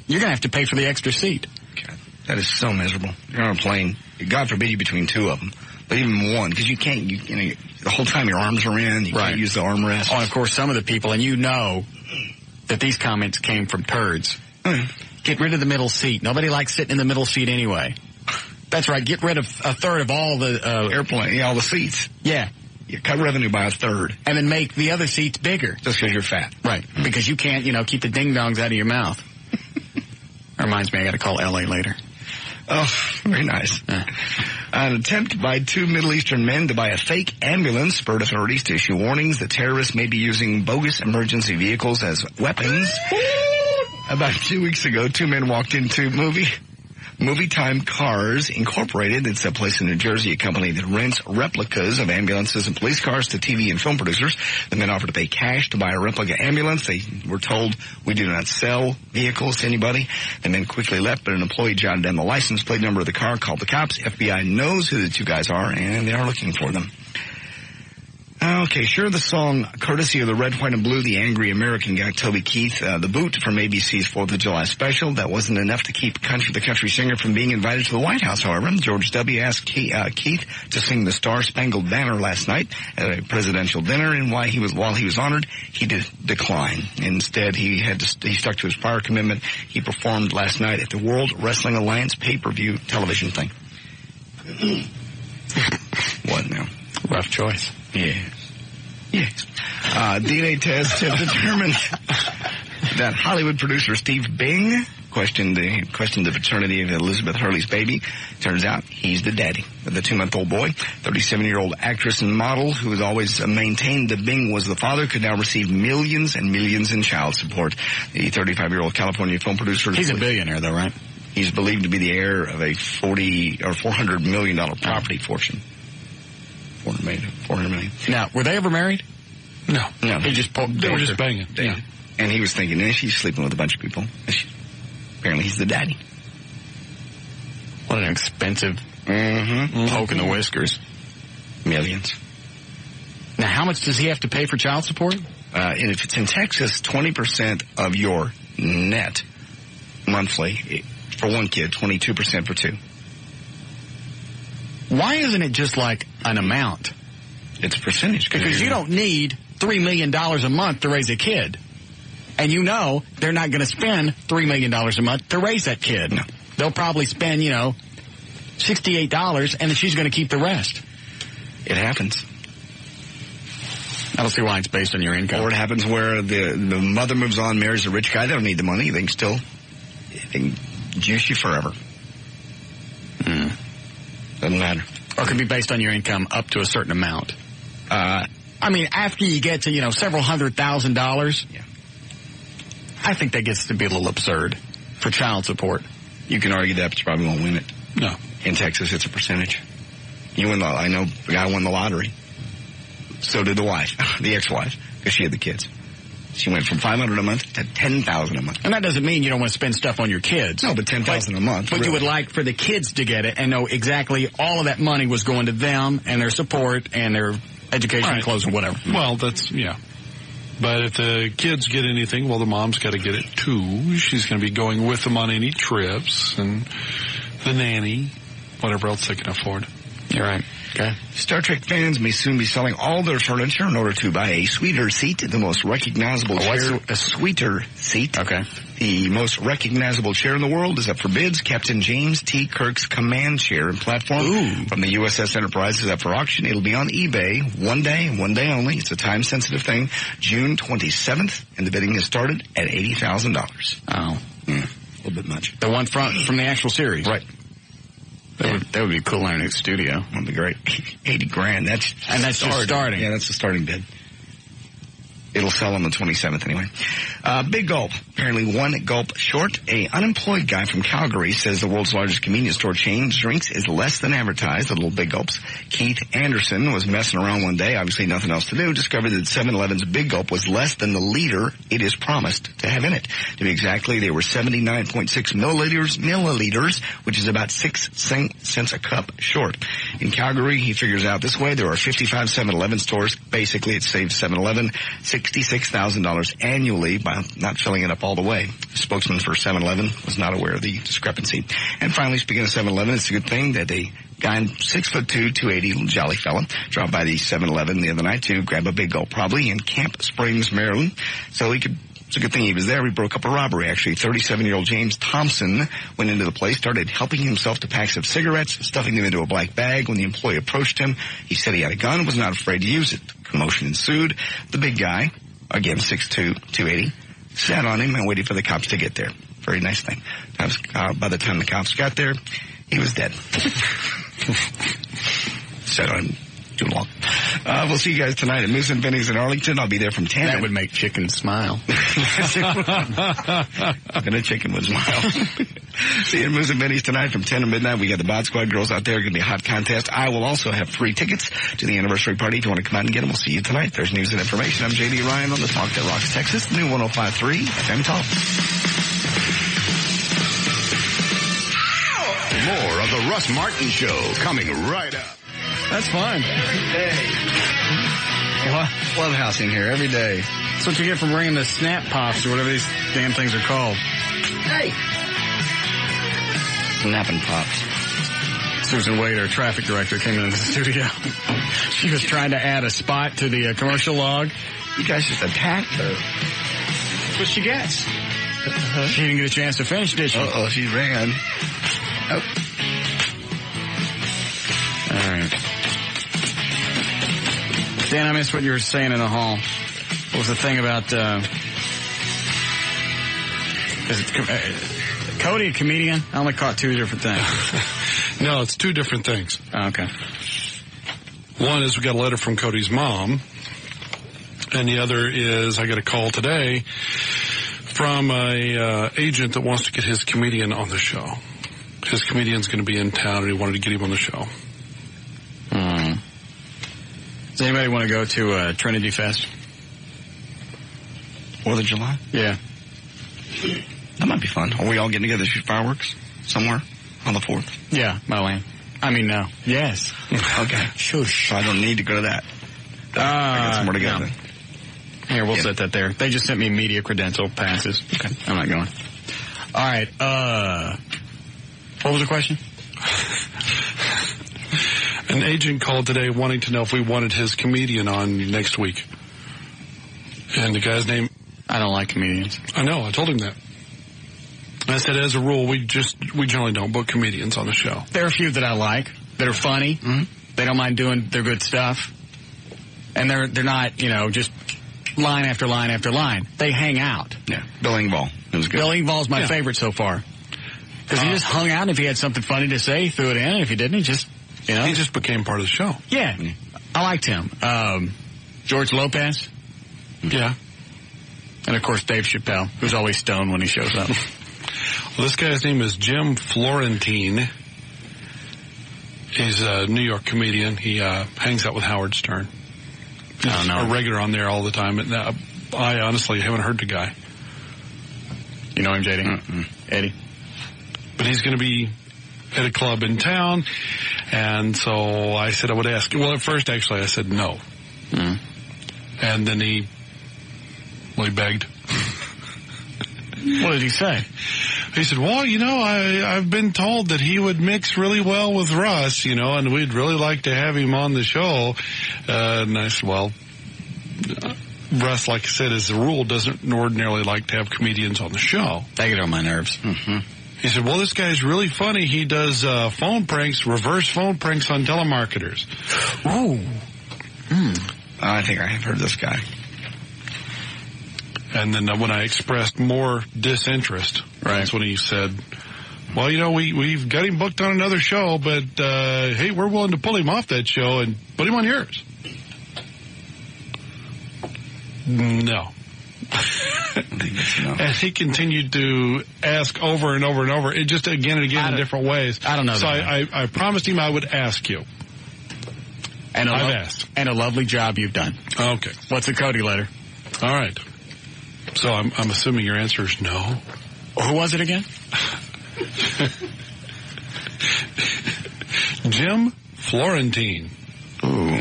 you're going to have to pay for the extra seat. God, that is so miserable. You're on a plane. God forbid you between 2 of them. But even one, because you can't, the whole time your arms are in, you can't use the armrest. Oh, and of course, some of the people, and you know that these comments came from turds. Get rid of the middle seat. Nobody likes sitting in the middle seat anyway. That's right. Get rid of a third of all the airplane, all the seats. Yeah. You cut revenue by a third. And then make the other seats bigger. Just because you're fat. Right. Because you can't, keep the ding-dongs out of your mouth. Reminds me, I got to call L.A. later. Oh, very nice. An attempt by 2 Middle Eastern men to buy a fake ambulance spurred authorities to issue warnings that terrorists may be using bogus emergency vehicles as weapons. About 2 weeks ago, 2 men walked into Movie Time Cars Incorporated. It's a place in New Jersey, a company that rents replicas of ambulances and police cars to TV and film producers. The men offered to pay cash to buy a replica ambulance. They were told, we do not sell vehicles to anybody. The men quickly left, but an employee jotted down the license plate number of the car, called the cops. FBI knows who the 2 guys are, and they are looking for them. Okay, sure, the song, courtesy of the Red, White, and Blue, the Angry American guy, Toby Keith, the boot from ABC's 4th of July special. That wasn't enough to keep the country singer from being invited to the White House, however. George W. asked Keith to sing the Star-Spangled Banner last night at a presidential dinner, and while he was honored, he did decline. Instead, he stuck to his prior commitment. He performed last night at the World Wrestling Alliance pay-per-view television thing. What now? Rough choice. Yes. DNA tests have determined that Hollywood producer Steve Bing questioned the paternity of Elizabeth Hurley's baby. Turns out he's the daddy of the 2-month-old boy. 37-year-old actress and model who has always maintained that Bing was the father could now receive millions and millions in child support. The 35-year-old California film producer. He's a billionaire, though, right? He's believed to be the heir of a $400 million property fortune. $400 million. Now, were they ever married? No. He just they were just banging. Yeah. And he was thinking, she's sleeping with a bunch of people. Apparently he's the daddy. What an expensive poke in the whiskers. Millions. Now, how much does he have to pay for child support? And if it's in Texas, 20% of your net monthly for one kid, 22% for 2. Why isn't it just like an amount? It's a percentage. Because you don't need $3 million a month to raise a kid. And they're not going to spend $3 million a month to raise that kid. No. They'll probably spend, $68, and then she's going to keep the rest. It happens. I don't see why it's based on your income. Or it happens where the mother moves on, marries a rich guy. They don't need the money. They can juice you forever. Doesn't matter. Or it could be based on your income up to a certain amount. I mean, after you get to, several $100,000, yeah. I think that gets to be a little absurd for child support. You can argue that, but you probably won't win it. No. In Texas, it's a percentage. I know the guy won the lottery. So did the wife, the ex-wife, because she had the kids. She went from $500 a month to $10,000 a month. And that doesn't mean you don't want to spend stuff on your kids. No, but $10,000 a month. But really. You would like for the kids to get it and know exactly all of that money was going to them and their support and their education, right. Clothes, or whatever. Well, yeah. But if the kids get anything, well, the mom's got to get it too. She's going to be going with them on any trips and the nanny, whatever else they can afford. You're right. Okay. Star Trek fans may soon be selling all their furniture in order to buy a sweeter seat, the most recognizable chair. A sweeter seat. Okay. The most recognizable chair in the world is up for bids. Captain James T. Kirk's command chair and platform from the USS Enterprise is up for auction. It'll be on eBay one day only. It's a time-sensitive thing. June 27th, and the bidding has started at $80,000. Oh. A little bit much. The one from the actual series? Right. That would be cool in a studio. That'd be great. $80,000. That's just starting. Yeah, that's the starting bid. It'll sell on the 27th anyway. Big Gulp. Apparently one gulp short. A unemployed guy from Calgary says the world's largest convenience store chain drinks is less than advertised, the little Big Gulps. Keith Anderson was messing around one day, obviously nothing else to do, discovered that 7-Eleven's Big Gulp was less than the liter it is promised to have in it. To be exactly, they were 79.6 milliliters, which is about 6 cents a cup short. In Calgary, he figures out this way, there are 55 7-Eleven stores. Basically, it saves 7-Eleven $66,000 annually by not filling it up all the way. The spokesman for 7-Eleven was not aware of the discrepancy. And finally, speaking of 7-Eleven, it's a good thing that a guy, 6'2", 280, little jolly fella, dropped by the 7-Eleven the other night to grab a Big Gulp, probably in Camp Springs, Maryland. So it's a good thing he was there. He broke up a robbery, actually. 37-year-old James Thompson went into the place, started helping himself to packs of cigarettes, stuffing them into a black bag. When the employee approached him, he said he had a gun, was not afraid to use it. Commotion ensued. The big guy, again, 6'2", 280, sat on him and waited for the cops to get there. Very nice thing. By the time the cops got there, he was dead. Sat on him too long. We'll see you guys tonight at Moose and Benny's in Arlington. I'll be there from 10. That would make chicken smile. Even a chicken would smile. See you at Moose and Benny's tonight from 10 to midnight. We got the Bod Squad girls out there. Going to be a hot contest. I will also have free tickets to the anniversary party. If you want to come out and get them, we'll see you tonight. There's news and information. I'm J.D. Ryan on the Talk That Rocks Texas, the new 105.3 FM Talk. More of the Russ Martin Show coming right up. That's fun. Hey. Clubhouse in here every day. That's what you get for bringing the Snap Pops or whatever these damn things are called. Hey. Snapping Pops. Susan Wade, our traffic director, came into the studio. She was trying to add a spot to the commercial log. You guys just attacked her. That's what she gets. She didn't get a chance to finish, did she? Uh-oh, she ran. Oh. All right. Dan, I missed what you were saying in the hall. What was the thing about, is it Cody a comedian? I only caught two different things. No, it's two different things. Oh, okay. One is we got a letter from Cody's mom, and the other is I got a call today from a agent that wants to get his comedian on the show. His comedian's going to be in town, and he wanted to get him on the show. Does anybody want to go to Trinity Fest? 4th of July? Yeah. That might be fun. Are we all getting together to shoot fireworks somewhere on the 4th? Yeah, by land. I mean, no. Yes. Okay. Shush. So I don't need to go to that. I got somewhere to go then. Here, we'll set that there. They just sent me media credential passes. Okay. I'm not going. All right. What was the question? An agent called today wanting to know if we wanted his comedian on next week. And the guy's name... I don't like comedians. I know. I told him that. I said, as a rule, we generally don't book comedians on the show. There are a few that I like, that are funny. Mm-hmm. They don't mind doing their good stuff. And they're not, just line after line after line. They hang out. Yeah. Bill Engvall. It was good. Bill Engvall's my favorite so far. Because he just hung out, and if he had something funny to say, he threw it in, and if he didn't, he just, He just became part of the show. Yeah. I liked him. George Lopez. Yeah. And, of course, Dave Chappelle, who's always stoned when he shows up. Well, this guy's name is Jim Florentine. He's a New York comedian. He hangs out with Howard Stern. He's a regular on there all the time. And, I honestly haven't heard the guy. You know him, JD? Eddie? But he's going to be at a club in town, and so I said I would ask. Well, at first, actually, I said no. And then he begged. What did he say? He said, well, I've been told that he would mix really well with Russ, and we'd really like to have him on the show. And I said, well, Russ, like I said, as a rule, doesn't ordinarily like to have comedians on the show. They get on my nerves. He said, well, this guy's really funny. He does reverse phone pranks on telemarketers. Ooh. I think I have heard this guy. And then when I expressed more disinterest, that's when he said, well, we've got him booked on another show, but, hey, we're willing to pull him off that show and put him on yours. No. And he continued to ask over and over and over, just again and again in different ways. I don't know. So I promised him I would ask you. And I've asked. And a lovely job you've done. Okay. What's the Cody letter? All right. So I'm assuming your answer is no. Who was it again? Jim Florentine. Ooh.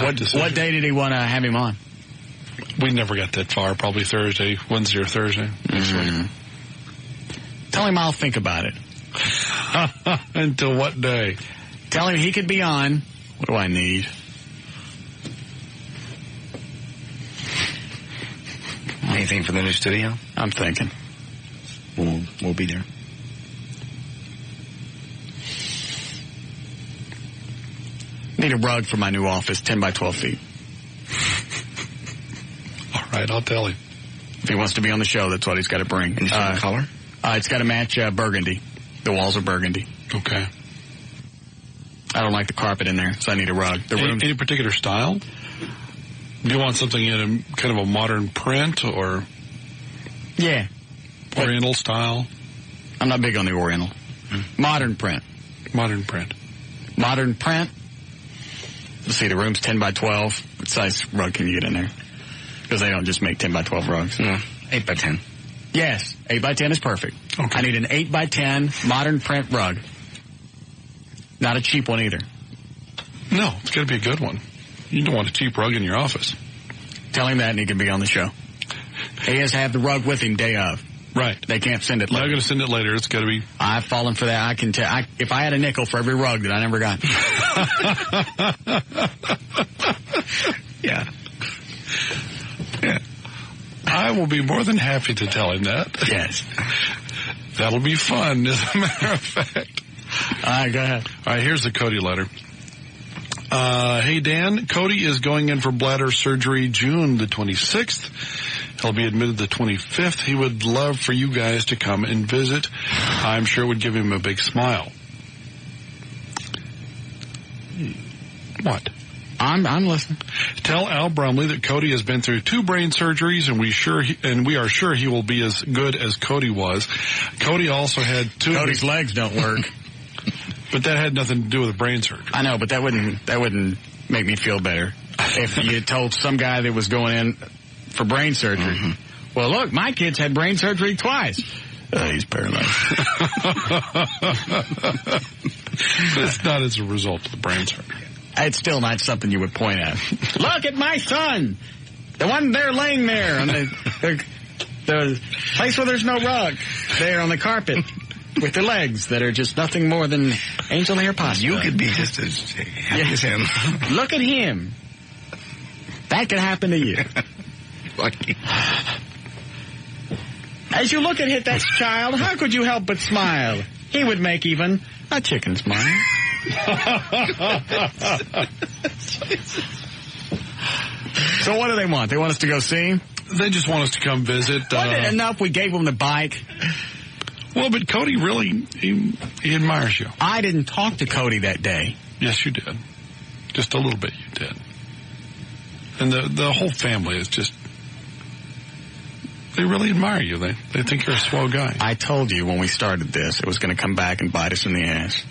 What day did he want to have him on? We never got that far. Probably Wednesday or Thursday next week. Tell him I'll think about it. Until what day? Tell him he could be on. What do I need? Anything for the new studio? I'm thinking. We'll be there. Need a rug for my new office, 10 by 12 feet. All right, I'll tell him. If he wants to be on the show, that's what he's got to bring. Any color? It's got to match burgundy. The walls are burgundy. Okay. I don't like the carpet in there, so I need a rug. Any particular style? Do you want something in a kind of a modern print or? Yeah. Oriental style? I'm not big on the Oriental. Modern print. Modern print. Modern print. Let's see, the room's 10 by 12. What size rug can you get in there? Because they don't just make 10 by 12 rugs. No, 8 by 10. Yes, 8 by 10 is perfect. Okay. I need an 8 by 10 modern print rug. Not a cheap one either. No, it's got to be a good one. You don't want a cheap rug in your office. Tell him that and he can be on the show. He has to have the rug with him day of. Right. They can't send it later. They're going to send it later. It's got to be. I've fallen for that. I can tell. If I had a nickel for every rug that I never got. Yeah. I will be more than happy to tell him that. Yes. That'll be fun, as a matter of fact. All right, go ahead. All right, here's the Cody letter. Hey, Dan, Cody is going in for bladder surgery June the 26th. He'll be admitted the 25th. He would love for you guys to come and visit. I'm sure it would give him a big smile. What? I'm listening. Tell Al Brumley that Cody has been through 2 brain surgeries, and we are sure he will be as good as Cody was. Cody also had 2. Cody's legs don't work. But that had nothing to do with the brain surgery. I know, but that wouldn't make me feel better if you had told some guy that was going in for brain surgery. Mm-hmm. Well, look, my kid's had brain surgery twice. He's paralyzed. It's not as a result of the brain surgery. It's still not something you would point at. Look at my son, the one there laying there on the place where there's no rug, there on the carpet. With the legs that are just nothing more than angel hair pasta. You could be just as happy as him. Look at him. That could happen to you. Lucky. As you look at that child, how could you help but smile? He would make even a chicken smile. So what do they want? They want us to go see him? They just want us to come visit. Wasn't it enough we gave him the bike? Well, but Cody really, he admires you. I didn't talk to Cody that day. Yes, you did. Just a little bit you did. And the whole family is just, they really admire you. They think you're a swell guy. I told you when we started this, it was going to come back and bite us in the ass.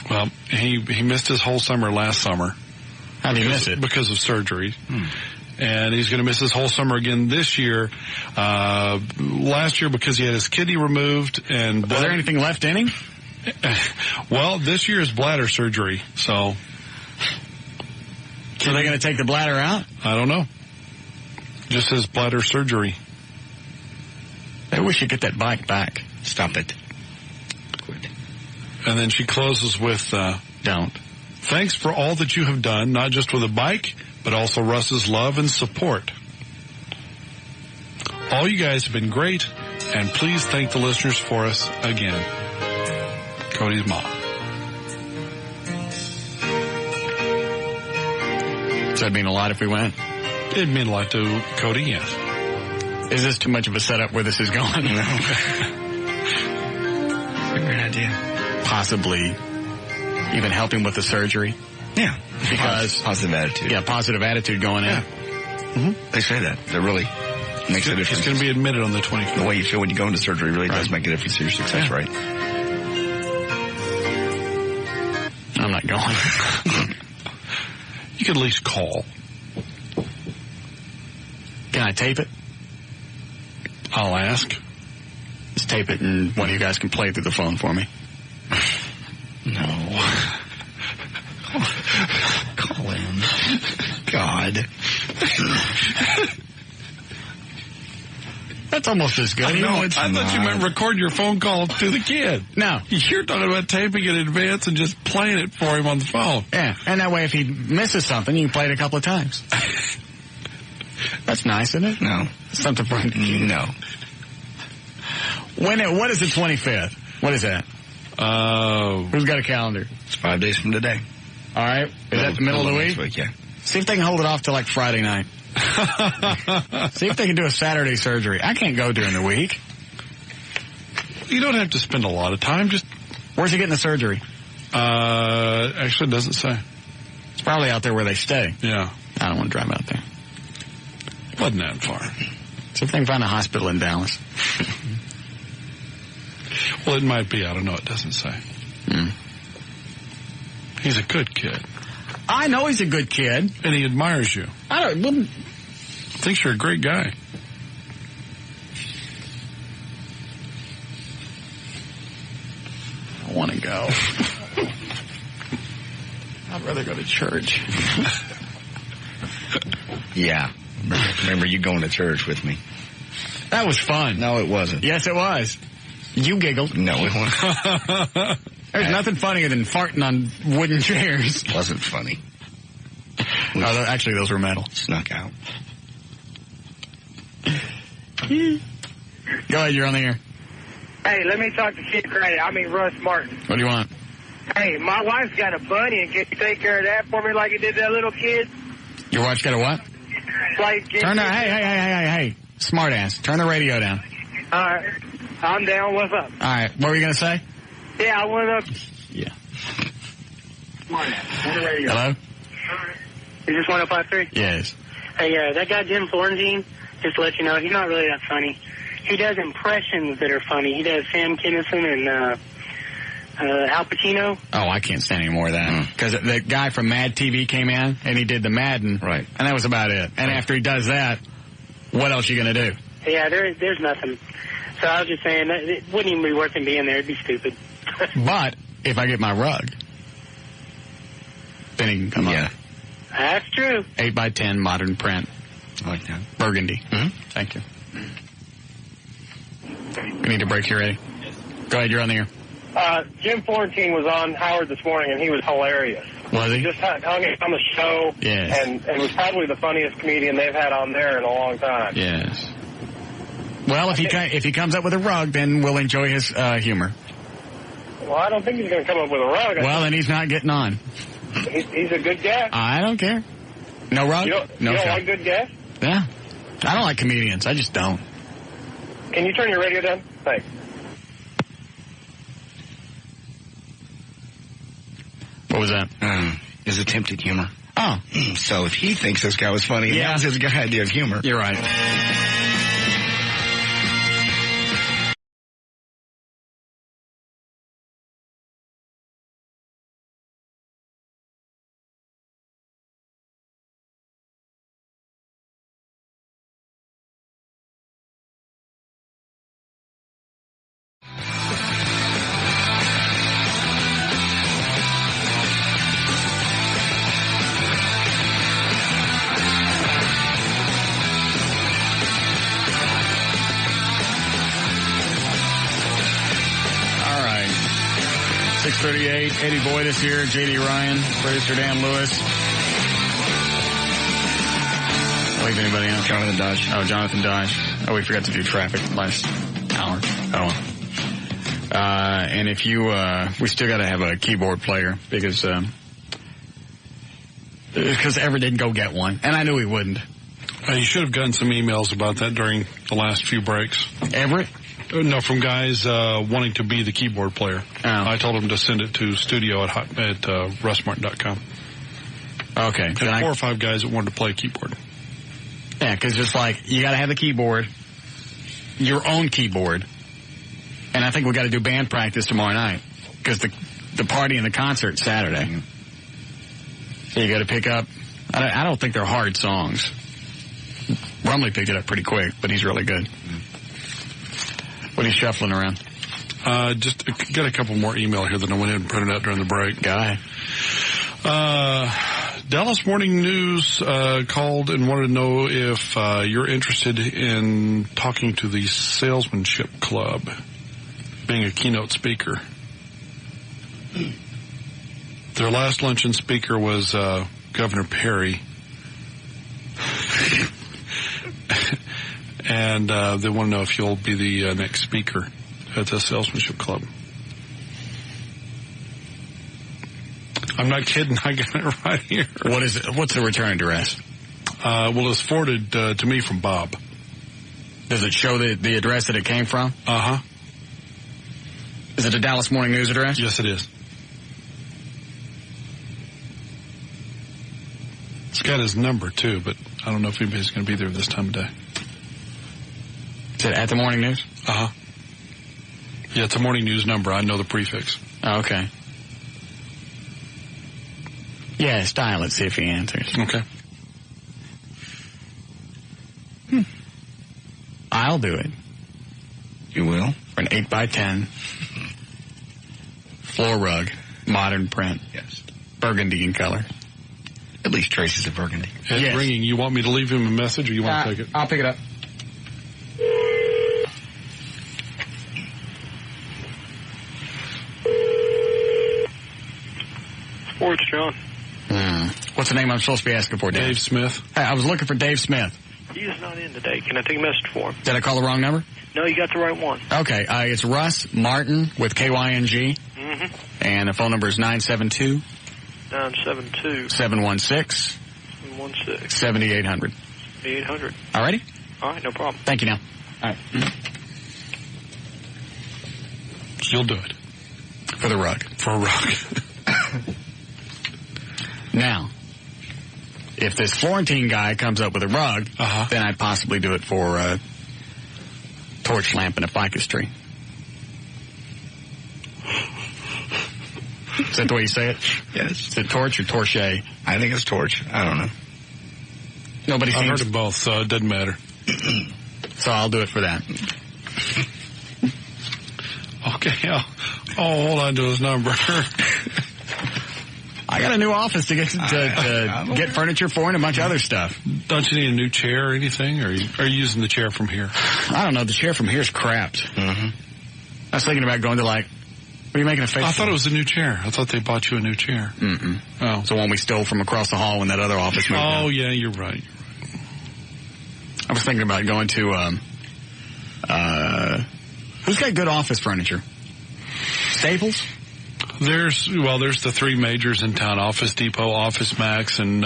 Well, he missed his whole summer last summer. How did he miss it? Because of surgery. And he's going to miss his whole summer again this year. Last year because he had his kidney removed. And was there anything left in him? Well, this year is bladder surgery, so. So they're going to take the bladder out? I don't know. Just his bladder surgery. Maybe we should get that bike back. Stop it. Quit. And then she closes with, don't. Thanks for all that you have done, not just with a bike, but also Russ's love and support. All you guys have been great, and please thank the listeners for us again. Cody's mom. Does that mean a lot if we went? It'd mean a lot to Cody, yes. Is this too much of a setup where this is going? No. Great idea. Possibly even help him with the surgery. Yeah. Because positive attitude. Yeah, positive attitude going in. Mm-hmm. They say that. That really makes a difference. It's going to be admitted on the 25th. The way you feel when you go into surgery really does make a difference to your success, right? I'm not going. You could at least call. Can I tape it? I'll ask. Just tape it and one of you guys can play it through the phone for me. No. Call him. God. That's almost as good. I thought you meant record your phone call to the kid. No. You're talking about taping in advance and just playing it for him on the phone. Yeah, and that way if he misses something, you can play it a couple of times. That's nice, isn't it? No. Something for him to keep. No. What is the 25th? What is that? Who's got a calendar? It's 5 days from today. All right. Is that the middle of the week? Yeah. See if they can hold it off till like Friday night. See if they can do a Saturday surgery. I can't go during the week. You don't have to spend a lot of time. Just where's he getting the surgery? Actually, it doesn't say. It's probably out there where they stay. Yeah. I don't want to drive out there. Wasn't that far. See if they can find a hospital in Dallas. Well, it might be. I don't know. It doesn't say. He's a good kid. I know he's a good kid. And he admires you. Thinks you're a great guy. I want to go. I'd rather go to church. Yeah. Remember you going to church with me. That was fun. No, it wasn't. Yes, it was. You giggled. No, it wasn't. There's nothing funnier than farting on wooden chairs. It wasn't funny. Actually, those were metal. Snuck out. Go ahead, you're on the air. Hey, let me talk to Russ Martin. What do you want? Hey, my wife's got a bunny, and can you take care of that for me like you did that little kid? Your wife's got a what? Hey, smart ass. Turn the radio down. All right. I'm down. What's up? All right. What were you going to say? Yeah, I went up. Yeah. Smart ass. Turn the radio. Hello? Is this 105.3? Yes. Hey, that guy Jim Florentine, just to let you know, he's not really that funny. He does impressions that are funny. He does Sam Kinison and Al Pacino. Oh, I can't stand any more of that. Because the guy from Mad TV came in, and he did the Madden. Right. And that was about it. And after he does that, what else are you going to do? Yeah, there's nothing. So I was just saying, that it wouldn't even be worth him being there. It'd be stupid. But if I get my rug, then he can come on. That's true. 8x10 modern print. I like that. Burgundy. Mm-hmm. Thank you. We need a break here, Eddie. Go ahead, you're on the air. Jim Florentine was on Howard this morning, and he was hilarious. Was he? Just hung it on the show, yes. And was probably the funniest comedian they've had on there in a long time. Yes. Well, if he comes up with a rug, then we'll enjoy his humor. Well, I don't think he's going to come up with a rug. Well, then he's not getting on. He's a good guest. I don't care. No rug? You don't like good guests? Yeah. I don't like comedians. I just don't. Can you turn your radio down? Thanks. What was that? His attempted humor. Oh. So if he thinks this guy was funny, yeah, that's his idea of humor. You're right. Eddie Boyd is here, J.D. Ryan, producer Dan Lewis. Leave anybody else? Jonathan Dodge. Oh, Jonathan Dodge. Oh, we forgot to do traffic last hour. Oh. And if you, we still got to have a keyboard player because Everett didn't go get one, and I knew he wouldn't. You should have gotten some emails about that during the last few breaks. Everett? No, from guys wanting to be the keyboard player. Oh. I told them to send it to studio at russmartin.com. Okay. And 4 or 5 guys that wanted to play keyboard. Yeah, because it's like, you got to have the keyboard, your own keyboard, and I think we got to do band practice tomorrow night, because the party and the concert Saturday. So you got to pick up, I don't think they're hard songs. Brumley picked it up pretty quick, but he's really good. What are you shuffling around? Just got a couple more email here that I went ahead and printed out during the break. Guy. Dallas Morning News called and wanted to know if you're interested in talking to the Salesmanship Club, being a keynote speaker. Their last luncheon speaker was Governor Perry. And they want to know if you'll be the next speaker at the Salesmanship Club. I'm not kidding. I got it right here. What is it? What's the return address? Well, it's forwarded to me from Bob. Does it show the address that it came from? Uh-huh. Is it a Dallas Morning News address? Yes, it is. It's got his number, too, but I don't know if anybody's going to be there this time of day. Is it at the Morning News? Uh-huh. Yeah, it's a Morning News number. I know the prefix. Oh, okay. Yeah, dial it, see if he answers. Okay. I'll do it. You will? For an 8x10 floor rug, modern print. Yes. Burgundy in color. At least traces of burgundy. It's yes. ringing. You want me to leave him a message or you want to take it? I'll pick it up. Sports, John. What's the name I'm supposed to be asking for, Dave Smith. Hey, I was looking for Dave Smith. He's not in today. Can I take a message for him? Did I call the wrong number? No, you got the right one. Okay, it's Russ Martin with KYNG. Mm-hmm. And the phone number is 972 972 716 7800. 800. All righty? All right, no problem. Thank you now. All right. You'll do it. For the rug. For a rug. Now, if this Florentine guy comes up with a rug, then I'd possibly do it for a torch lamp and a ficus tree. Is that the way you say it? Yes. Is it torch or torche? I think it's torch. I don't know. Nobody seems... I've heard of both, so it doesn't matter. So I'll do it for that. Okay, I'll hold on to his number. I got a new office to get get furniture for and a bunch of other stuff. Don't you need a new chair or anything? Or are you using the chair from here? I don't know. The chair from here is crapped. Mm-hmm. I was thinking about going to what are you making a face I thought it was a new chair. I thought they bought you a new chair. Mm-mm. Oh. It's the one we stole from across the hall when that other office moved out. Oh, yeah, you're right. I was thinking about going to, who's got good office furniture? Staples? There's the three majors in town: Office Depot, Office Max, and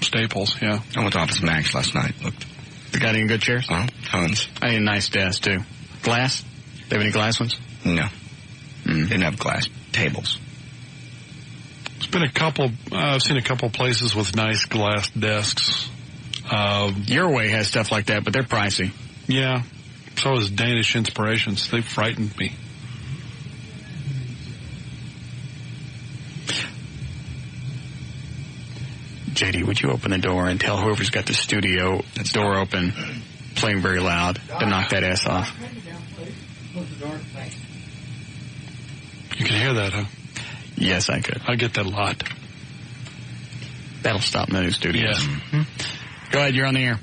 Staples. Yeah, I went to Office Max last night. Looked. You got any good chairs? Oh, tons. I need a nice desk too. Glass? They have any glass ones? No. Didn't have glass tables. It's been a couple. I've seen a couple places with nice glass desks. Your Way has stuff like that, but they're pricey. Yeah. So is Danish Inspirations. They frightened me. JD, would you open the door and tell whoever's got the studio door open, playing very loud, to knock that ass off? You can hear that, huh? Yes, I could. I get that a lot. That'll stop in the new studio. Yeah. Mm-hmm. Go ahead, you're on the air.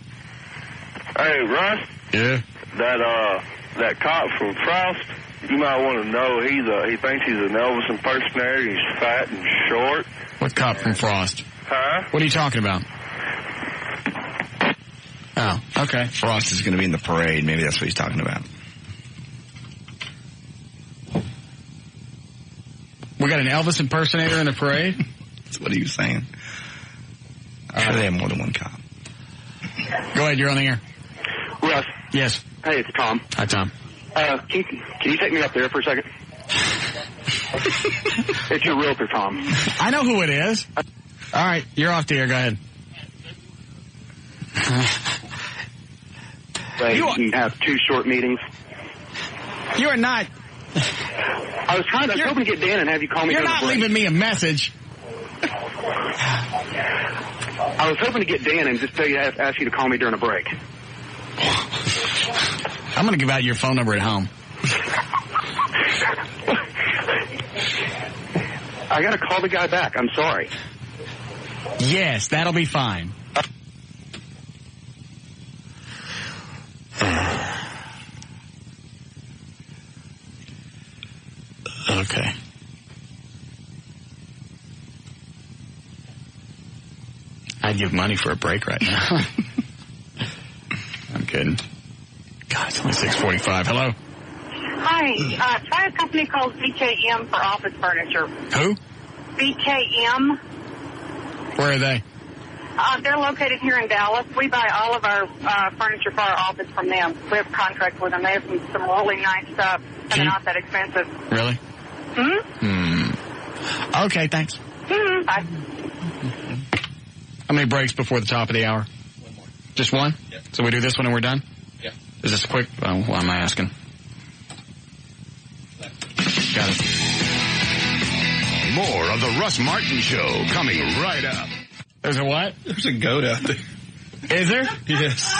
Hey, Russ. Yeah? That cop from Frost, you might want to know he thinks he's an Elvis impersonator. He's fat and short. What cop from Frost? Huh? What are you talking about? Oh, okay. Frost is going to be in the parade. Maybe that's what he's talking about. We got an Elvis impersonator in the parade? That's what he was saying. I'm sure they have more than one cop. Go ahead, you're on the air. Russ. Yes. Hey, it's Tom. Hi, Tom. Can you take me up there for a second? It's your realtor, Tom. I know who it is. All right, you're off the air. Go ahead. You can have 2 short meetings. You are not. I was hoping to get Dan and have you call me. You're not leaving me a message. I was hoping to get Dan and just ask you to call me during a break. I'm going to give out your phone number at home. I got to call the guy back. I'm sorry. Yes, that'll be fine. Okay. I'd give money for a break right now. I'm kidding. God, it's only 6:45. Hello? Hi. Try a company called BKM for office furniture. Who? BKM. Where are they? They're located here in Dallas. We buy all of our furniture for our office from them. We have contracts with them. They have some really nice stuff, and they're not that expensive. Really? Okay, thanks. Bye. How many breaks before the top of the hour? One more. Just one? Yep. So we do this one and we're done? Yeah. Is this quick? Oh, why am I asking? Got it. More of the Russ Martin Show coming right up. There's a what? There's a goat out there. Is there? Yes.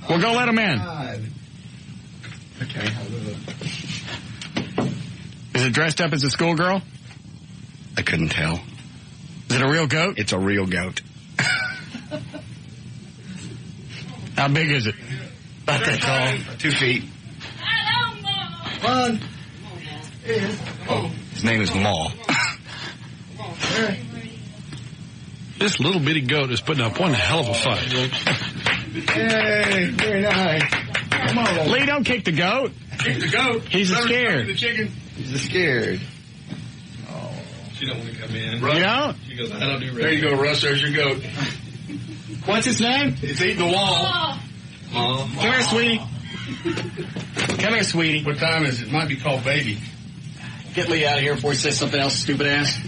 Well, go let him in. Okay. Is it dressed up as a schoolgirl? I couldn't tell. Is it a real goat? It's a real goat. How big is it? About that tall. 2 feet. One. His name is Maul. This little bitty goat is putting up one hell of a fight. Hey, very nice. Come on. Lee, don't kick the goat. Kick the goat. He's scared. The chicken. He's scared. Oh, she don't want to come in. You don't? She goes, I don't do There you go, Russ. There's your goat. What's his name? It's eating the wall. Come here, sweetie. Come here, sweetie. What time is it? Might be called baby. Get Lee out of here before he says something else, stupid ass.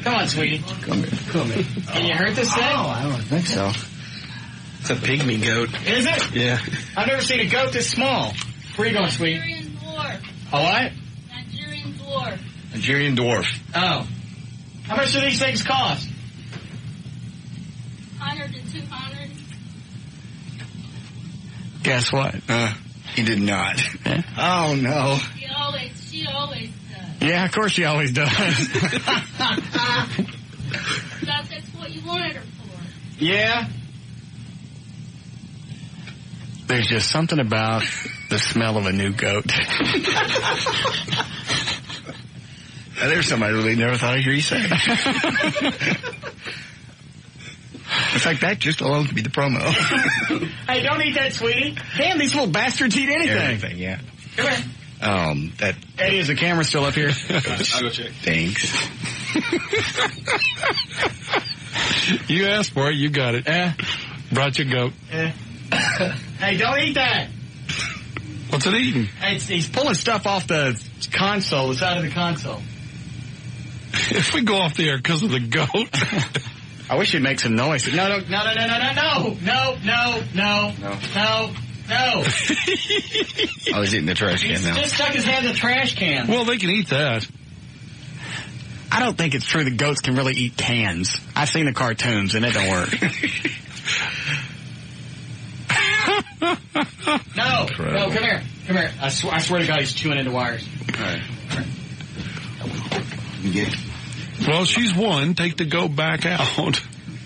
Come on, sweetie. Come here. Can you hurt this thing? Oh, I don't think so. It's a pygmy goat. Is it? Yeah. I've never seen a goat this small. Where you going, sweetie? Nigerian dwarf. A what? Nigerian dwarf. Nigerian dwarf. Oh. How much do these things cost? 100 to 200. Guess what? He did not. Yeah. Oh, no. She always does. Yeah, of course she always does. Thought that's what you wanted her for. Yeah. There's just something about the smell of a new goat. There's something I really never thought I'd hear you say. In fact, that just alone could be the promo. Hey, don't eat that, sweetie. Damn, these little bastards eat anything. Everything, yeah. Come here. That Eddie, is the camera still up here? I'll go check. Thanks. You asked for it. You got it. Brought your goat. Hey, don't eat that. What's it eating? He's pulling stuff off the console, the side of the console. If we go off the air because of the goat. I wish he'd make some noise. No. Oh, he's eating the trash can now. Just stuck his hand in the trash can. Well, they can eat that. I don't think it's true that goats can really eat cans. I've seen the cartoons, and it don't work. No, come here. I swear to God, he's chewing into wires. All right. You get it? Well, she's won. Take the goat back out.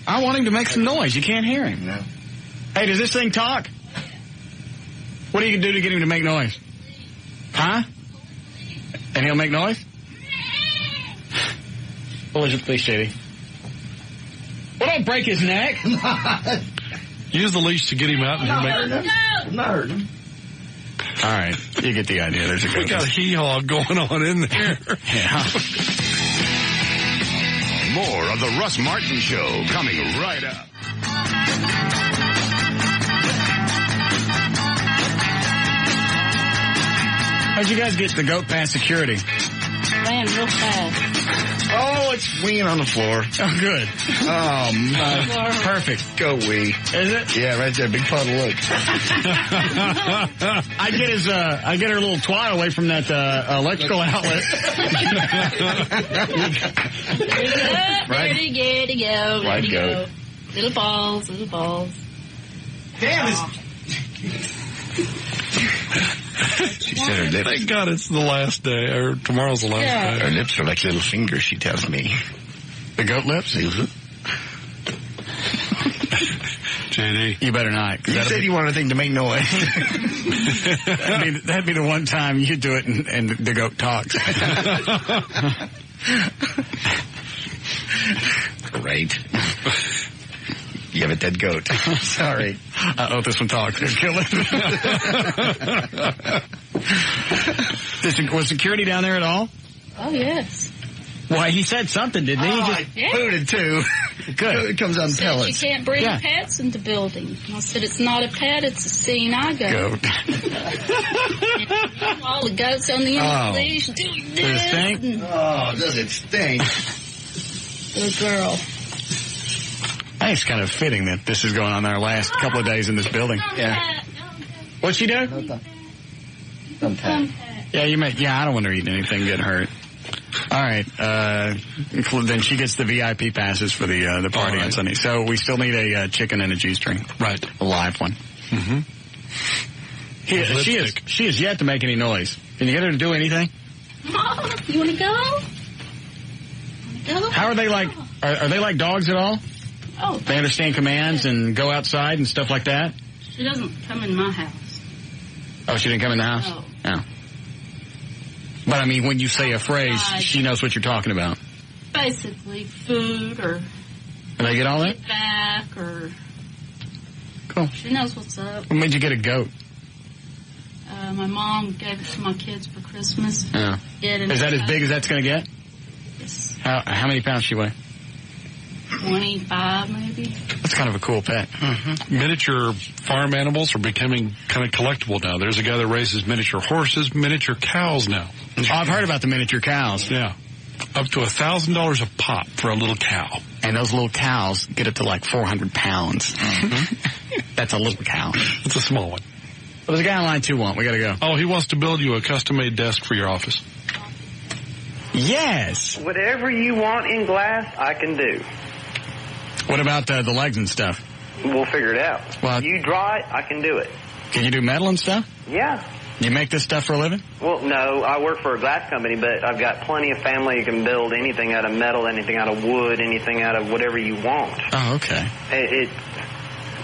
I want him to make some noise. You can't hear him. No. Hey, does this thing talk? What are you going to do to get him to make noise? Huh? And he'll make noise? What was please, Shady? Well, don't break his neck. Use the leash to get him out and he'll make noise. I'm not hurting him. All right, you get the idea. There's a We got a hee-haw going on in there. Yeah. More of the Russ Martin Show coming right up. How'd you guys get the goat past security? Ran real fast. Oh, it's weeing on the floor. Oh, good. Oh, man. Perfect. Go wee. Is it? Yeah, right there. Big puddle, look. I get her little twat away from that electrical outlet. There you go. White goat. Little balls. Damn, this... She said her lips. Thank God it's the last day, or tomorrow's the last day. Her lips are like little fingers, she tells me. The goat lips? JD. You better not. You said you wanted a thing to make noise. That'd be the one time you do it and the goat talks. Great. You have a dead goat. Sorry. Uh-oh, this one talks. Kill it. Was security down there at all? Oh, yes. Why, he said something, didn't he? I booted, too. Good. It comes on Said pellets. you can't bring pets into building. I said, it's not a pet, it's a scene I go. Goat. All the goats on the end of the leash doing Does it stink? Oh, does it stink? Little girl. I think it's kind of fitting that this is going on our last couple of days in this building. Yeah. What'd she do? Yeah, you may. Yeah, I don't want her eating anything getting hurt. All right. Then she gets the VIP passes for the party on Sunday. So we still need a chicken and a G-string. Right. A live one. Mm-hmm. She has yet to make any noise. Can you get her to do anything? Mom, you want to go? How are they like? Are they like dogs at all? Oh. They understand commands and go outside and stuff like that? She doesn't come in my house. Oh, she didn't come in the house? No. But, I mean, when you say a phrase, she knows what you're talking about. Basically, food or... Did I get all that? Get back or... Cool. She knows what's up. What made you get a goat? My mom gave it to my kids for Christmas. Yeah. Is that as big as that's going to get? Yes. How many pounds she weigh? 25, maybe. That's kind of a cool pet. Mm-hmm. Miniature farm animals are becoming kind of collectible now. There's a guy that raises miniature horses, miniature cows now. Oh, I've heard about the miniature cows. Yeah. Up to $1,000 a pop for a little cow. And those little cows get up to like 400 pounds. Mm-hmm. That's a little cow. It's a small one. What does the guy on line 2 want? We got to go. Oh, he wants to build you a custom-made desk for your office. Yes. Whatever you want in glass, I can do. What about the legs and stuff? We'll figure it out. Well, you draw it, I can do it. Can you do metal and stuff? Yeah. You make this stuff for a living? Well, no, I work for a glass company, but I've got plenty of family who can build anything out of metal, anything out of wood, anything out of whatever you want. Oh, okay. It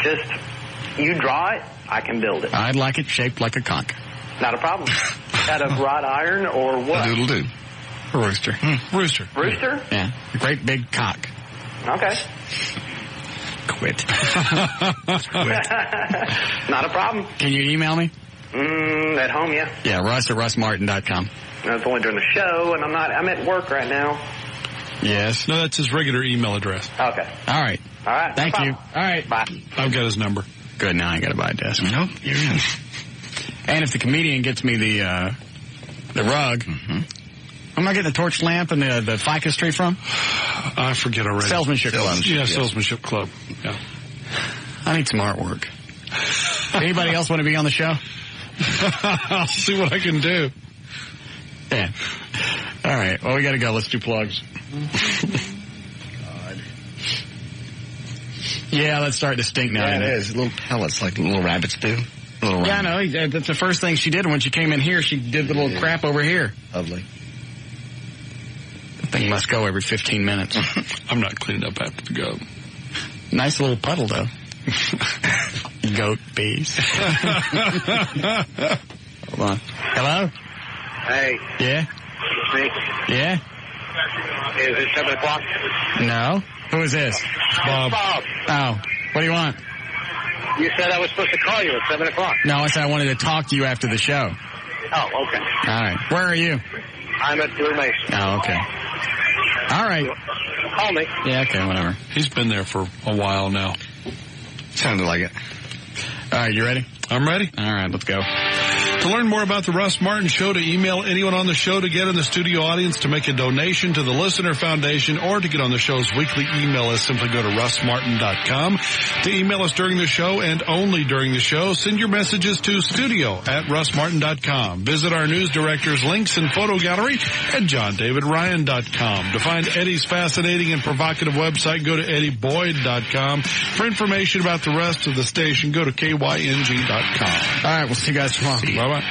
just, you draw it, I can build it. I'd like it shaped like a cock. Not a problem. Out of wrought iron or what? A doodle-doo. A rooster. Rooster. Rooster? Yeah. A great big cock. Okay. Quit. Not a problem. Can you email me? At home, yeah. Yeah, Russ at russmartin.com. That's only during the show, and I'm at work right now. Yes. No, that's his regular email address. Okay. All right. All right. Thank you. All right. Bye. I've got his number. Good. Now I got to buy a desk. Nope. You're in. And if the comedian gets me the rug, am I getting the torch lamp and the ficus tree from? I forget already. Salesmanship Club. Yeah, Salesmanship Club. Yeah. I need some artwork. Anybody else want to be on the show? I'll see what I can do. Yeah. All right. Well, we got to go. Let's do plugs. Yeah, that's starting to stink now. Yeah, it is. Little pellets like little rabbits do. Little yeah, I know. That's the first thing she did when she came in here. She did the little crap over here. Lovely. The thing must go every 15 minutes. I'm not cleaning up after the goat. Nice little puddle, though. Goat bees. Hold on. Hello? Hey. Yeah? Me? Yeah? Is it 7 o'clock? No. Who is this? Bob. Oh. What do you want? You said I was supposed to call you at 7 o'clock. No, I said I wanted to talk to you after the show. Oh, okay. All right. Where are you? I'm at Blue Mason. Oh, okay. All right. Call me. Yeah, okay, whatever. He's been there for a while now. Sounded like it. All right, you ready? I'm ready. All right, let's go. To learn more about the Russ Martin Show, to email anyone on the show, to get in the studio audience, to make a donation to the Listener Foundation, or to get on the show's weekly email list, simply go to russmartin.com. To email us during the show and only during the show, send your messages to studio@russmartin.com. Visit our news director's links and photo gallery at johndavidryan.com. To find Eddie's fascinating and provocative website, go to eddieBoyd.com. For information about the rest of the station, go to kyng.com. All right, we'll see you guys tomorrow. Bye-bye.